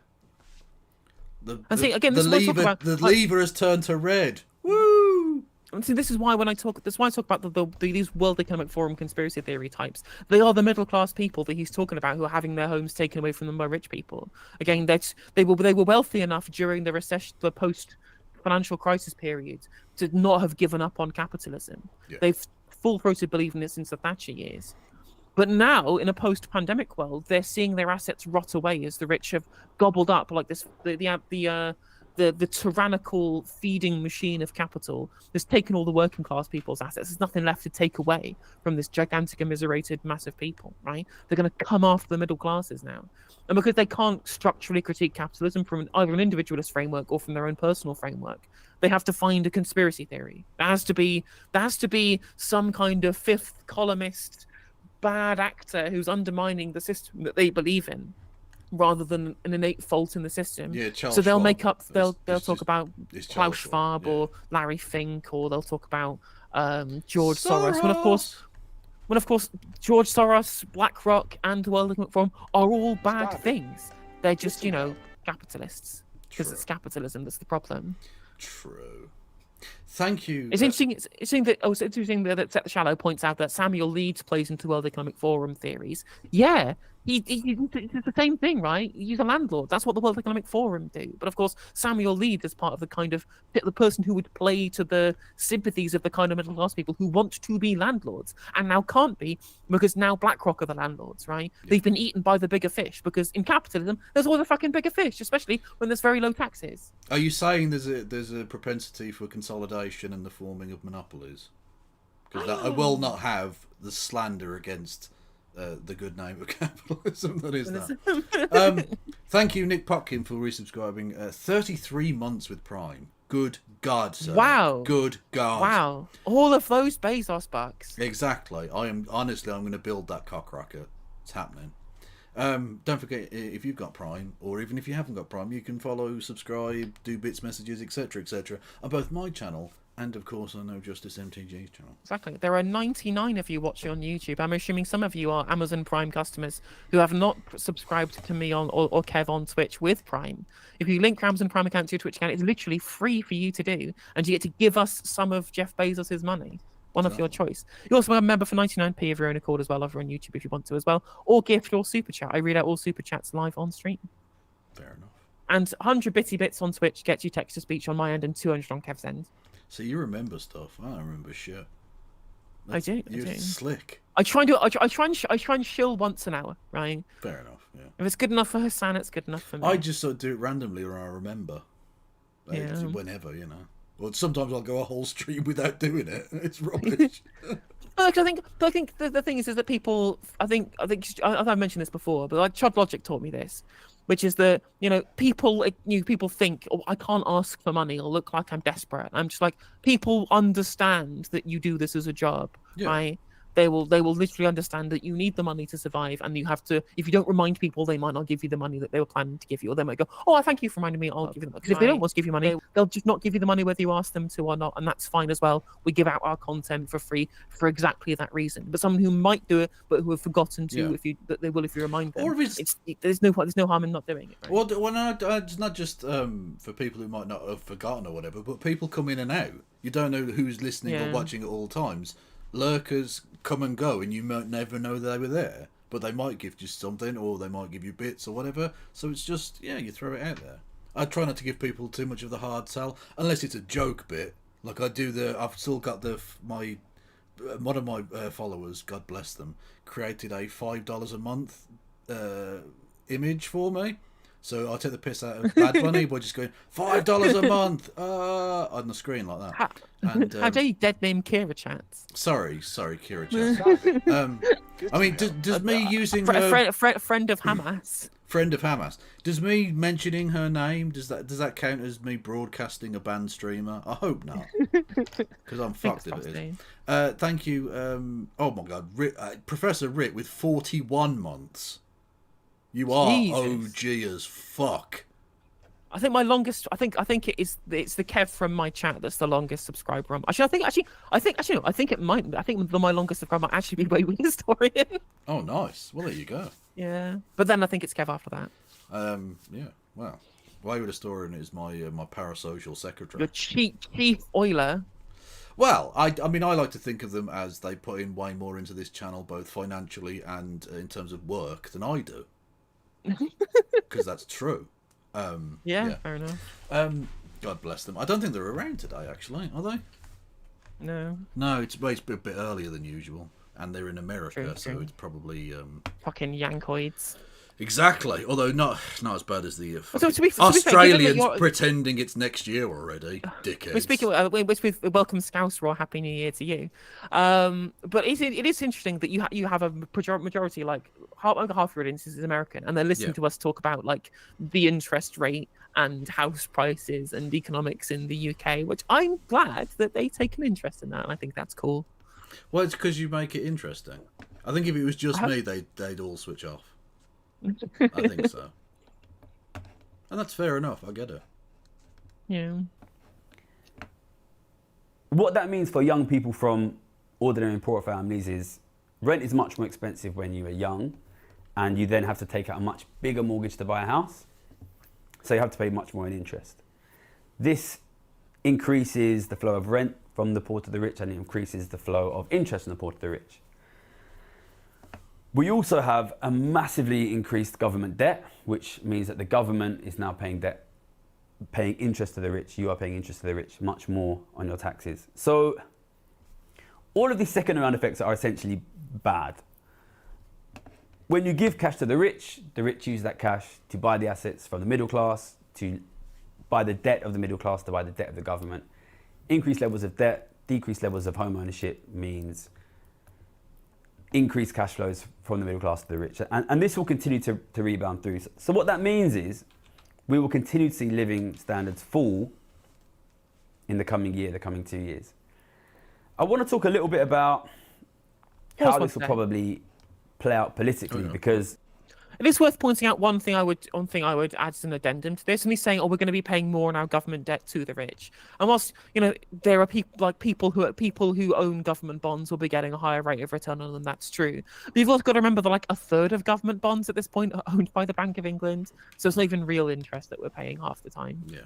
C: And see, again,
B: the
C: this is what I talk
B: lever,
C: about.
B: the lever has turned to red. Woo!
C: And see, this is why I talk about these World Economic Forum conspiracy theory types. They are the middle class people that he's talking about who are having their homes taken away from them by rich people. Again, they were wealthy enough during the recession, the post financial crisis period, to not have given up on capitalism. Yeah. They've full-throated believed in it since the Thatcher years. But now, in a post-pandemic world, they're seeing their assets rot away as the rich have gobbled up like this the tyrannical feeding machine of capital has taken all the working class people's assets. There's nothing left to take away from this gigantic, immiserated mass of people, right? They're going to come after the middle classes now. And because they can't structurally critique capitalism from either an individualist framework or from their own personal framework, they have to find a conspiracy theory. There has to be some kind of fifth columnist bad actor who's undermining the system that they believe in, rather than an innate fault in the system.
B: Yeah, Charles
C: so they'll
B: Schwab.
C: make up. They'll talk about Klaus Schwab,
B: yeah,
C: or Larry Fink, or they'll talk about George Soros. When of course George Soros, BlackRock, and the World Economic Forum are all bad things. They're just capitalists, because it's capitalism that's the problem.
B: True. Thank you.
C: It's interesting. It's interesting that Set the Shallow points out that Samuel Leeds plays into World Economic Forum theories. Yeah, it's the same thing, right? He's a landlord. That's what the World Economic Forum do. But of course, Samuel Leeds is part of the kind of the person who would play to the sympathies of the kind of middle class people who want to be landlords and now can't be, because now BlackRock are the landlords, right? Yeah. They've been eaten by the bigger fish, because in capitalism there's always a fucking bigger fish, especially when there's very low taxes.
B: Are you saying there's a propensity for consolidation and the forming of monopolies? Because I will not have the slander against the good name of capitalism that is that. Thank you, Nick Potkin, for resubscribing. 33 months with Prime. Good God, sir.
C: Wow.
B: Good God.
C: Wow. All of those Bezos bucks.
B: Exactly. I'm going to build that cockrocket. It's happening. Don't forget, if you've got Prime, or even if you haven't got Prime, you can follow, subscribe, do bits, messages, etc., on both my channel and, of course, on No Justice MTG's channel.
C: Exactly. There are 99 of you watching on YouTube. I'm assuming some of you are Amazon Prime customers who have not subscribed to me or Kev on Twitch with Prime. If you link your Amazon Prime account to your Twitch account, it's literally free for you to do, and you get to give us some of Jeff Bezos' money. One of your choice. You also have a member for 99p of your own accord as well over on YouTube if you want to as well, or gift or super chat. I read out all super chats live on stream.
B: Fair enough.
C: And 100 bitty bits on Twitch gets you text to speech on my end and 200 on Kev's end.
B: So you remember stuff. I don't remember shit.
C: I do.
B: You're slick.
C: I try and shill once an hour, right?
B: Fair enough. Yeah.
C: If it's good enough for Hassan, it's good enough for me.
B: I just sort of do it randomly, or I remember. Whenever, Well, sometimes I'll go a whole stream without doing it. It's rubbish.
C: I think the thing is that people, I think I've mentioned this before, but like Chod Logic taught me this, which is that people think, oh, I can't ask for money or look like I'm desperate. I'm just like, people understand that you do this as a job, right? They will literally understand that you need the money to survive, and you have to. If you don't remind people, they might not give you the money that they were planning to give you, or they might go, "Oh, I thank you for reminding me. I'll give you the money." Because if they don't want to give you money, they'll just not give you the money whether you ask them to or not, and that's fine as well. We give out our content for free for exactly that reason. But someone who might do it, but who have forgotten to, if you remind them,
B: Or if
C: there's no harm in not doing it. Right?
B: Well, no, it's not just for people who might not have forgotten or whatever, but people come in and out. You don't know who's listening or watching at all times. Lurkers come and go, and you might never know they were there. But they might give you something, or they might give you bits or whatever. So it's just, you throw it out there. I try not to give people too much of the hard sell, unless it's a joke bit. Like I've still got one of my followers, God bless them, created a $5 a month image for me. So I take the piss out of Bad Bunny by just going $5 a month on the screen like that.
C: How dare you dead name Kira Chats?
B: Sorry, Kira Chats. I mean, does me using
C: friend of Hamas?
B: Friend of Hamas. Does me mentioning her name, does that count as me broadcasting a banned streamer? I hope not, because I'm fucked if it is. Thank you. Oh my God, Professor Rick with 41 months. You are OG as fuck.
C: I think my longest. I think it's the Kev from my chat that's the longest subscriber. I think it might. I think my longest subscriber might actually be Wayward Historian.
B: Oh, nice. Well, there you go.
C: Yeah, but then I think it's Kev after that.
B: Yeah. Well, Wayward Historian is my parasocial secretary.
C: Your chief oiler.
B: Well, I mean, I like to think of them as they put in way more into this channel, both financially and in terms of work, than I do. Because that's true.
C: Yeah, fair enough.
B: God bless them. I don't think they're around today, actually, are they? No, it's a bit earlier than usual, and they're in America, so it's probably
C: fucking Yankoids.
B: Exactly, although not as bad as the
C: Australians
B: pretending it's next year already, dickheads.
C: We're speaking. We welcome Scouse Raw. Happy New Year to you. But it is interesting that you have a majority, like over half your audience is American, and they're listening to us talk about like the interest rate and house prices and economics in the UK, which I'm glad that they take an interest in that, and I think that's cool.
B: Well, it's because you make it interesting. I think if it was just me, they'd all switch off. I think so. And that's fair enough, I get it.
C: Yeah.
I: What that means for young people from ordinary and poor families is rent is much more expensive when you are young, and you then have to take out a much bigger mortgage to buy a house. So you have to pay much more in interest. This increases the flow of rent from the poor to the rich, and it increases the flow of interest from the poor to the rich. We also have a massively increased government debt, which means that the government is now paying interest to the rich. You are paying interest to the rich much more on your taxes. So all of these second round effects are essentially bad. When you give cash to the rich use that cash to buy the assets from the middle class, to buy the debt of the middle class, to buy the debt of the government. Increased levels of debt, decreased levels of home ownership means increased cash flows from the middle class to the rich. And this will continue to rebound through. So what that means is we will continue to see living standards fall in the coming year, the coming 2 years. I want to talk a little bit about how this will probably play out politically, because
C: it is worth pointing out one thing I would add as an addendum to this, and he's saying, "Oh, we're going to be paying more on our government debt to the rich." And whilst there are people who own government bonds will be getting a higher rate of return on them, that's true. But you've also got to remember that like a third of government bonds at this point are owned by the Bank of England, so it's not even real interest that we're paying half the time.
B: Yeah.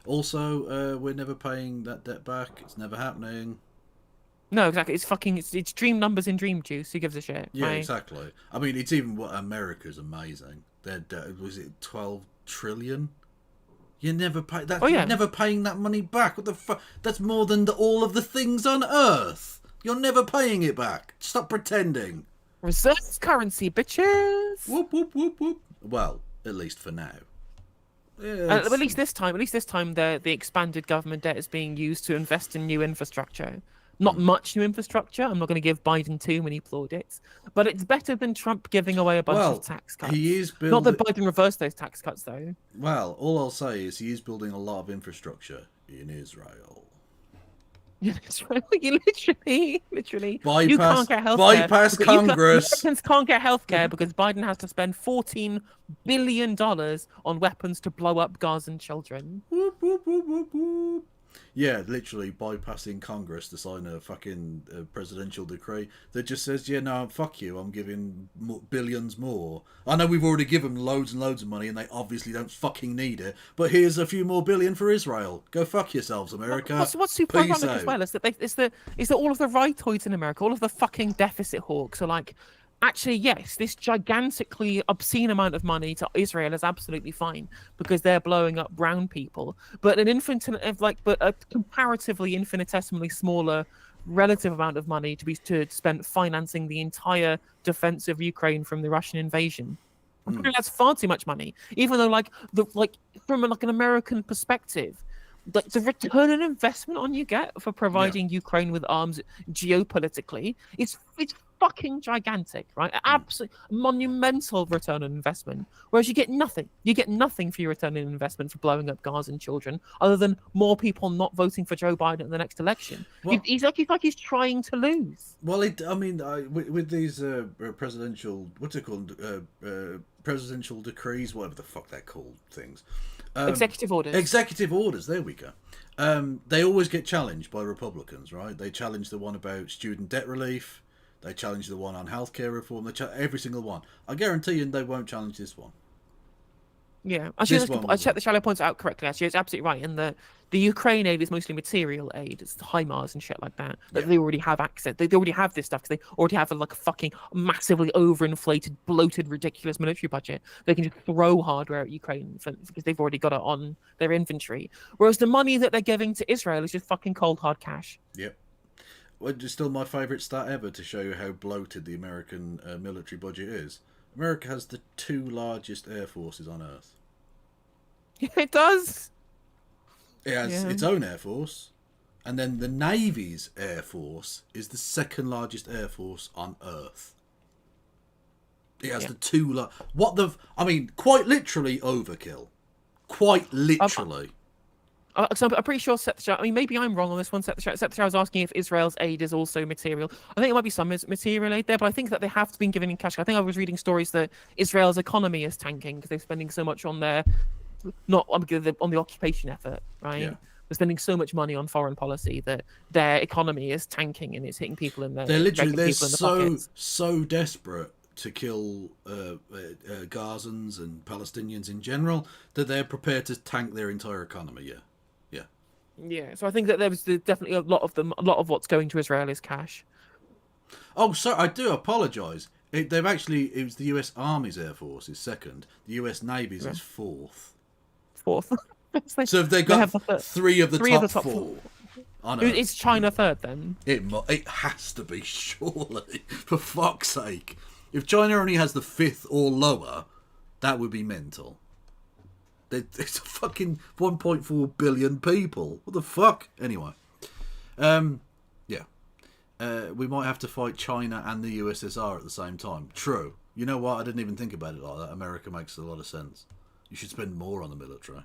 B: Also, we're never paying that debt back. It's never happening.
C: No, exactly. It's dream numbers in dream juice. Who gives a shit?
B: Yeah,
C: right?
B: Exactly. I mean, it's even what America's amazing. Their debt, was it 12 trillion? You never pay that. You're never paying that money back. What the fuck? That's more than all of the things on Earth. You're never paying it back. Stop pretending.
C: Reserve currency, bitches.
B: Whoop whoop whoop whoop. Well, at least for now.
C: Yeah, at least this time, the expanded government debt is being used to invest in new infrastructure. Not much new infrastructure. I'm not going to give Biden too many plaudits, but it's better than Trump giving away a bunch of tax cuts.
B: He is
C: not that Biden reversed those tax cuts, though.
B: Well, all I'll say is he is building a lot of infrastructure in Israel.
C: You literally, you
B: Bypass-
C: can't get healthcare.
B: bypass
C: because
B: Congress.
C: Americans can't get healthcare because Biden has to spend $14 billion on weapons to blow up Gazan children.
B: Whoop, whoop, whoop, whoop, whoop. Yeah, literally bypassing Congress to sign a fucking presidential decree that just says, yeah, no, fuck you, I'm giving billions more. I know we've already given them loads and loads of money and they obviously don't fucking need it, but here's a few more billion for Israel. Go fuck yourselves, America.
C: What's super
B: Peace
C: ironic as
B: out.
C: well is that all of the rightoids in America, all of the fucking deficit hawks are like, actually, yes, this gigantically obscene amount of money to Israel is absolutely fine because they're blowing up brown people. But a comparatively infinitesimally smaller relative amount of money to be spent financing the entire defense of Ukraine from the Russian invasion. I think that's far too much money. Even though, from an American perspective, the return on investment on you get for providing Ukraine with arms geopolitically, it's fucking gigantic, right? Absolute monumental return on investment. Whereas you get nothing. You get nothing for your return on investment for blowing up Gazan children, other than more people not voting for Joe Biden in the next election.
B: Well,
C: he's trying to lose.
B: Well, with these presidential, what's it called, presidential decrees, whatever the fuck they're called, things.
C: Executive orders.
B: Executive orders, there we go. They always get challenged by Republicans, right? They challenge the one about student debt relief. They challenge the one on healthcare reform. They every single one. I guarantee you they won't challenge this one.
C: Yeah, I checked the shallow points out correctly. Actually, it's absolutely right. And the Ukraine aid is mostly material aid. It's the HIMARS and shit like that. They already have access. They already have this stuff because they already have a fucking massively overinflated, bloated, ridiculous military budget. They can just throw hardware at Ukraine because they've already got it on their inventory. Whereas the money that they're giving to Israel is just fucking cold hard cash.
B: Yep. Well, it's still my favourite stat ever to show you how bloated the American military budget is. America has the 2 largest air forces on Earth.
C: Yeah, it does.
B: It has its own air force, and then the Navy's air force is the 2nd largest air force on Earth. It has the 2 quite literally overkill. Quite literally.
C: So I'm pretty sure maybe I'm wrong on this one. Septichar was asking if Israel's aid is also material. I think it might be some material aid there, but I think that they have been given in cash. I think I was reading stories that Israel's economy is tanking because they're spending so much on their, not on the occupation effort, right? Yeah. They're spending so much money on foreign policy that their economy is tanking and it's hitting people in the.
B: They're so desperate to kill Gazans and Palestinians in general that they're prepared to tank their entire economy.
C: Yeah, so I think that there was definitely a lot of what's going to Israel is cash.
B: Oh, sorry, I do apologise. It was the US Army's Air Force is 2nd, the US Navy's is 4th.
C: 4th.
B: So if they got 3 of the top 4. I know.
C: Is China 3rd then?
B: It has to be, surely. For fuck's sake. If China only has the 5th or lower, that would be mental. It's a fucking 1.4 billion people. What the fuck? Anyway. We might have to fight China and the USSR at the same time. True. You know what? I didn't even think about it like that. America makes a lot of sense. You should spend more on the military.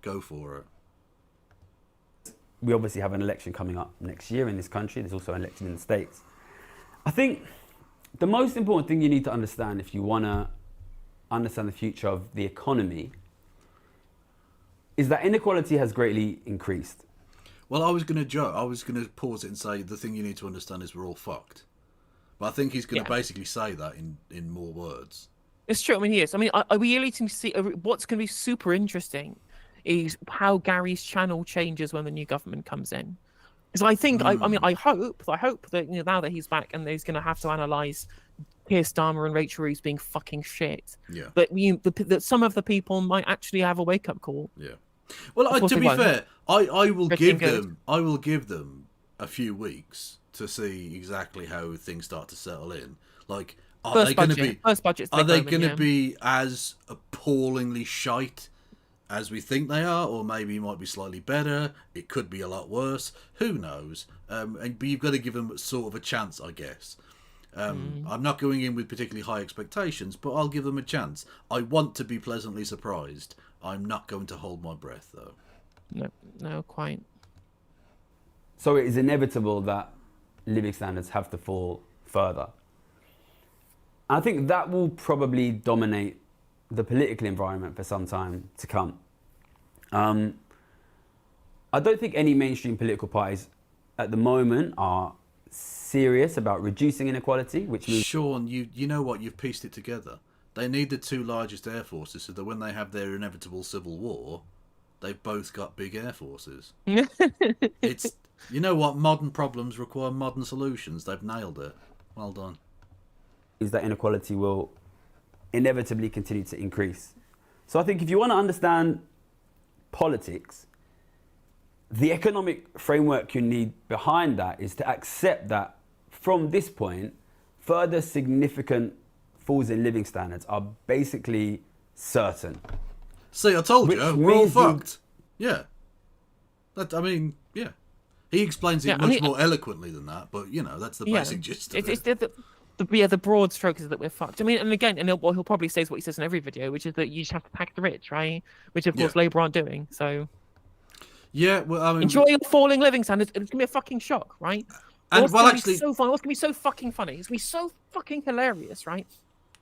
B: Go for it.
I: We obviously have an election coming up next year in this country. There's also an election in the States. I think the most important thing you need to understand if you want to understand the future of the economy is that inequality has greatly increased.
B: Well, I was going to joke. I was going to pause it and say the thing you need to understand is we're all fucked. But I think he's going to basically say that in more words.
C: It's true. I mean, he is. I mean, are we really to see what's going to be super interesting is how Gary's channel changes when the new government comes in. Because I think, I hope that now that he's back and he's going to have to analyse Keir Starmer and Rachel Reeves being fucking shit.
B: Yeah.
C: But that some of the people might actually have a wake up call.
B: Yeah. Well, to be fair, I will give them a few weeks to see exactly how things start to settle in. Like, are they going to be as appallingly shite as we think they are, or maybe it might be slightly better? It could be a lot worse. Who knows? But you've got to give them sort of a chance, I guess. I'm not going in with particularly high expectations, but I'll give them a chance. I want to be pleasantly surprised. I'm not going to hold my breath, though.
C: No, quite.
I: So it is inevitable that living standards have to fall further. I think that will probably dominate the political environment for some time to come. I don't think any mainstream political parties at the moment are serious about reducing inequality, which means...
B: Sean, you know what? You've pieced it together. They need the two largest air forces so that when they have their inevitable civil war, they've both got big air forces. It's, you know what? Modern problems require modern solutions. They've nailed it. Well done.
I: Is that inequality will inevitably continue to increase. So I think if you want to understand politics, the economic framework you need behind that is to accept that from this point, further significant falls in living standards are basically certain.
B: See, I told you, we're all
I: means you-
B: fucked. Yeah. I mean, yeah. He explains it much more eloquently than that, but, you know, that's the basic gist of
C: It's
B: it.
C: the broad strokes is that we're fucked. I mean, and again, and what he'll probably say is what he says in every video, which is that you just have to tax the rich, right? Which, of course, Labour aren't doing, so...
B: Yeah, well, I mean...
C: Enjoy your falling living standards. It's going to be a fucking shock, right?
B: And,
C: what's
B: well,
C: gonna
B: actually...
C: be so funny, what's going to be so fucking funny? It's going to be so fucking hilarious, right?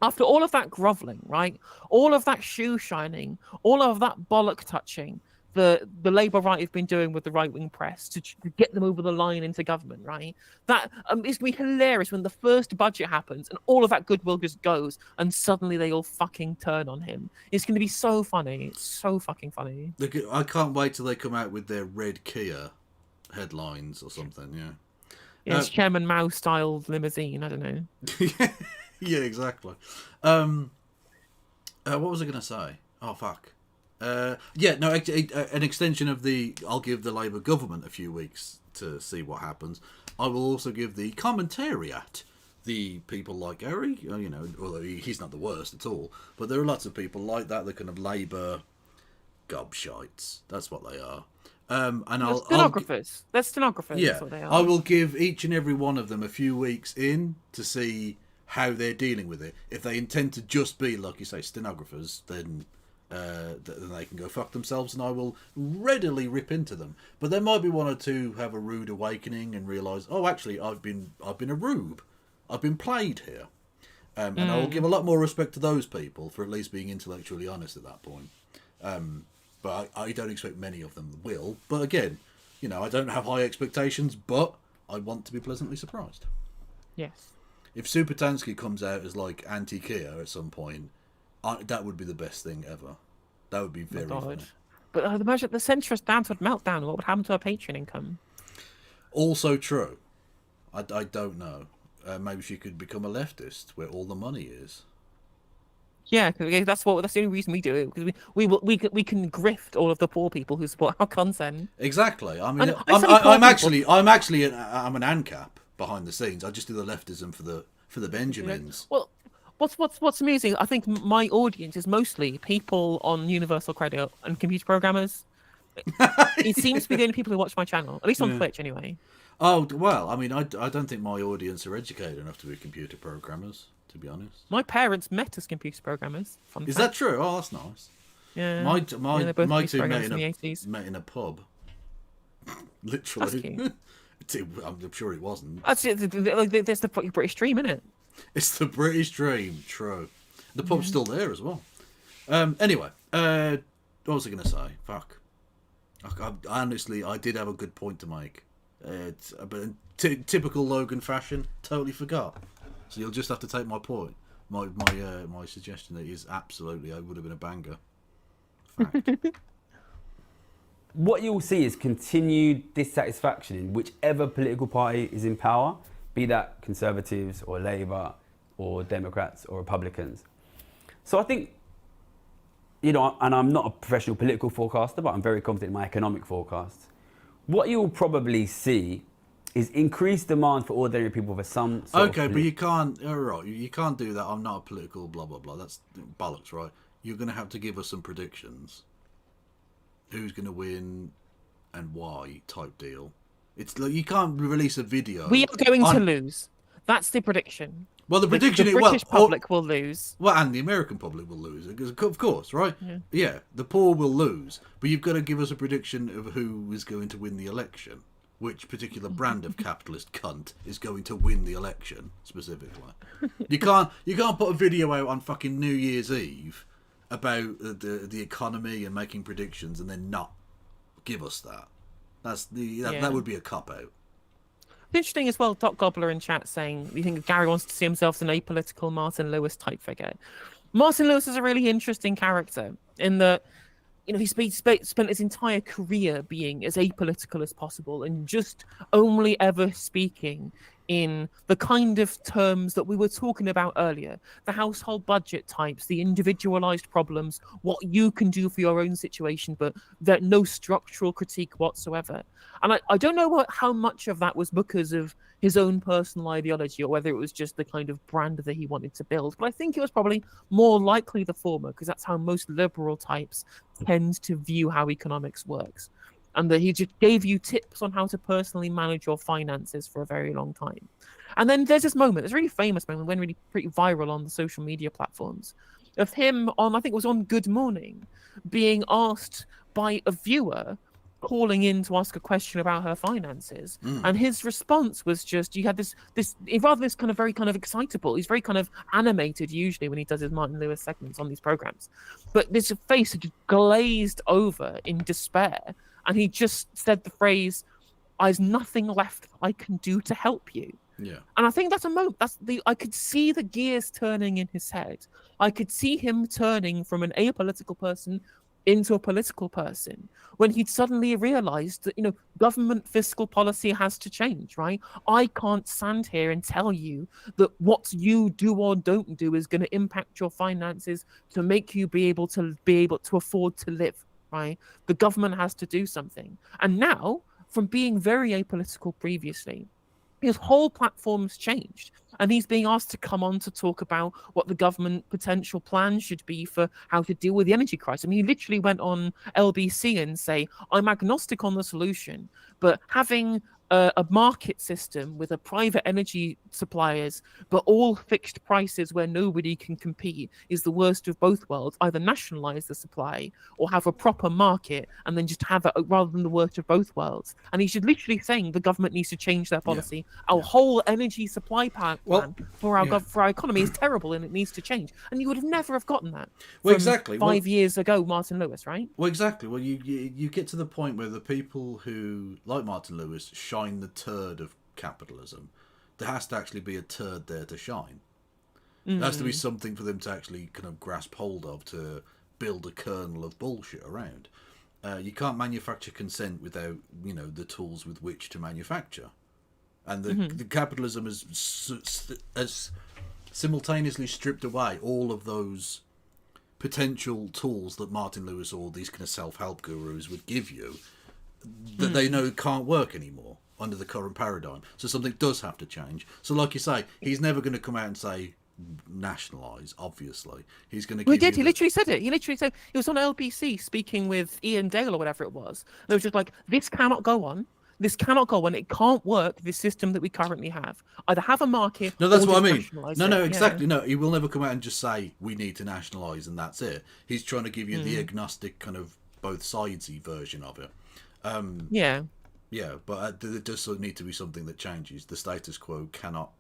C: After all of that grovelling, right? All of that shoe shining, all of that bollock touching, the Labour right have been doing with the right-wing press to get them over the line into government, right? That it's going to be hilarious when the first budget happens and all of that goodwill just goes and suddenly they all fucking turn on him. It's going to be so funny. It's so fucking funny.
B: Look, I can't wait till they come out with their red Kia headlines or something, yeah.
C: Yeah, it's Chairman Mao-styled limousine, I don't know.
B: Yeah, exactly. What was I going to say? Oh, fuck. An extension of I'll give the Labour government a few weeks to see what happens. I will also give the commentariat, the people like Gary, you know, although he's not the worst at all, but there are lots of people like that, the kind of Labour gobshites. That's what they are.
C: Stenographers. They're stenographers.
B: Yeah,
C: That's what they are.
B: I will give each and every one of them a few weeks in to see how they're dealing with it. If they intend to just be, like you say, stenographers, then they can go fuck themselves, and I will readily rip into them. But there might be one or two who have a rude awakening and realise, oh, actually, I've been a rube. I've been played here. And I will give a lot more respect to those people for at least being intellectually honest at that point. But I don't expect many of them will. But again, you know, I don't have high expectations, but I want to be pleasantly surprised.
C: Yes.
B: If Supertansky comes out as like anti-Kia at some point, that would be the best thing ever. That would be very funny.
C: But I'd imagine the centrist dance would melt down. What would happen to our Patreon income?
B: Also true. I don't know. Maybe she could become a leftist where all the money is.
C: Yeah, cause that's the only reason we do it, because we can grift all of the poor people who support our content.
B: Exactly. I mean,
C: And
B: I'm actually an ANCAP behind the scenes. I just do the leftism for the Benjamins.
C: Well, what's amusing, I think my audience is mostly people on universal credit and computer programmers. It seems to be the only people who watch my channel, at least on Twitch anyway.
B: Oh, well, I mean, I don't think my audience are educated enough to be computer programmers, to be honest.
C: My parents met as computer programmers.
B: Is that true? Oh, that's nice.
C: Yeah.
B: My
C: they're both
B: my
C: computer
B: two
C: programmers in the 80s.
B: met in a pub. Literally. I'm sure it wasn't.
C: That's it. There's the fucking British dream, isn't it?
B: It's the British dream, true. The pub's still there as well. Anyway, what was I going to say? Fuck. Honestly, I did have a good point to make. But in typical Logan fashion, totally forgot. So you'll just have to take my point. My suggestion that is absolutely, it would have been a banger. Fact.
I: What you'll see is continued dissatisfaction in whichever political party is in power, be that Conservatives or Labour or Democrats or Republicans. So I think, you know, and I'm not a professional political forecaster, but I'm very confident in my economic forecasts. What you'll probably see is increased demand for ordinary people for some sort
B: Okay,
I: of...
B: but you can't, right, you can't do that. I'm not a political blah, blah, blah. That's bollocks, right? You're going to have to give us some predictions. Who's going to win and why type deal. It's like you can't release a video.
C: We are going to lose. That's the prediction.
B: Well, the prediction
C: the
B: is
C: British public will lose.
B: Well, and the American public will lose, because of course, right? Yeah, the poor will lose, but you've got to give us a prediction of who is going to win the election. which particular brand of capitalist cunt is going to win the election specifically. You can't put a video out on fucking New Year's Eve about the economy and making predictions and then not give us that. That would be a cop out.
C: Interesting as well, Doc Gobbler in chat saying, you think Gary wants to see himself as an apolitical Martin Lewis type figure. Martin Lewis is a really interesting character in that, he spent his entire career being as apolitical as possible and just only ever speaking in the kind of terms that we were talking about earlier, the household budget types, the individualized problems, what you can do for your own situation, but that no structural critique whatsoever. And I don't know how much of that was because of his own personal ideology or whether it was just the kind of brand that he wanted to build. But I think it was probably more likely the former, because that's how most liberal types tend to view how economics works. And that he just gave you tips on how to personally manage your finances for a very long time. And then there's this moment, this really famous moment, went really pretty viral on the social media platforms, of him on, I think it was on Good Morning, being asked by a viewer calling in to ask a question about her finances. And his response was just, you had this kind of very kind of excitable, he's very kind of animated usually when he does his Martin Lewis segments on these programs, but this face had just glazed over in despair. And he just said the phrase, "There's nothing left I can do to help you."
B: Yeah.
C: And I think that's a moment. I could see the gears turning in his head. I could see him turning from an apolitical person into a political person when he'd suddenly realized that, government fiscal policy has to change, right? I can't stand here and tell you that what you do or don't do is going to impact your finances to make you be able to afford to live. Right, the government has to do something. And now, from being very apolitical previously, his whole platform's changed, and he's being asked to come on to talk about what the government potential plan should be for how to deal with the energy crisis. I mean, he literally went on LBC and say, "I'm agnostic on the solution, but having a market system with a private energy suppliers, but all fixed prices where nobody can compete is the worst of both worlds. Either nationalize the supply or have a proper market and then just have it rather than the worst of both worlds." And he's literally saying the government needs to change their policy. Our whole energy supply plan for our economy is terrible and it needs to change. And you would have never have gotten that.
B: Well, exactly.
C: 5 years ago, Martin Lewis, right?
B: Well, exactly. Well, you get to the point where the people who, like Martin Lewis, shine the turd of capitalism, there has to actually be a turd there to shine. There has to be something for them to actually kind of grasp hold of to build a kernel of bullshit around. You can't manufacture consent without, the tools with which to manufacture. And the capitalism has simultaneously stripped away all of those potential tools that Martin Lewis or these kind of self-help gurus would give you that they know can't work anymore under the current paradigm. So something does have to change. So like you say, he's never going to come out and say nationalise, obviously. He's going to give
C: He literally said it. He literally said, he was on LBC speaking with Ian Dale or whatever it was. They were just like, this cannot go on. This cannot go on. It can't work, this system that we currently have. Either have a market.
B: No, that's
C: or
B: what I mean.
C: nationalise
B: No,
C: it.
B: exactly. No, he will never come out and just say we need to nationalise and that's it. He's trying to give you the agnostic kind of both sidesy version of it. Yeah, but there does sort of need to be something that changes. The status quo cannot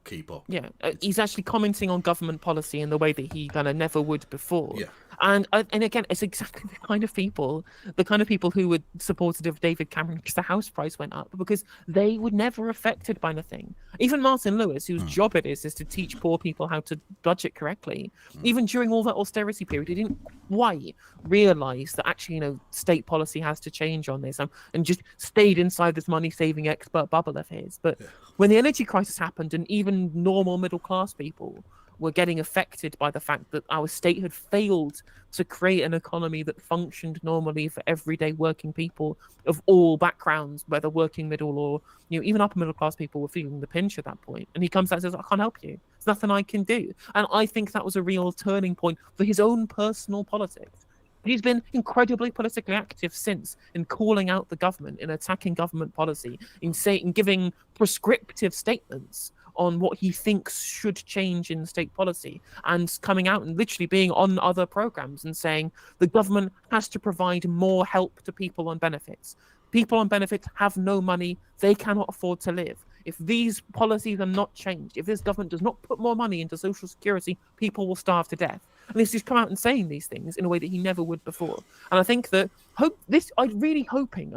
B: keep up.
C: Yeah, he's actually commenting on government policy in the way that he kind of never would before.
B: Yeah.
C: And again, it's exactly the kind of people who were supportive of David Cameron because the house price went up, because they were never affected by nothing. Even Martin Lewis, whose job it is to teach poor people how to budget correctly, even during all that austerity period, he didn't quite realise that actually, state policy has to change on this, and just stayed inside this money-saving expert bubble of his. But when the energy crisis happened, and even normal middle-class people were getting affected by the fact that our state had failed to create an economy that functioned normally for everyday working people of all backgrounds, whether working middle or even upper middle class people were feeling the pinch at that point. And he comes out and says, "I can't help you. There's nothing I can do." And I think that was a real turning point for his own personal politics. He's been incredibly politically active since in calling out the government, in attacking government policy, in giving prescriptive statements on what he thinks should change in state policy, and coming out and literally being on other programs and saying the government has to provide more help to people on benefits. People on benefits have no money. They cannot afford to live. If these policies are not changed, if this government does not put more money into social security, people will starve to death. And he's just come out and saying these things in a way that he never would before. And I think that I'm really hoping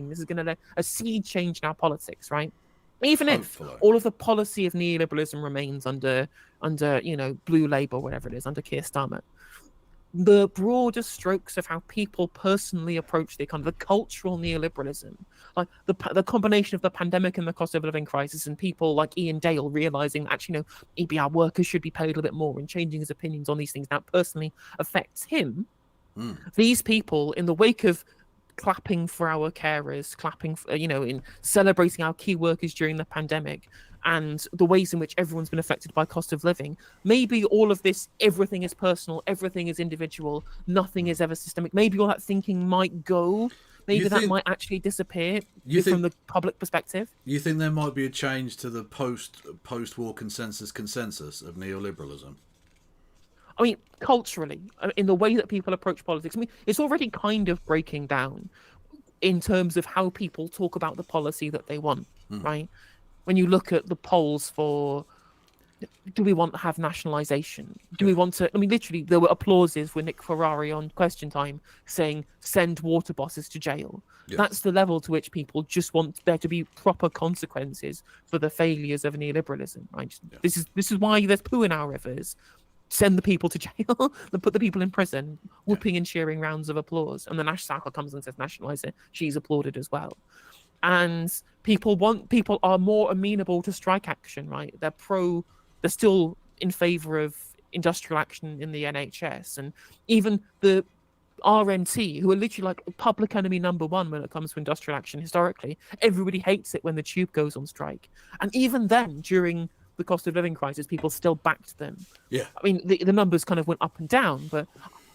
C: this is going to let a seed change in our politics, right? Even
B: Hopefully.
C: if all of the policy of neoliberalism remains under Blue Labour, whatever it is, under Keir Starmer, the broader strokes of how people personally approach the economy, the cultural neoliberalism, like the combination of the pandemic and the cost of living crisis, and people like Ian Dale realizing that actually, maybe our workers should be paid a little bit more, and changing his opinions on these things now personally affects him. These people, in the wake of clapping for our carers, clapping for, in celebrating our key workers during the pandemic, and the ways in which everyone's been affected by cost of living, maybe all of this, everything is personal, everything is individual, nothing is ever systemic. Maybe all that thinking might go. Maybe that might actually disappear from the public perspective.
B: You think there might be a change to the post-war consensus of neoliberalism?
C: I mean, culturally, in the way that people approach politics, I mean, it's already kind of breaking down in terms of how people talk about the policy that they want, right? When you look at the polls for, do we want to have nationalisation? Do we want to, I mean, literally, there were applauses with Nick Ferrari on Question Time saying, send water bosses to jail. Yes. That's the level to which people just want there to be proper consequences for the failures of neoliberalism, right? Yeah. This is why there's poo in our rivers. Send the people to jail, and put the people in prison, whooping and cheering rounds of applause. And the Nash Cycle comes and says, nationalise it. She's applauded as well. And people are more amenable to strike action, right? They're still in favour of industrial action in the NHS. And even the RNT, who are literally like public enemy number one when it comes to industrial action historically, everybody hates it when the tube goes on strike. And even then, during the cost of living crisis, people still backed them.
B: Yeah.
C: I mean, the numbers kind of went up and down, but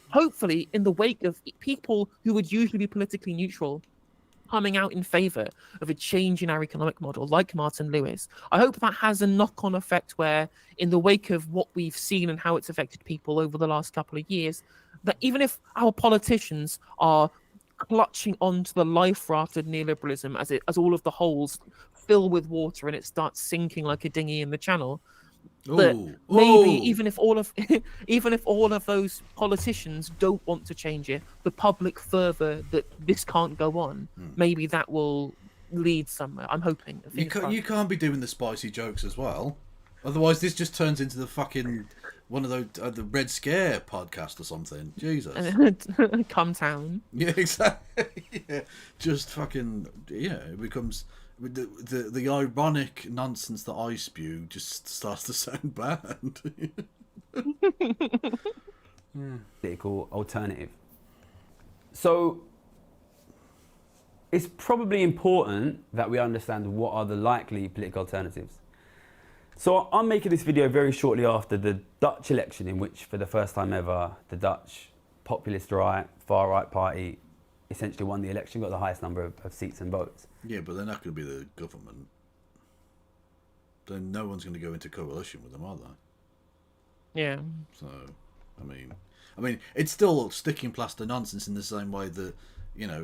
C: hopefully in the wake of people who would usually be politically neutral coming out in favour of a change in our economic model, like Martin Lewis, I hope that has a knock-on effect where, in the wake of what we've seen and how it's affected people over the last couple of years, that even if our politicians are clutching onto the life raft of neoliberalism as all of the holes fill with water and it starts sinking like a dinghy in the channel, that maybe even if all of those politicians don't want to change it, the public fervour that this can't go on, maybe that will lead somewhere. I'm hoping.
B: You can't be doing the spicy jokes as well, otherwise this just turns into the fucking one of those the Red Scare podcast or something. Jesus.
C: Come town.
B: Yeah, exactly. Yeah. Just fucking it becomes. The ironic nonsense that I spew just starts to sound bad.
I: Political alternative. So it's probably important that we understand what are the likely political alternatives. So I'm making this video very shortly after the Dutch election, in which for the first time ever the Dutch populist right, far right party essentially won the election, got the highest number of seats and votes.
B: Yeah, but they're not going to be the government. Then no one's going to go into coalition with them, are they?
C: Yeah.
B: So, I mean, it's still sticking plaster nonsense in the same way that,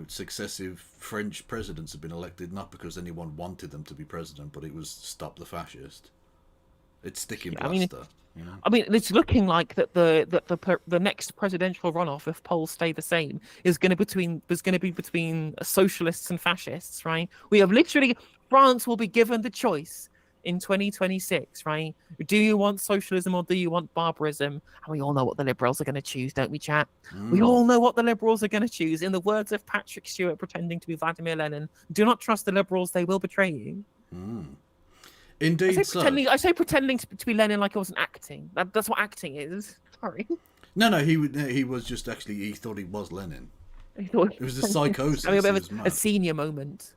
B: successive French presidents have been elected not because anyone wanted them to be president, but it was stop the fascist. It's sticking plaster.
C: I mean, it's looking like that the next presidential runoff, if polls stay the same, is going to be between socialists and fascists, right? We have literally, France will be given the choice in 2026, right? Do you want socialism or do you want barbarism? And we all know what the liberals are going to choose, don't we, chat? We all know what the liberals are going to choose. In the words of Patrick Stewart pretending to be Vladimir Lenin, do not trust the liberals, they will betray you.
B: Indeed,
C: I say pretending to be Lenin like I wasn't acting. That's what acting is. Sorry.
B: No, he was just actually, he thought he was Lenin. It was a psychosis.
C: I mean, a senior moment.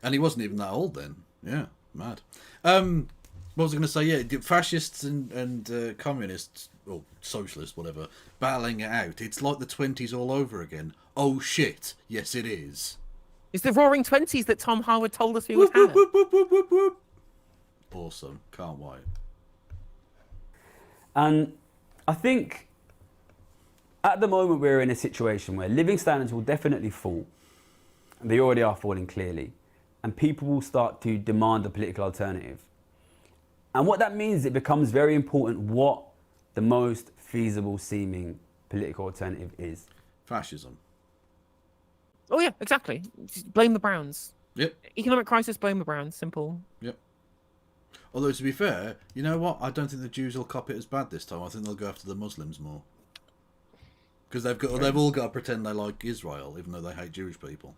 B: And he wasn't even that old then. Yeah, mad. What was I going to say? Yeah, fascists and communists, or socialists, whatever, battling it out. It's like the 20s all over again. Oh shit, yes it is.
C: It's the Roaring Twenties that Tom Howard told us we would have.
B: Awesome, can't wait.
I: And I think at the moment we're in a situation where living standards will definitely fall. They already are falling clearly. And people will start to demand a political alternative. And what that means, it becomes very important what the most feasible seeming political alternative is.
B: Fascism.
C: Oh yeah, exactly. Just blame the Browns.
B: Yep.
C: Economic crisis, blame the Browns. Simple.
B: Yep. Although, to be fair, you know what? I don't think the Jews will cop it as bad this time. I think they'll go after the Muslims more. Because they've all got to pretend they like Israel, even though they hate Jewish people.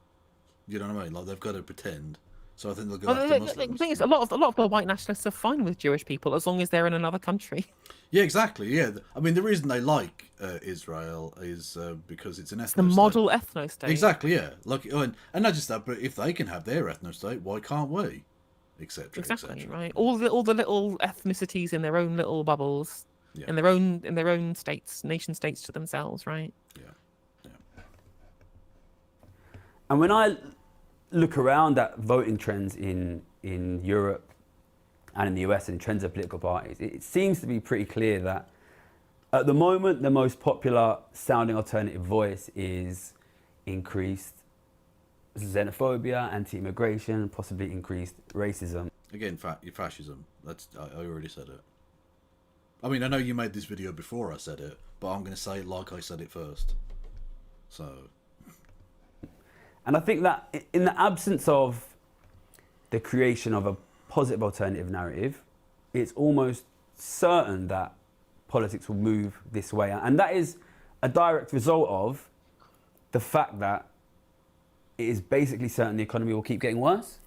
B: You know what I mean? Like, they've got to pretend. So I think they'll go after Muslims.
C: The thing is, a lot of the white nationalists are fine with Jewish people as long as they're in another country.
B: Yeah, exactly. Yeah, I mean, the reason they like Israel is because it's an ethno-state.
C: The model ethno-state.
B: Exactly. Yeah. Like, and not just that, but if they can have their ethno-state, why can't we? Etc.
C: Exactly. Right. All the little ethnicities in their own little bubbles, in their own states, nation states to themselves. Right.
B: Yeah.
I: And when I look around at voting trends in Europe and in the US and trends of political parties, it seems to be pretty clear that at the moment the most popular sounding alternative voice is increased xenophobia, anti-immigration, possibly increased racism.
B: Again, fascism. I already said it. I mean, I know you made this video before I said it, but I'm going to say it like I said it first. So...
I: And I think that in the absence of the creation of a positive alternative narrative, it's almost certain that politics will move this way. And that is a direct result of the fact that it is basically certain the economy will keep getting worse.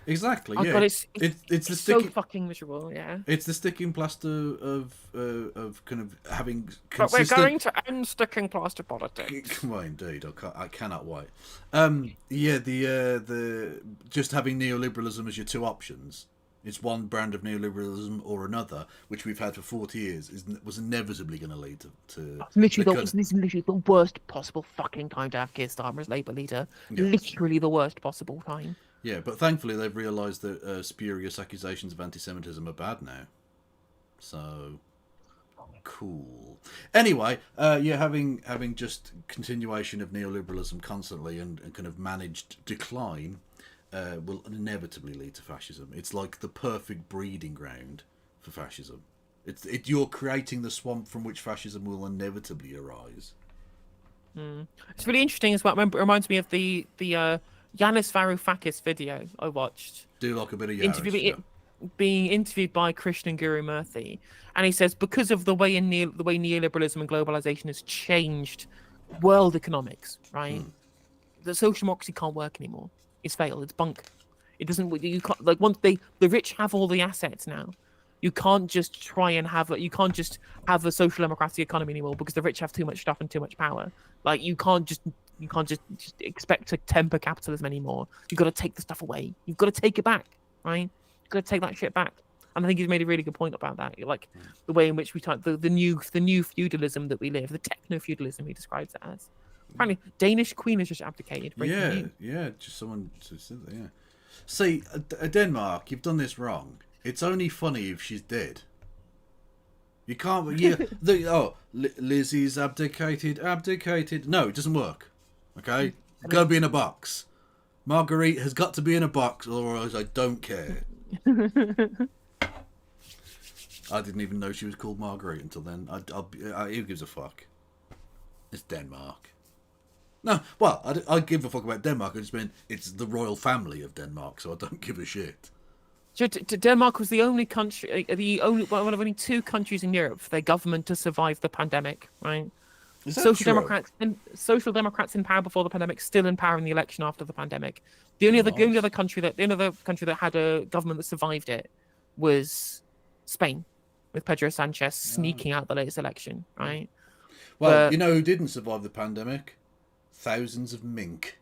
B: Exactly.
C: Oh
B: yeah.
C: God, it's
B: the
C: so
B: sticky,
C: fucking miserable. Yeah.
B: It's the sticking plaster of kind of having
C: But
B: consistent...
C: we're going to end sticking plaster politics.
B: Well, indeed, I cannot wait. Yeah, the just having neoliberalism as your two options. It's one brand of neoliberalism or another, which we've had for 40 years, was inevitably going to lead to
C: This is literally the worst possible fucking time to have Keir Starmer as Labour leader.
B: Yeah.
C: Literally the worst possible time.
B: Yeah, but thankfully they've realised that spurious accusations of anti-Semitism are bad now. So, cool. Anyway, having just continuation of neoliberalism constantly and kind of managed decline will inevitably lead to fascism. It's like the perfect breeding ground for fascism. You're creating the swamp from which fascism will inevitably arise.
C: It's really interesting as well. It reminds me of the Yanis Varoufakis video I watched.
B: Do like a bit of Yanis,
C: being interviewed by Krishnan Guru Murthy, and he says because of the way neoliberalism and globalization has changed world economics, right? The social democracy can't work anymore. It's failed. It's bunk. It doesn't. You can't, like, once the rich have all the assets now, you can't just try and have you can't just have a social democratic economy anymore because the rich have too much stuff and too much power. Like you can't just expect to temper capitalism anymore. You've got to take the stuff away. You've got to take it back, right? You've got to take that shit back. And I think he's made a really good point about that. Like the way in which we talk, the new feudalism that we live, the techno-feudalism he describes it as. Apparently, Danish queen has just abdicated.
B: Yeah, just someone said that. Yeah. See, Denmark, you've done this wrong. It's only funny if she's dead. You can't. Yeah. Lizzie's abdicated. No, it doesn't work. Okay, gotta be in a box. Marguerite has got to be in a box, otherwise I don't care. I didn't even know she was called Marguerite until then. Who gives a fuck? It's Denmark. No, well, I give a fuck about Denmark. I just mean it's the royal family of Denmark, so I don't give a shit.
C: So Denmark was the only country, one of only two countries in Europe for their government to survive the pandemic, right?
B: Is that true?
C: Social Democrats in power before the pandemic, still in power in the election after the pandemic. The only other country that had a government that survived it was Spain, with Pedro Sanchez sneaking out the latest election, right?
B: Well, you know who didn't survive the pandemic? Thousands of mink.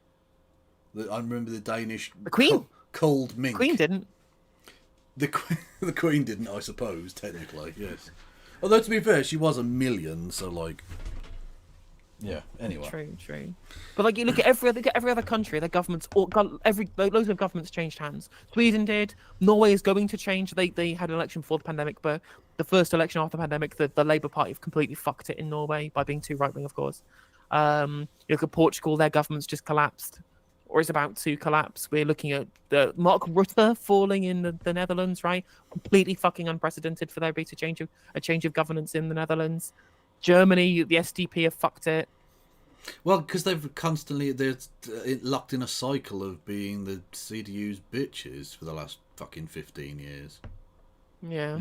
B: I remember the Danish...
C: The Queen?
B: Cold mink.
C: The Queen didn't.
B: The Queen didn't, I suppose, technically, yes. Although, to be fair, she was 1 million, so, like... Yeah, anyway.
C: True. But, like, you look at every other country, their governments... Loads of governments changed hands. Sweden did. Norway is going to change. They had an election before the pandemic, but the first election after the pandemic, the Labour Party have completely fucked it in Norway by being too right-wing, of course. You look at Portugal, their government's just collapsed. or is about to collapse. We're looking at Mark Rutte falling in the Netherlands, right? Completely fucking unprecedented for there to be a change of governance in the Netherlands. Germany, the SDP have fucked it.
B: Well, because they're locked in a cycle of being the CDU's bitches for the last fucking 15 years.
C: Yeah.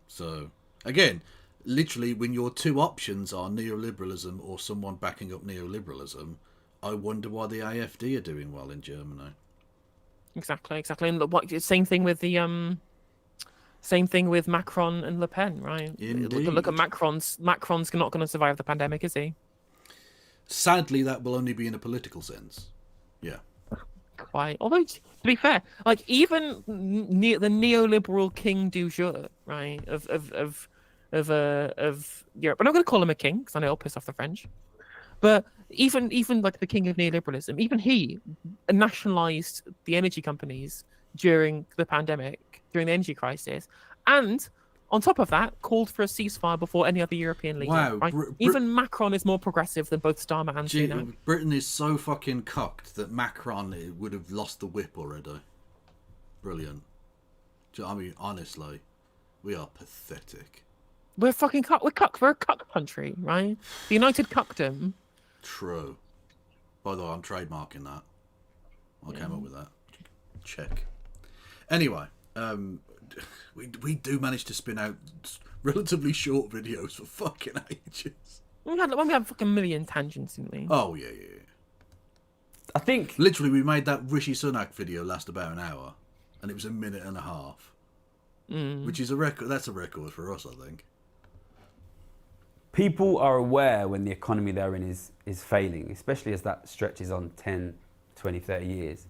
B: So, again, literally, when your two options are neoliberalism or someone backing up neoliberalism, I wonder why the AfD are doing well in Germany.
C: Exactly. And same thing with Macron and Le Pen, right?
B: Indeed.
C: Look at Macron's not going to survive the pandemic, is he?
B: Sadly, that will only be in a political sense. Yeah.
C: Quite. Although, to be fair, like even the neoliberal king du jour, right, of Europe. I'm not going to call him a king because I know it'll piss off the French. But even like the king of neoliberalism, even he nationalized the energy companies during the pandemic, during the energy crisis, and on top of that, called for a ceasefire before any other European leader.
B: Wow,
C: right? Even Macron is more progressive than both Starmer and Sunak.
B: Britain is so fucking cocked that Macron would have lost the whip already. Brilliant. I mean, honestly, we are pathetic.
C: We're fucking cuck. We're a cuck country, right? The United Cuckdom.
B: True. By the way, I'm trademarking that. I came up with that. Check. Anyway, we do manage to spin out relatively short videos for fucking ages.
C: We had fucking a million tangents, didn't we?
B: Oh, yeah.
I: I think...
B: Literally, we made that Rishi Sunak video last about an hour, and it was a minute and a half. Which is a record. That's a record for us, I think.
I: People are aware when the economy they're in is failing, especially as that stretches on 10, 20, 30 years.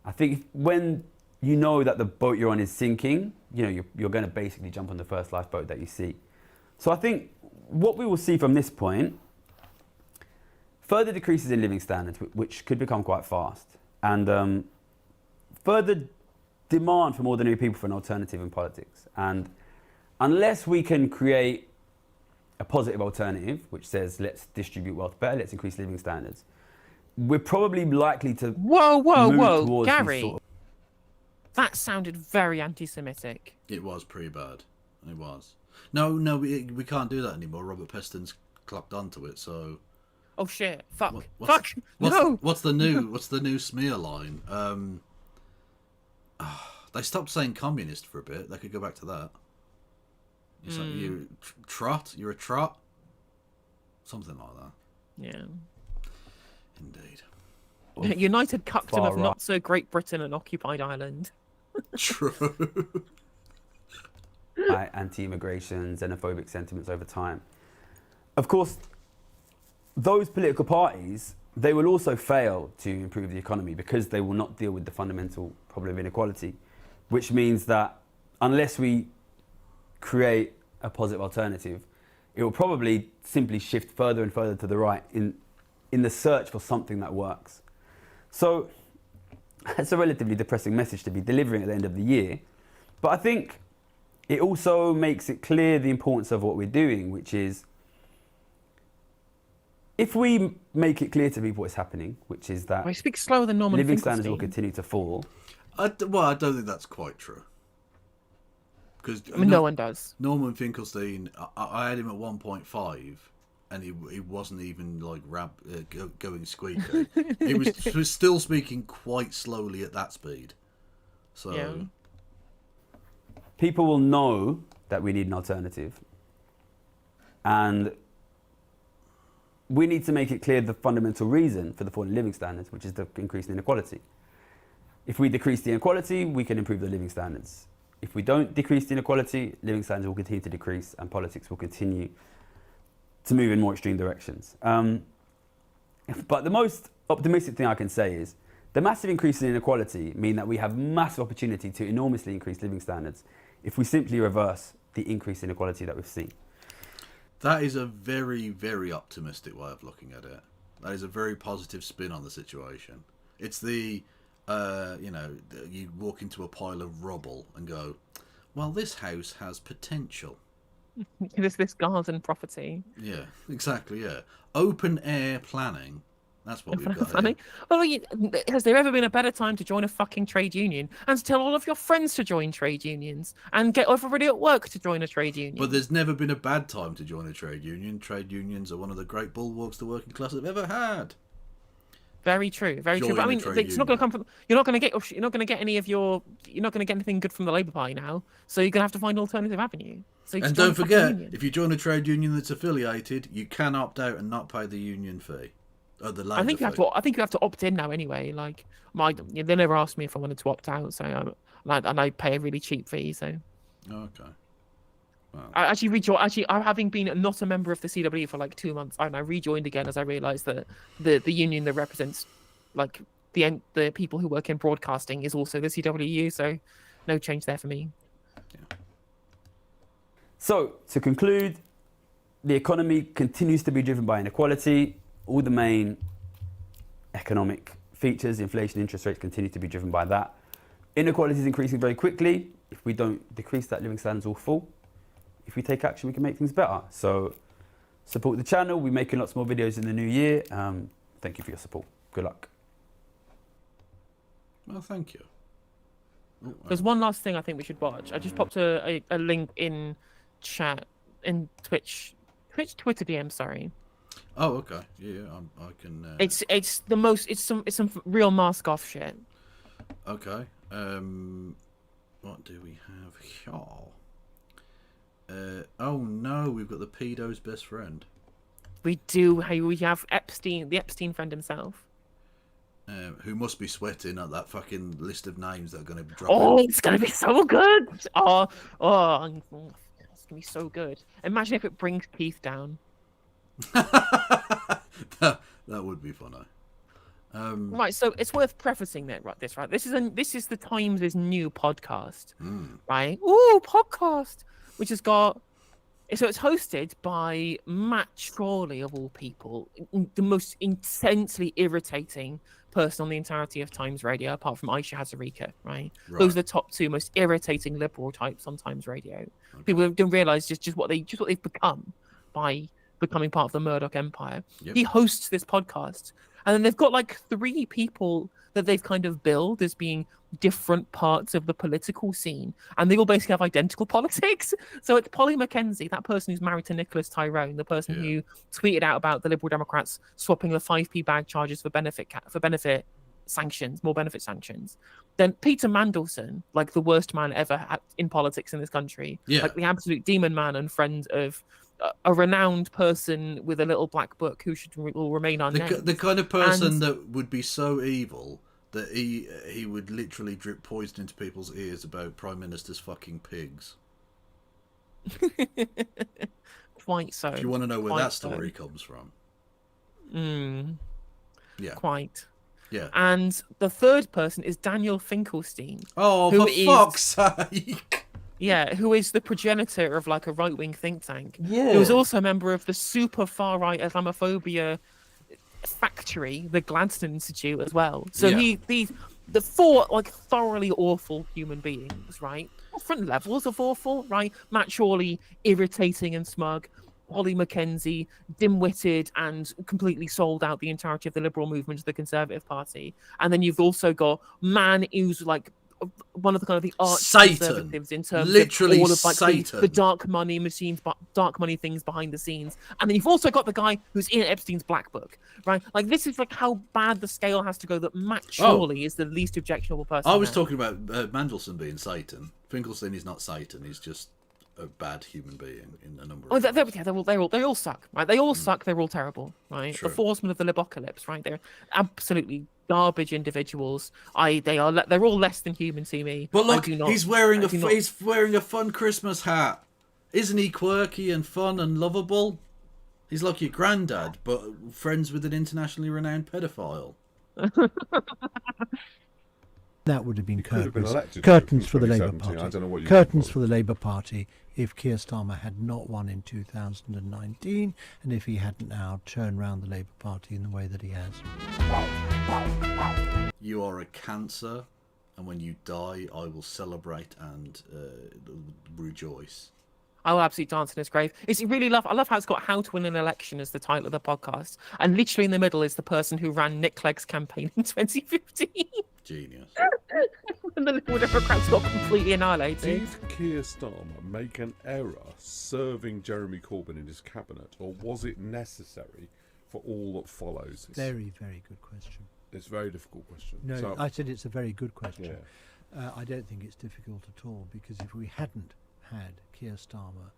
I: I think when you know that the boat you're on is sinking, you're going to basically jump on the first lifeboat that you see. So I think what we will see from this point, further decreases in living standards, which could become quite fast, and further demand from ordinary people for an alternative in politics. And unless we can create a positive alternative, which says let's distribute wealth better, let's increase living standards, we're probably likely to
C: whoa, Gary. That sounded very anti-Semitic.
B: It was pretty bad. It was. No, we can't do that anymore. Robert Peston's clocked onto it, so.
C: Oh shit! Fuck!
B: What's the new smear line? They stopped saying communist for a bit. They could go back to that. It's like you trot. You're a trot. Something like that.
C: Yeah.
B: Indeed.
C: United Cuckdom of not so Great Britain and occupied Ireland.
B: True.
I: Anti-immigration, xenophobic sentiments over time. Of course, those political parties, they will also fail to improve the economy because they will not deal with the fundamental problem of inequality, which means that unless we create a positive alternative, it will probably simply shift further and further to the right in the search for something that works. So it's a relatively depressing message to be delivering at the end of the year, but I think it also makes it clear the importance of what we're doing, which is if we make it clear to people what's happening, which is that
C: I speak slower than Norman
I: living
C: Finkelstein.
I: standards will continue to fall.
B: I don't think that's quite true. Because
C: no one does.
B: Norman Finkelstein, I had him at 1.5, and he wasn't even like going squeaky. he was still speaking quite slowly at that speed. So
C: yeah.
I: People will know that we need an alternative, and we need to make it clear the fundamental reason for the fall in living standards, which is the increase in inequality. If we decrease the inequality, we can improve the living standards. If we don't decrease the inequality, living standards will continue to decrease and politics will continue to move in more extreme directions. But the most optimistic thing I can say is the massive increase in inequality mean that we have massive opportunity to enormously increase living standards if we simply reverse the increase in inequality that we've seen.
B: That is a very, very optimistic way of looking at it. That is a very positive spin on the situation. It's the, you walk into a pile of rubble and go, well, this house has potential.
C: This garden property.
B: Yeah, exactly, yeah. Open air planning That's what we've got
C: Funny. Well, has there ever been a better time to join a fucking trade union and to tell all of your friends to join trade unions and get everybody at work to join a trade union?
B: But there's never been a bad time to join a trade union. Trade unions are one of the great bulwarks the working class have ever had.
C: Very true, very true. But I mean, it's not going to come from. You're not going to get any of your. You're not going to get anything good from the Labour Party now. So you're going to have to find an alternative avenue. So
B: and don't forget, if you join a trade union that's affiliated, you can opt out and not pay the union fee. The Labour fee.
C: I think you have to opt in now anyway. Like they never asked me if I wanted to opt out, so I pay a really cheap fee. So.
B: Okay. Wow.
C: I actually rejoined. Actually, I'm having been not a member of the CW for like 2 months, and I rejoined again as I realised that the union that represents like the people who work in broadcasting is also the CWU. So, no change there for me.
B: Yeah.
I: So to conclude, the economy continues to be driven by inequality. All the main economic features, inflation, interest rates, continue to be driven by that. Inequality is increasing very quickly. If we don't decrease that, living standards will fall. If we take action, we can make things better. So support the channel. We're making lots more videos in the new year. Thank you for your support. Good luck.
B: Well, thank you.
C: There's one last thing I think we should watch. I just popped a link in chat, in Twitter DM, sorry.
B: Oh, okay. Yeah, I can...
C: It's some real mask off shit.
B: Okay. What do we have here? Oh no, we've got the pedo's best friend.
C: We do. Hey, we have Epstein, the Epstein friend himself.
B: Who must be sweating at that fucking list of names that are going to be dropped.
C: Oh, it's going to be so good. It's going to be so good. Imagine if it brings Keith down.
B: that would be funny.
C: Right, so it's worth prefacing that, right? This is the Times' new podcast, right? Ooh, podcast, which has got. So it's hosted by Matt Chorley, of all people, the most intensely irritating person on the entirety of Times Radio, apart from Aisha Hazarika, right? Those are the top two most irritating liberal types on Times Radio. Okay. People don't realise just what they've become by becoming part of the Murdoch empire. Yep. He hosts this podcast, and then they've got like 3 people that they've kind of billed as being different parts of the political scene, and they all basically have identical politics. So it's Polly Mackenzie, that person who's married to Nicholas Tyrone, the person who tweeted out about the Liberal Democrats swapping the 5p bag charges for benefit sanctions, more benefit sanctions. Then Peter Mandelson, like the worst man ever in politics in this country, like the absolute demon man and friend of a renowned person with a little black book who will remain unnamed.
B: The kind of person that would be so evil that he would literally drip poison into people's ears about Prime Minister's fucking pigs.
C: Quite so.
B: If you want to know where that story comes from. Yeah.
C: Quite.
B: Yeah.
C: And the third person is Daniel Finkelstein.
B: Oh, for fuck's sake.
C: Yeah, who is the progenitor of like a right-wing think tank.
I: Yeah.
C: Who is also a member of the super far-right Islamophobia factory, the Gladstone Institute, as well. So the 4 like thoroughly awful human beings, right? Different levels of awful, right? Matt Chorley, irritating and smug. Polly Mackenzie, dim-witted and completely sold out the entirety of the liberal movement to the Conservative Party. And then you've also got man who's like one of the kind of the arch conservatives in terms
B: literally
C: of all of like the dark money machines, dark money things behind the scenes. And then you've also got the guy who's in Epstein's black book, right? Like this is like how bad the scale has to go that Matt Chorley is the least objectionable person.
B: I was talking about Mandelson being Satan. Finkelstein is not Satan. He's just a bad human being in a number of ways.
C: They all suck, right? They all suck. They're all terrible, right?
B: True.
C: The horsemen of the Libocalypse, right? They're absolutely garbage individuals. They're all less than human to me.
B: But look, he's wearing a fun Christmas hat. Isn't he quirky and fun and lovable? He's like your granddad, but friends with an internationally renowned pedophile.
J: That would have been curtains for the Labour Party. Curtains for the Labour Party if Keir Starmer had not won in 2019 and if he hadn't now turned round the Labour Party in the way that he has.
B: You are a cancer, and when you die, I will celebrate and rejoice.
C: I will absolutely dance in his grave. I love how it's got "How to Win an Election" as the title of the podcast, and literally in the middle is the person who ran Nick Clegg's campaign in 2015.
B: Genius.
C: And the Liberal Democrats got completely annihilated.
K: Did Keir Starmer make an error serving Jeremy Corbyn in his cabinet, or was it necessary for all that follows?
J: Very, very good question.
K: It's a very difficult question.
J: No,
K: So,
J: I said it's a very good question.
K: yeah.
J: I don't think it's difficult at all, because if we hadn't had Keir Starmer,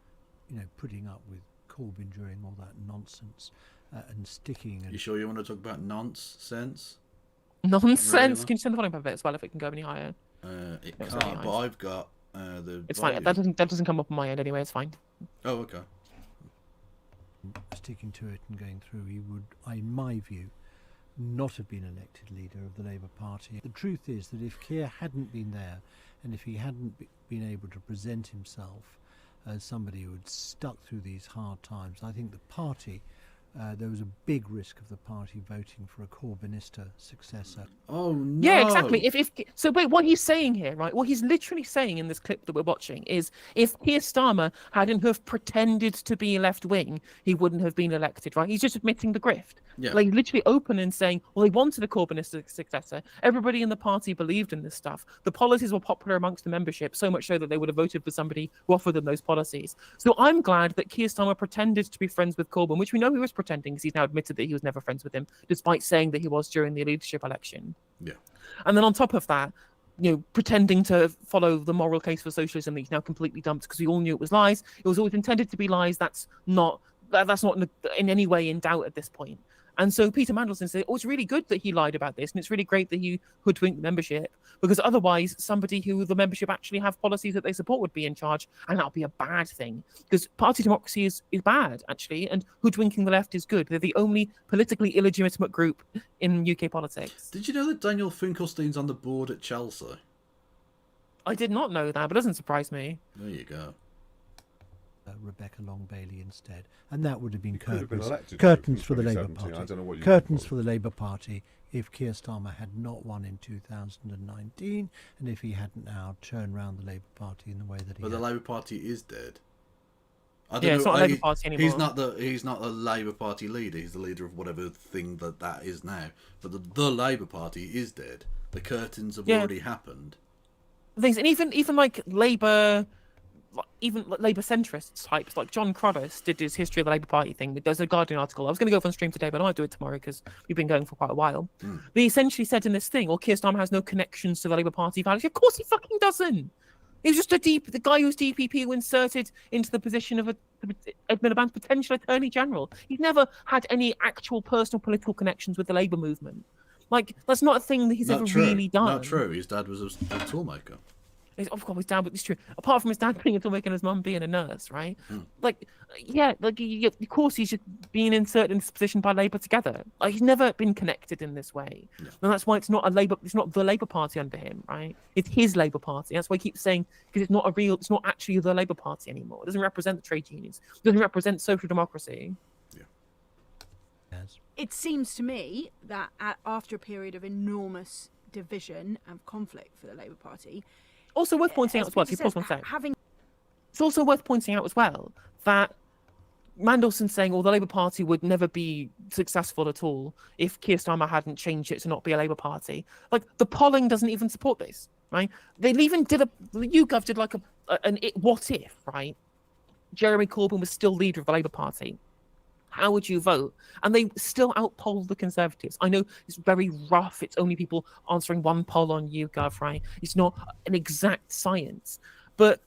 J: putting up with Corbyn during all that nonsense and sticking...
B: You sure you want to talk about nonsense?
C: Nonsense.
B: Really?
C: Can you send the volume up a bit as well if it can go any higher?
B: It
C: No, it's
B: can't,
C: really
B: but
C: nice.
B: I've got the.
C: It's fine.
B: volume.
C: That doesn't come up on my end anyway. It's fine.
B: Oh, okay.
J: Sticking to it and going through, he would, in my view, not have been elected leader of the Labour Party. The truth is that if Keir hadn't been there, and if he hadn't been able to present himself as somebody who had stuck through these hard times, I think the party, there was a big risk of the party voting for a Corbynista successor.
B: Oh no!
C: Yeah, exactly. So, wait, what he's saying here, right? What he's literally saying in this clip that we're watching is, if Keir Starmer hadn't have pretended to be left wing, he wouldn't have been elected, right? He's just admitting the grift.
B: Yeah.
C: Like, literally open and saying, well, he wanted a Corbynist successor. Everybody in the party believed in this stuff. The policies were popular amongst the membership, so much so that they would have voted for somebody who offered them those policies. So I'm glad that Keir Starmer pretended to be friends with Corbyn, which we know he was pretending, because he's now admitted that he was never friends with him, despite saying that he was during the leadership election.
B: Yeah.
C: And then on top of that, pretending to follow the moral case for socialism that he's now completely dumped because we all knew it was lies. It was always intended to be lies. That's not in any way in doubt at this point. And so Peter Mandelson said, it's really good that he lied about this, and it's really great that he hoodwinked the membership, because otherwise somebody who the membership actually have policies that they support would be in charge, and that'll be a bad thing. Because party democracy is bad, actually, and hoodwinking the left is good. They're the only politically illegitimate group in UK politics.
B: Did you know that Daniel Finkelstein's on the board at Chelsea?
C: I did not know that, but it doesn't surprise me.
B: There you go.
J: Rebecca Long Bailey instead, and that would have been
K: could have been
J: curtains,
K: elected
J: curtains
K: in
J: for the Labour
K: 2017.
J: Party.
K: I don't know what you
J: Curtains
K: call it.
J: for the Labour Party if Keir Starmer had not won in 2019, and if he hadn't now turned round the Labour Party in the way that he.
B: But
J: had.
B: the Labour Party is dead. I don't
C: Yeah,
B: know,
C: it's not a Labour Party anymore.
B: He's not the Labour Party leader. He's the leader of whatever thing that is now. But the Labour Party is dead. The curtains have already happened.
C: Things, and even like Labour. Even Labour centrists types like John Cruddas did his history of the Labour Party thing. There's a Guardian article. I was going to go off on stream today, but I might do it tomorrow because we've been going for quite a while. But he essentially said in this thing, Keir Starmer has no connections to the Labour Party values. Of course he fucking doesn't. He was just the guy who's DPP who inserted into the position of Ed Miliband's potential Attorney General. He's never had any actual personal political connections with the Labour movement. Like, that's not a thing that he's ever really done.
B: Not true. His dad was a toolmaker.
C: Of course, his dad, but it's true. Apart from his dad being a toolmaker and his mum being a nurse, right? Like, yeah, like of course he's just being inserted in this position by Labour together. Like, he's never been connected in this way, and that's why it's not the Labour Party under him, right? It's his Labour Party. That's why he keeps saying, because it's not actually the Labour Party anymore. It doesn't represent the trade unions. It doesn't represent social democracy.
J: Yes.
L: It seems to me that after a period of enormous division and conflict for the Labour Party.
C: Also worth pointing out as well, if you pause 1 sec. It's also worth pointing out as well that Mandelson's saying, the Labour Party would never be successful at all if Keir Starmer hadn't changed it to not be a Labour Party. Like, the polling doesn't even support this, right? They even did YouGov did like what if, right? Jeremy Corbyn was still leader of the Labour Party. How would you vote? And they still outpolled the Conservatives. I know it's very rough. It's only people answering one poll on YouGov, right? It's not an exact science. But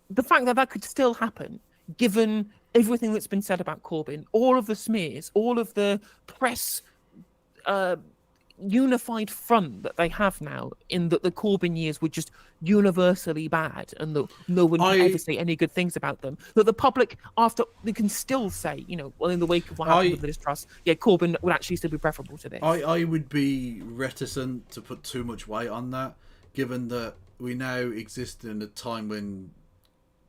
C: the fact that could still happen, given everything that's been said about Corbyn, all of the smears, all of the press unified front that they have now, in that the Corbyn years were just universally bad and that no one can ever say any good things about them, that the public they can still say, in the wake of what happened with the distrust, Corbyn would actually still be preferable to this.
B: I would be reticent to put too much weight on that, given that we now exist in a time when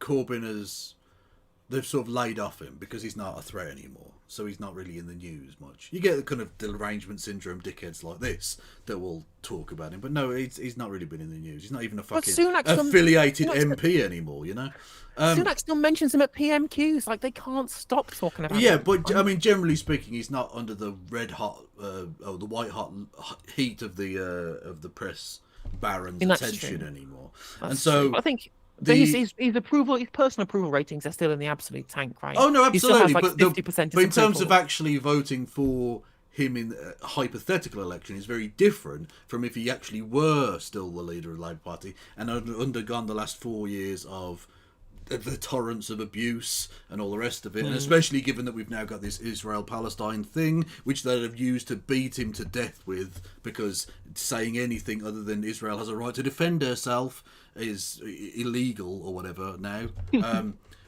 B: Corbyn they've sort of laid off him because he's not a threat anymore. so he's not really in the news much. You get the kind of derangement syndrome dickheads like this that will talk about him, but no, he's not really been in the news. He's not even a fucking affiliated MP anymore, you know?
C: Sunak still mentions him at PMQs, like they can't stop talking about him.
B: Yeah, but I mean, generally speaking, he's not under the the white hot heat of the press baron's attention anymore. And so
C: true. I think his personal approval ratings are still in the absolute tank, right?
B: Oh no, absolutely.
C: Has, like,
B: but
C: 50%
B: in terms of actually voting for him in a hypothetical election is very different from if he actually were still the leader of the Labour Party and had undergone the last 4 years of the torrents of abuse and all the rest of it, and especially given that we've now got this Israel-Palestine thing, which they have used to beat him to death with, because saying anything other than Israel has a right to defend herself is illegal or whatever now.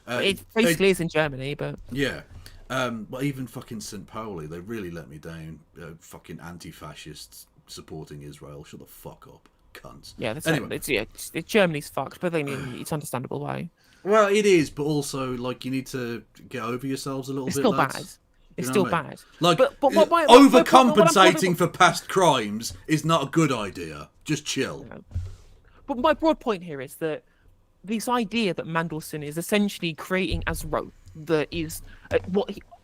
C: It basically is in Germany, but...
B: Yeah. But even fucking St. Pauli, they really let me down. Fucking anti-fascists supporting Israel. Shut the fuck up, cunts.
C: Yeah, it's Germany's fucked, but it's understandable why.
B: Well, it is, but also, like, you need to get over yourselves a little bit.
C: Still
B: lads.
C: bad. It's still bad.
B: Like,
C: but
B: overcompensating for past crimes is not a good idea. Just chill.
C: But my broad point here is that this idea that Mandelson is essentially creating as rote, that is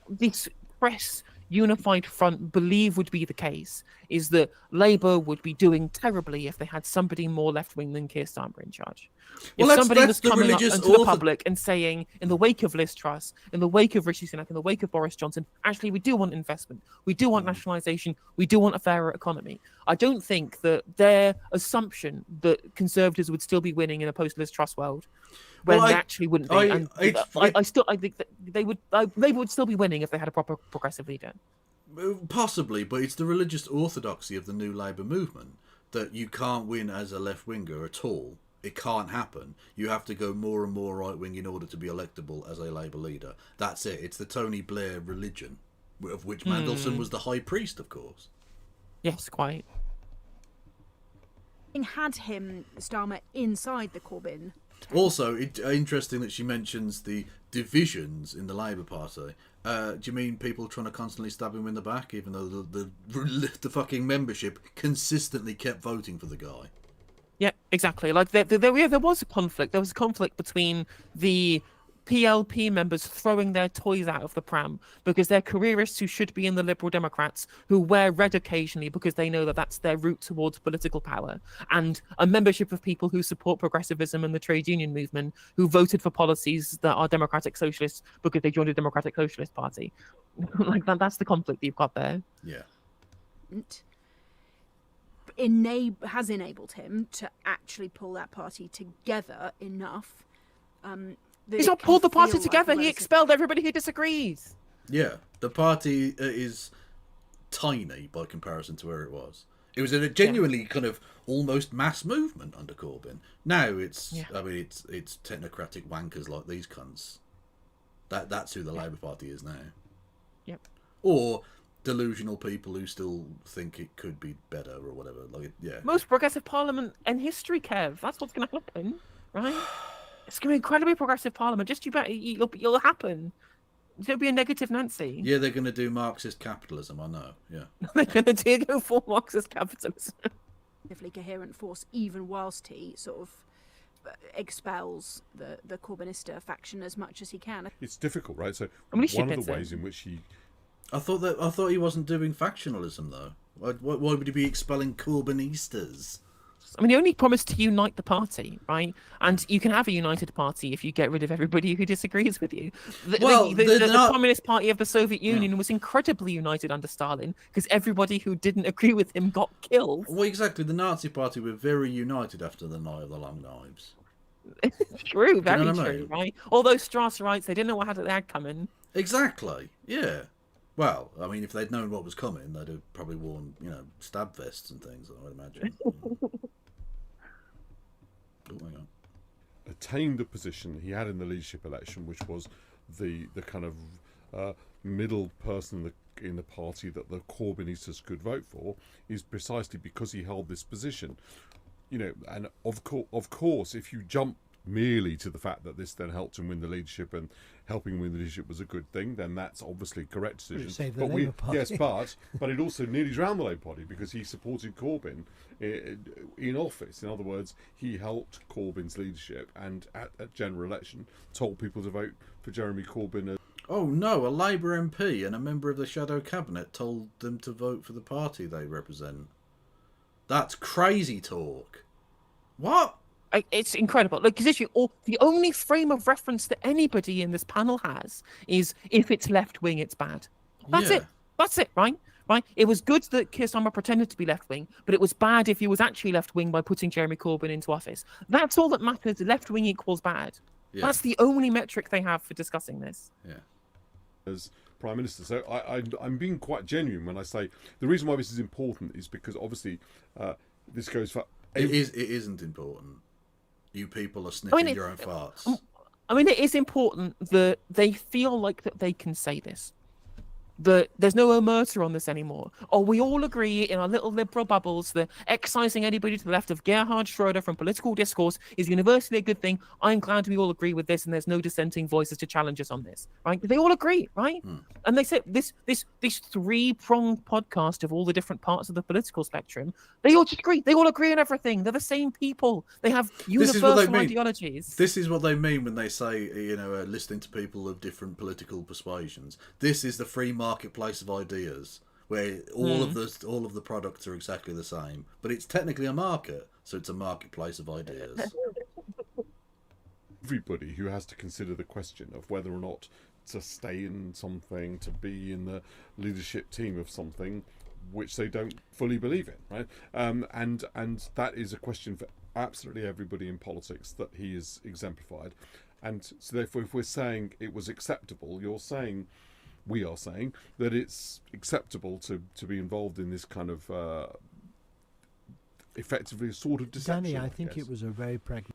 C: this press unified front believe would be the case, is that Labour would be doing terribly if they had somebody more left-wing than Keir Starmer in charge. If somebody was coming up into the public and saying, in the wake of Liz Truss, in the wake of Rishi Sunak, in the wake of Boris Johnson, actually, we do want investment, we do want nationalisation, we do want a fairer economy. I don't think that their assumption that Conservatives would still be winning in a post-Liz Truss world, when they actually wouldn't be. I think that Labour would still be winning if they had a proper progressive leader.
B: Possibly, but it's the religious orthodoxy of the new Labour movement that you can't win as a left-winger at all. It can't happen. You have to go more and more right-wing in order to be electable as a Labour leader. That's it. It's the Tony Blair religion, of which Mandelson was the high priest, of course.
C: Yes, quite.
L: Had him, Starmer, inside the Corbyn.
B: Also, interesting that she mentions the divisions in the Labour Party. Do you mean people trying to constantly stab him in the back, even though the fucking membership consistently kept voting for the guy?
C: Yeah, exactly. Like there was a conflict. There was a conflict between the PLP members throwing their toys out of the pram because they're careerists who should be in the Liberal Democrats, who wear red occasionally because they know that that's their route towards political power, and a membership of people who support progressivism and the trade union movement, who voted for policies that are democratic socialists because they joined a democratic socialist party. Like that's the conflict that you've got there.
B: Yeah.
L: Has enabled him to actually pull that party together enough.
C: He's not pulled the party together. He expelled everybody who disagrees.
B: Yeah, the party is tiny by comparison to where it was. It was a genuinely kind of almost mass movement under Corbyn. Now it's, I mean, it's technocratic wankers like these cunts. That's who the Labour Party is now.
C: Yep.
B: Or delusional people who still think it could be better or whatever. Like, yeah.
C: Most progressive parliament in history, Kev. That's what's going to happen, right? It's going to be incredibly progressive parliament. Just you bet it'll happen. There'll be a negative Nancy.
B: Yeah, they're going to do Marxist capitalism. I know. Yeah.
C: They're going to go for Marxist capitalism.
L: Coherent force, even whilst he sort of expels the Corbynista faction as much as he can.
K: It's difficult, right? So one of the ways in which he...
B: I thought he wasn't doing factionalism though. Why would he be expelling Corbynistas?
C: I mean, he only promised to unite the party, right? And you can have a united party if you get rid of everybody who disagrees with you. The Communist Party of the Soviet Union was incredibly united under Stalin because everybody who didn't agree with him got killed.
B: Well, exactly. The Nazi Party were very united after the Night of the Long Knives.
C: True, very true, right? All those Strauss-rights, they didn't know what they had coming.
B: Exactly, yeah. Well, I mean, if they'd known what was coming, they'd have probably worn, stab vests and things, I would imagine.
K: Attained a position he had in the leadership election, which was the kind of middle person in the party that the Corbynistas could vote for, is precisely because he held this position. And of course, if you jump merely to the fact that this then helped him win the leadership and helping win the leadership was a good thing, then that's obviously a correct decision.
J: Save the Labour Party.
K: Yes, but it also nearly drowned the Labour Party because he supported Corbyn in office. In other words, he helped Corbyn's leadership, and at general election told people to vote for Jeremy Corbyn.
B: Oh no, a Labour MP and a member of the shadow cabinet told them to vote for the party they represent. That's crazy talk. What?
C: It's incredible. Like, because the only frame of reference that anybody in this panel has is if it's left wing, it's bad. That's it. That's it, right? Right? It was good that Keir Starmer pretended to be left wing, but it was bad if he was actually left wing by putting Jeremy Corbyn into office. That's all that matters. Left wing equals bad. Yeah. That's the only metric they have for discussing this.
B: Yeah.
K: As Prime Minister. So I'm being quite genuine when I say the reason why this is important is because obviously this goes for...
B: It isn't important. You people are sniffing your own farts.
C: I mean, it is important that they feel like that they can say this. That there's no omerta on this anymore. Or we all agree in our little liberal bubbles that excising anybody to the left of Gerhard Schroeder from political discourse is universally a good thing. I'm glad we all agree with this, and there's no dissenting voices to challenge us on this, right? They all agree, right? And they say this three-pronged podcast of all the different parts of the political spectrum, they all just agree. They all agree on everything. They're the same people. They have universal ideologies.
B: This is what they mean when they say, listening to people of different political persuasions. This is the free marketplace of ideas, where all of the products are exactly the same, but it's technically a market, so it's a marketplace of ideas.
K: Everybody who has to consider the question of whether or not to stay in something, to be in the leadership team of something which they don't fully believe in, right? And that is a question for absolutely everybody in politics that he is exemplified. And so therefore, if we're saying it was acceptable, we are saying that it's acceptable to be involved in this kind of effectively a sort of deception.
J: Danny, I think it was a very pragmatic.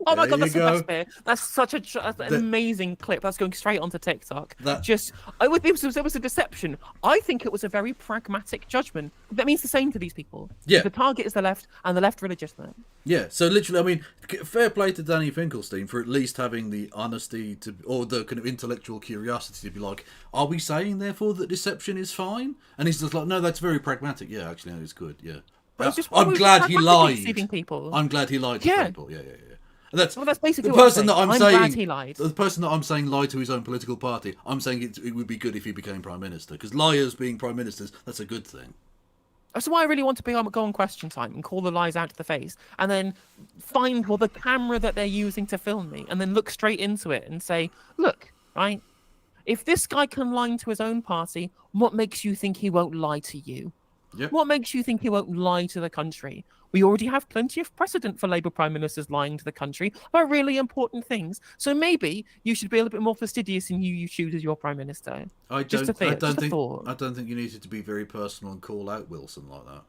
C: Oh my God, that's the best bit. That's such an amazing clip. That's going straight onto TikTok. It was a deception. I think it was a very pragmatic judgment. That means the same to these people.
B: Yeah.
C: The target is the left, and the left are illegitimate.
B: Yeah, so literally, I mean, fair play to Danny Finkelstein for at least having the honesty or the kind of intellectual curiosity to be like, are we saying, therefore, that deception is fine? And he's just like, no, that's very pragmatic. Yeah, actually, no, it's good, yeah. I'm glad he lied. I'm glad he lied to people. Yeah. And that's
C: basically
B: the person that I'm saying.
C: Glad he lied.
B: The person that I'm saying lied to his own political party. I'm saying it would be good if he became prime minister, because liars being prime ministers, that's a good thing.
C: That's why I really want to go on Question Time and call the lies out to the face, and then find the camera that they're using to film me, and then look straight into it and say, look, right, if this guy can lie to his own party, what makes you think he won't lie to you?
B: Yep.
C: What makes you think he won't lie to the country? We already have plenty of precedent for Labour prime ministers lying to the country about really important things. So maybe you should be a little bit more fastidious in who you choose as your prime minister.
B: I don't think you needed to be very personal and call out Wilson like that.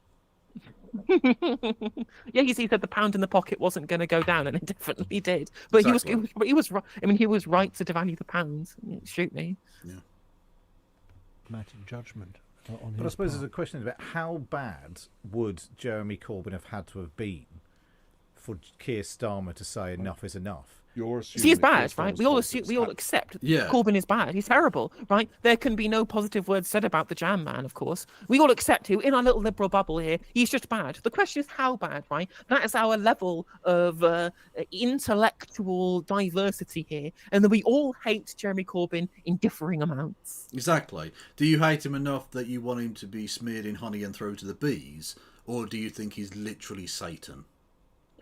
C: Yeah, he said the pound in the pocket wasn't going to go down, and it definitely did. But
B: exactly.
C: he was right. I mean, he was right to devalue the pound. Shoot me.
B: Yeah.
J: Pragmatic judgment.
M: But I suppose there's a question about how bad would Jeremy Corbyn have had to have been for Keir Starmer to say enough is enough?
C: He's bad, right? We all accept Corbyn is bad. He's terrible, right? There can be no positive words said about the Jam Man, of course. We all accept who, in our little liberal bubble here, he's just bad. The question is how bad, right? That is our level of intellectual diversity here, and that we all hate Jeremy Corbyn in differing amounts.
B: Exactly. Do you hate him enough that you want him to be smeared in honey and thrown to the bees, or do you think he's literally Satan?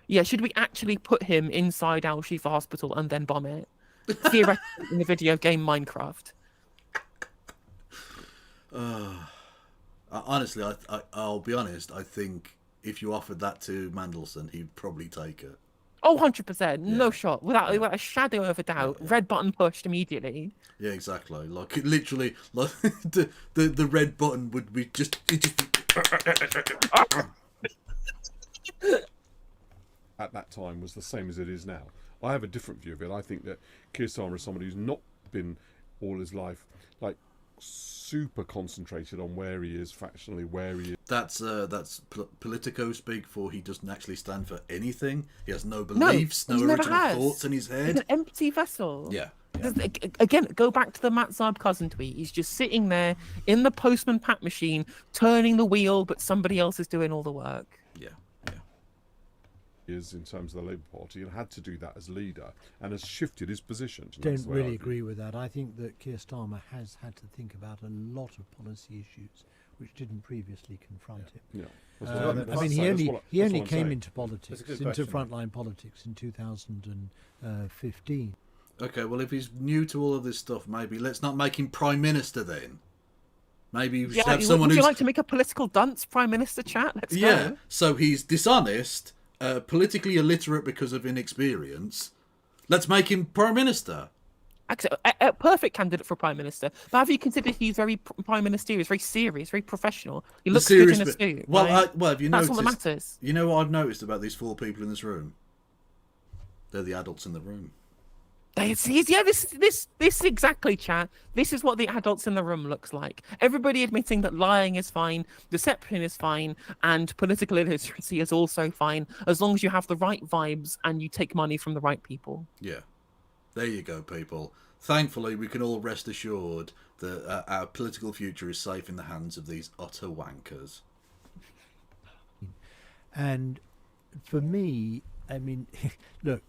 C: Yeah, should we actually put him inside Al Shifa Hospital and then bomb it? Theoretically, in the video game Minecraft.
B: Honestly, I'll be honest. I think if you offered that to Mandelson, he'd probably take it.
C: Oh, 100%. No shot. Without a shadow of a doubt. Yeah. Red button pushed immediately.
B: Yeah, exactly. Like, literally, like the red button would be just...
K: At that time was the same as it is now. I have a different view of it. I think that Keir Starmer is somebody who's not been all his life like super concentrated on where he is factionally, where he is.
B: That's Politico speak for he doesn't actually stand for anything. He has no beliefs, no original thoughts in his head.
C: He's an empty vessel.
B: Yeah.
C: Again, go back to the Matt Zarb cousin tweet. He's just sitting there in the postman pat machine, turning the wheel, but somebody else is doing all the work.
B: Yeah.
K: Is in terms of the Labour Party, and had to do that as leader, and has shifted his position.
J: Don't really agree with that. I think that Keir Starmer has had to think about a lot of policy issues which didn't previously confront him.
K: Yeah.
J: I mean, he only came into politics, into frontline politics in 2015.
B: Okay, well, if he's new to all of this stuff, maybe let's not make him Prime Minister then. Maybe we should have someone
C: would you like to make a political dunce Prime Minister chat? Let's go.
B: So he's dishonest, politically illiterate because of inexperience. Let's make him Prime Minister.
C: Actually, a perfect candidate for Prime Minister. But have you considered he's very Prime Ministerial, very serious, very professional? He looks good in a suit.
B: Well,
C: right?
B: well, have you
C: That's
B: noticed?
C: all that matters.
B: You know what I've noticed about these 4 people in this room? They're the adults in the room.
C: This exactly, chat. This is what the adults in the room looks like. Everybody admitting that lying is fine, deception is fine, and political illiteracy is also fine, as long as you have the right vibes and you take money from the right people.
B: Yeah. There you go, people. Thankfully, we can all rest assured that our political future is safe in the hands of these utter wankers.
J: And for me, I mean, look,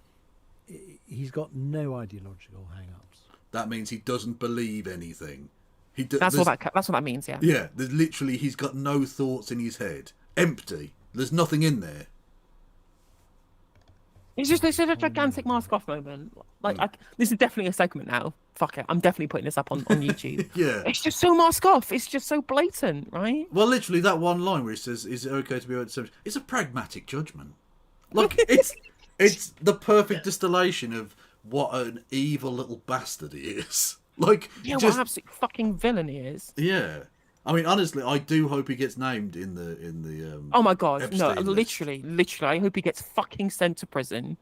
J: he's got no ideological hang-ups.
B: That means he doesn't believe anything.
C: That's what that means, yeah.
B: Yeah, literally, he's got no thoughts in his head. Empty. There's nothing in there.
C: It's just a gigantic mask off moment. This is definitely a segment now. Fuck it, I'm definitely putting this up on YouTube.
B: Yeah.
C: It's just so mask off. It's just so blatant, right?
B: Well, literally, that one line where he says, "Is it okay to be able to?" It's a pragmatic judgment. Like it's the perfect distillation of what an evil little bastard he is. Like,
C: yeah, what an absolute fucking villain he is.
B: Yeah. I mean, honestly, I do hope he gets named in the.
C: Oh my god,
B: Epstein
C: no!
B: list.
C: Literally, I hope he gets fucking sent to prison.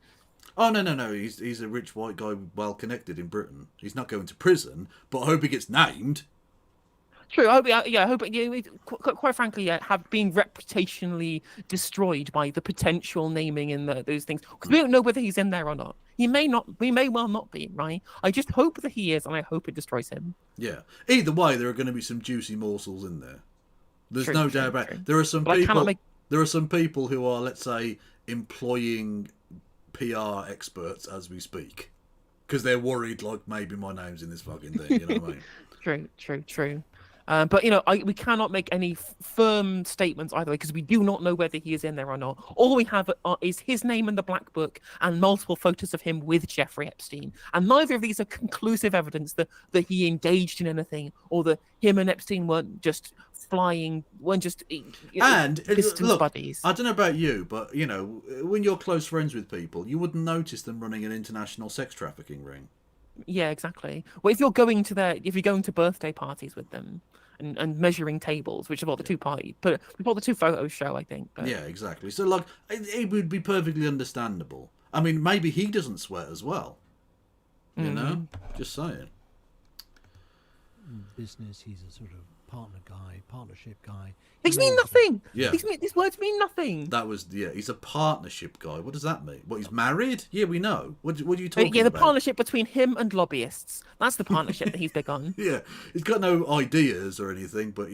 B: Oh no! He's a rich white guy, well connected in Britain. He's not going to prison, but I hope he gets named.
C: True. I hope. Quite frankly, have been reputationally destroyed by the potential naming in those things, because we don't know whether he's in there or not. He may not. We may well not be. Right. I just hope that he is, and I hope it destroys him.
B: Yeah. Either way, there are going to be some juicy morsels in there. There's no doubt about it. There are some people. There are some people who are, let's say, employing PR experts as we speak, because they're worried, like, maybe my name's in this fucking thing. You know what I mean?
C: True. But we cannot make any firm statements either way, because we do not know whether he is in there or not. All we have is his name in the black book and multiple photos of him with Jeffrey Epstein, and neither of these are conclusive evidence that he engaged in anything, or that him and Epstein weren't just distant buddies.
B: I don't know about you, but when you're close friends with people, you wouldn't notice them running an international sex trafficking ring.
C: Yeah, exactly. Well, if you're going to birthday parties with them and measuring tables, which is what the two photos show, I think. But...
B: Yeah, exactly. So, like, it would be perfectly understandable. I mean, maybe he doesn't sweat as well. You know? Just saying.
J: Business, he's a sort of partnership guy.
C: These mean nothing.
B: Yeah.
C: These words mean nothing.
B: He's a partnership guy. What does that mean? What, he's married? Yeah, we know. What are you talking about?
C: Yeah, the partnership between him and lobbyists. That's the partnership that he's big on.
B: Yeah, he's got no ideas or anything, but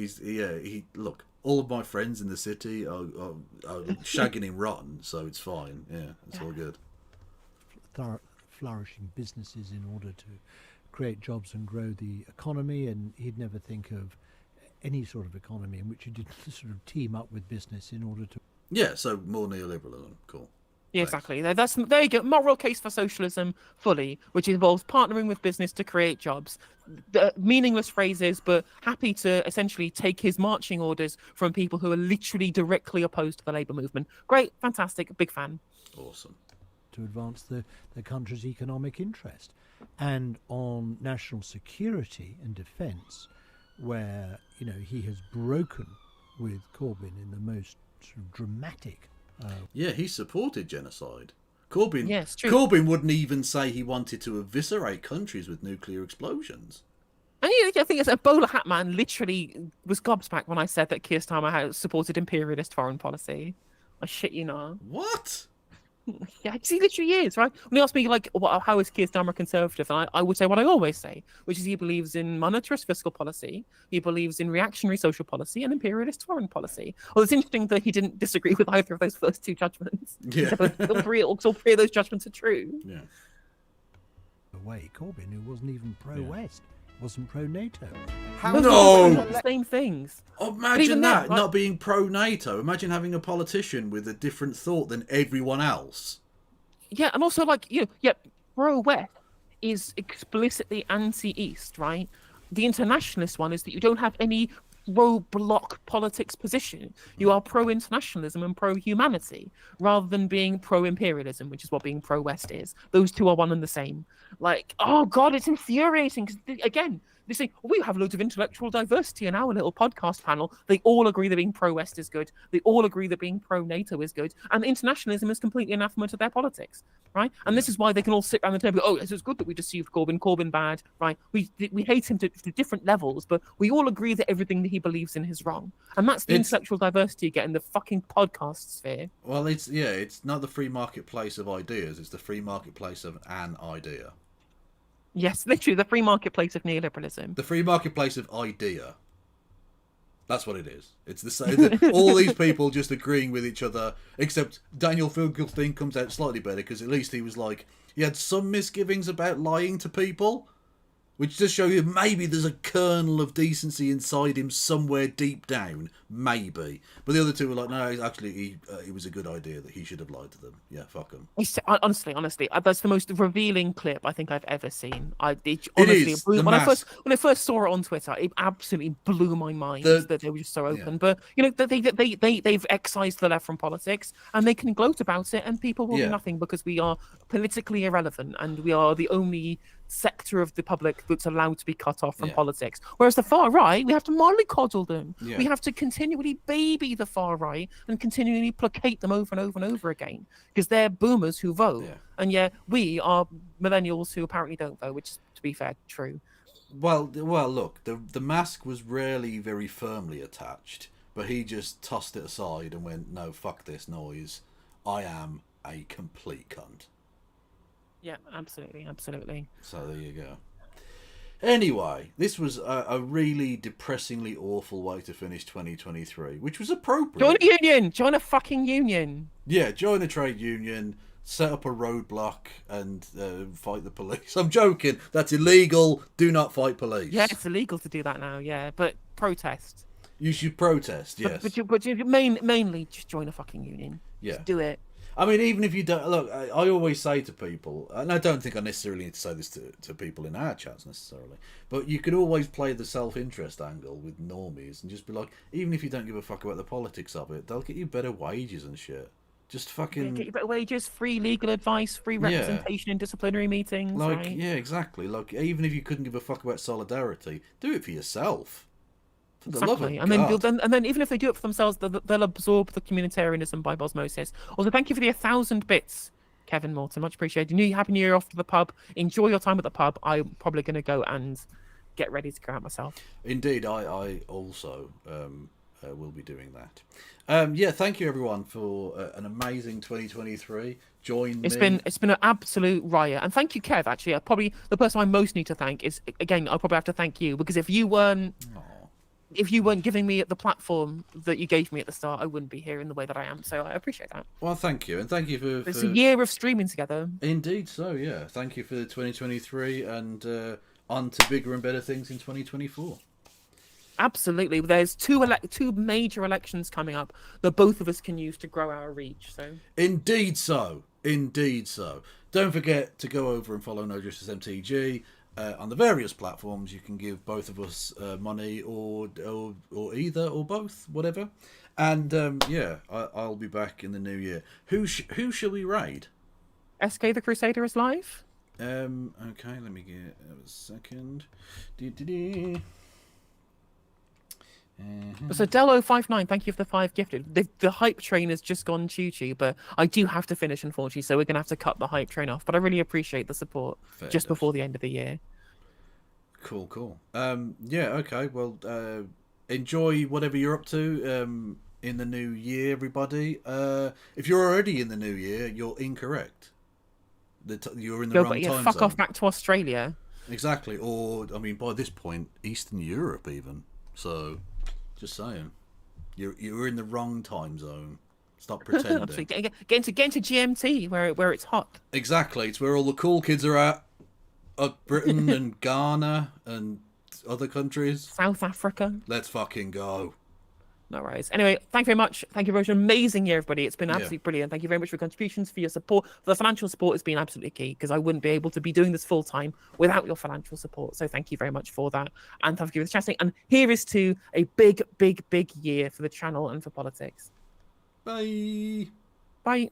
B: look, all of my friends in the city are shagging him rotten, so it's fine. Yeah, it's all good.
J: Flourishing businesses in order to create jobs and grow the economy, and he'd never think of any sort of economy in which you didn't sort of team up with business in order to...
B: Yeah, so more neoliberalism. Cool.
C: Yeah, exactly. There you go. Moral case for socialism fully, which involves partnering with business to create jobs. Meaningless phrases, but happy to essentially take his marching orders from people who are literally directly opposed to the labour movement. Great, fantastic, big fan.
B: Awesome.
J: To advance the country's economic interest. And on national security and defence, where he has broken with Corbyn in the most sort of dramatic.
B: Yeah, he supported genocide. Corbyn.
C: Yes, true.
B: Corbyn wouldn't even say he wanted to eviscerate countries with nuclear explosions.
C: And I think it's a bowler hat man literally was gobsmacked when I said that Keir Starmer had supported imperialist foreign policy. I shit you not.
B: What?
C: Yeah, because he literally is, right? When he asked me, like, how is Keir Starmer conservative? And I would say what I always say, which is he believes in monetarist fiscal policy, he believes in reactionary social policy, and imperialist foreign policy. Well, it's interesting that he didn't disagree with either of those first two judgments.
B: Yeah.
C: all three of those judgments are true.
B: Yeah.
J: Away, Corbyn, who wasn't even pro-West, wasn't pro-NATO.
B: No!
C: The same things.
B: Imagine that, not being pro-NATO. Imagine having a politician with a different thought than everyone else.
C: Yeah, and also, like, pro-West is explicitly anti-East, right? The internationalist one is that you don't have any pro-bloc politics position. You are pro-internationalism and pro-humanity, rather than being pro-imperialism, which is what being pro-West is. Those two are one and the same. Like, oh God, it's infuriating, because, again, they say, we have loads of intellectual diversity in our little podcast panel. They all agree that being pro-West is good. They all agree that being pro-NATO is good. And internationalism is completely anathema to their politics, right? And this is why they can all sit around the table and go, oh, it's good that we deceived Corbyn bad, right? We hate him to different levels, but we all agree that everything that he believes in is wrong. And that's the intellectual diversity you get in the fucking podcast sphere.
B: Well, it's not the free marketplace of ideas. It's the free marketplace of an idea.
C: Yes, literally, the free marketplace of neoliberalism.
B: The free marketplace of idea. That's what it is. It's the same. All these people just agreeing with each other, except Daniel Finkelstein comes out slightly better, because at least he was like, he had some misgivings about lying to people, which does show you maybe there's a kernel of decency inside him somewhere deep down, maybe. But the other two were like, no, actually, it was a good idea that he should have lied to them. Yeah, fuck him.
C: Honestly, that's the most revealing clip I think I've ever seen. When I first saw it on Twitter, it absolutely blew my mind that they were just so open. Yeah. But they've excised the left from politics, and they can gloat about it, and people will do nothing because we are politically irrelevant, and we are the only sector of the public that's allowed to be cut off from politics. Whereas the far right, we have to mollycoddle them. We have to continually baby the far right and continually placate them over and over and over again, because they're boomers who vote, and we are millennials who apparently don't vote, which is, to be fair, true.
B: Well, look, the mask was rarely very firmly attached, but he just tossed it aside and went, no, fuck this noise. I am a complete cunt.
C: Yeah, absolutely.
B: So there you go. Anyway, this was a really depressingly awful way to finish 2023, which was appropriate.
C: Join a union! Join a fucking union!
B: Yeah, join a trade union, set up a roadblock and fight the police. I'm joking. That's illegal. Do not fight police.
C: Yeah, it's illegal to do that now, but protest.
B: You should protest, yes.
C: But you mainly just join a fucking union.
B: Yeah.
C: Just do it.
B: I mean, even if you don't... Look, I always say to people, and I don't think I necessarily need to say this to people in our chats necessarily, but you could always play the self-interest angle with normies and just be like, even if you don't give a fuck about the politics of it, they'll get you better wages and shit. Just fucking...
C: Get you better wages, free legal advice, free representation in disciplinary meetings.
B: Like,
C: right?
B: Yeah, exactly. Like, even if you couldn't give a fuck about solidarity, do it for yourself.
C: Exactly, and then even if they do it for themselves, they'll absorb the communitarianism by osmosis. Also, thank you for the 1,000 bits, Kevin Morton. Much appreciated. Happy New Year off to the pub. Enjoy your time at the pub. I'm probably going to go and get ready to go out myself.
B: Indeed, I also will be doing that. Thank you everyone for an amazing 2023.
C: It's been an absolute riot, and thank you, Kev. Actually, probably the person I most need to thank is, again, I'll probably have to thank you, because if you weren't giving me the platform that you gave me at the start, I wouldn't be here in the way that I am. So I appreciate that.
B: Well, thank you. And thank you for...
C: It's a year of streaming together.
B: Indeed so, yeah. Thank you for 2023 and on to bigger and better things in 2024.
C: Absolutely. There's two major elections coming up that both of us can use to grow our reach. So
B: Indeed so. Don't forget to go over and follow No Justice MTG. On the various platforms, you can give both of us money or either or both, whatever. And I'll be back in the new year. Who shall we raid?
C: SK the Crusader is live.
B: Okay, let me get a second.
C: So Dello59, thank you for the 5 gifted. The hype train has just gone choo-choo, but I do have to finish, unfortunately, so we're going to have to cut the hype train off. But I really appreciate the support before the end of the year.
B: Cool. Yeah, okay. Well, enjoy whatever you're up to in the new year, everybody. If you're already in the new year, you're incorrect. You're in the wrong time
C: fuck
B: zone.
C: off back to Australia.
B: Exactly. Or, I mean, by this point, Eastern Europe even. So, just saying. You're in the wrong time zone. Stop pretending.
C: Get into GMT where it's hot.
B: Exactly. It's where all the cool kids are at. Britain and Ghana and other countries.
C: South Africa.
B: Let's fucking go.
C: No worries. Anyway, thank you very much. Thank you very much. An amazing year, everybody. It's been absolutely brilliant. Thank you very much for your contributions, for your support. For the financial support has been absolutely key, because I wouldn't be able to be doing this full time without your financial support. So thank you very much for that. And thank you for the chatting. And here is to a big year for the channel and for politics.
B: Bye.
C: Bye.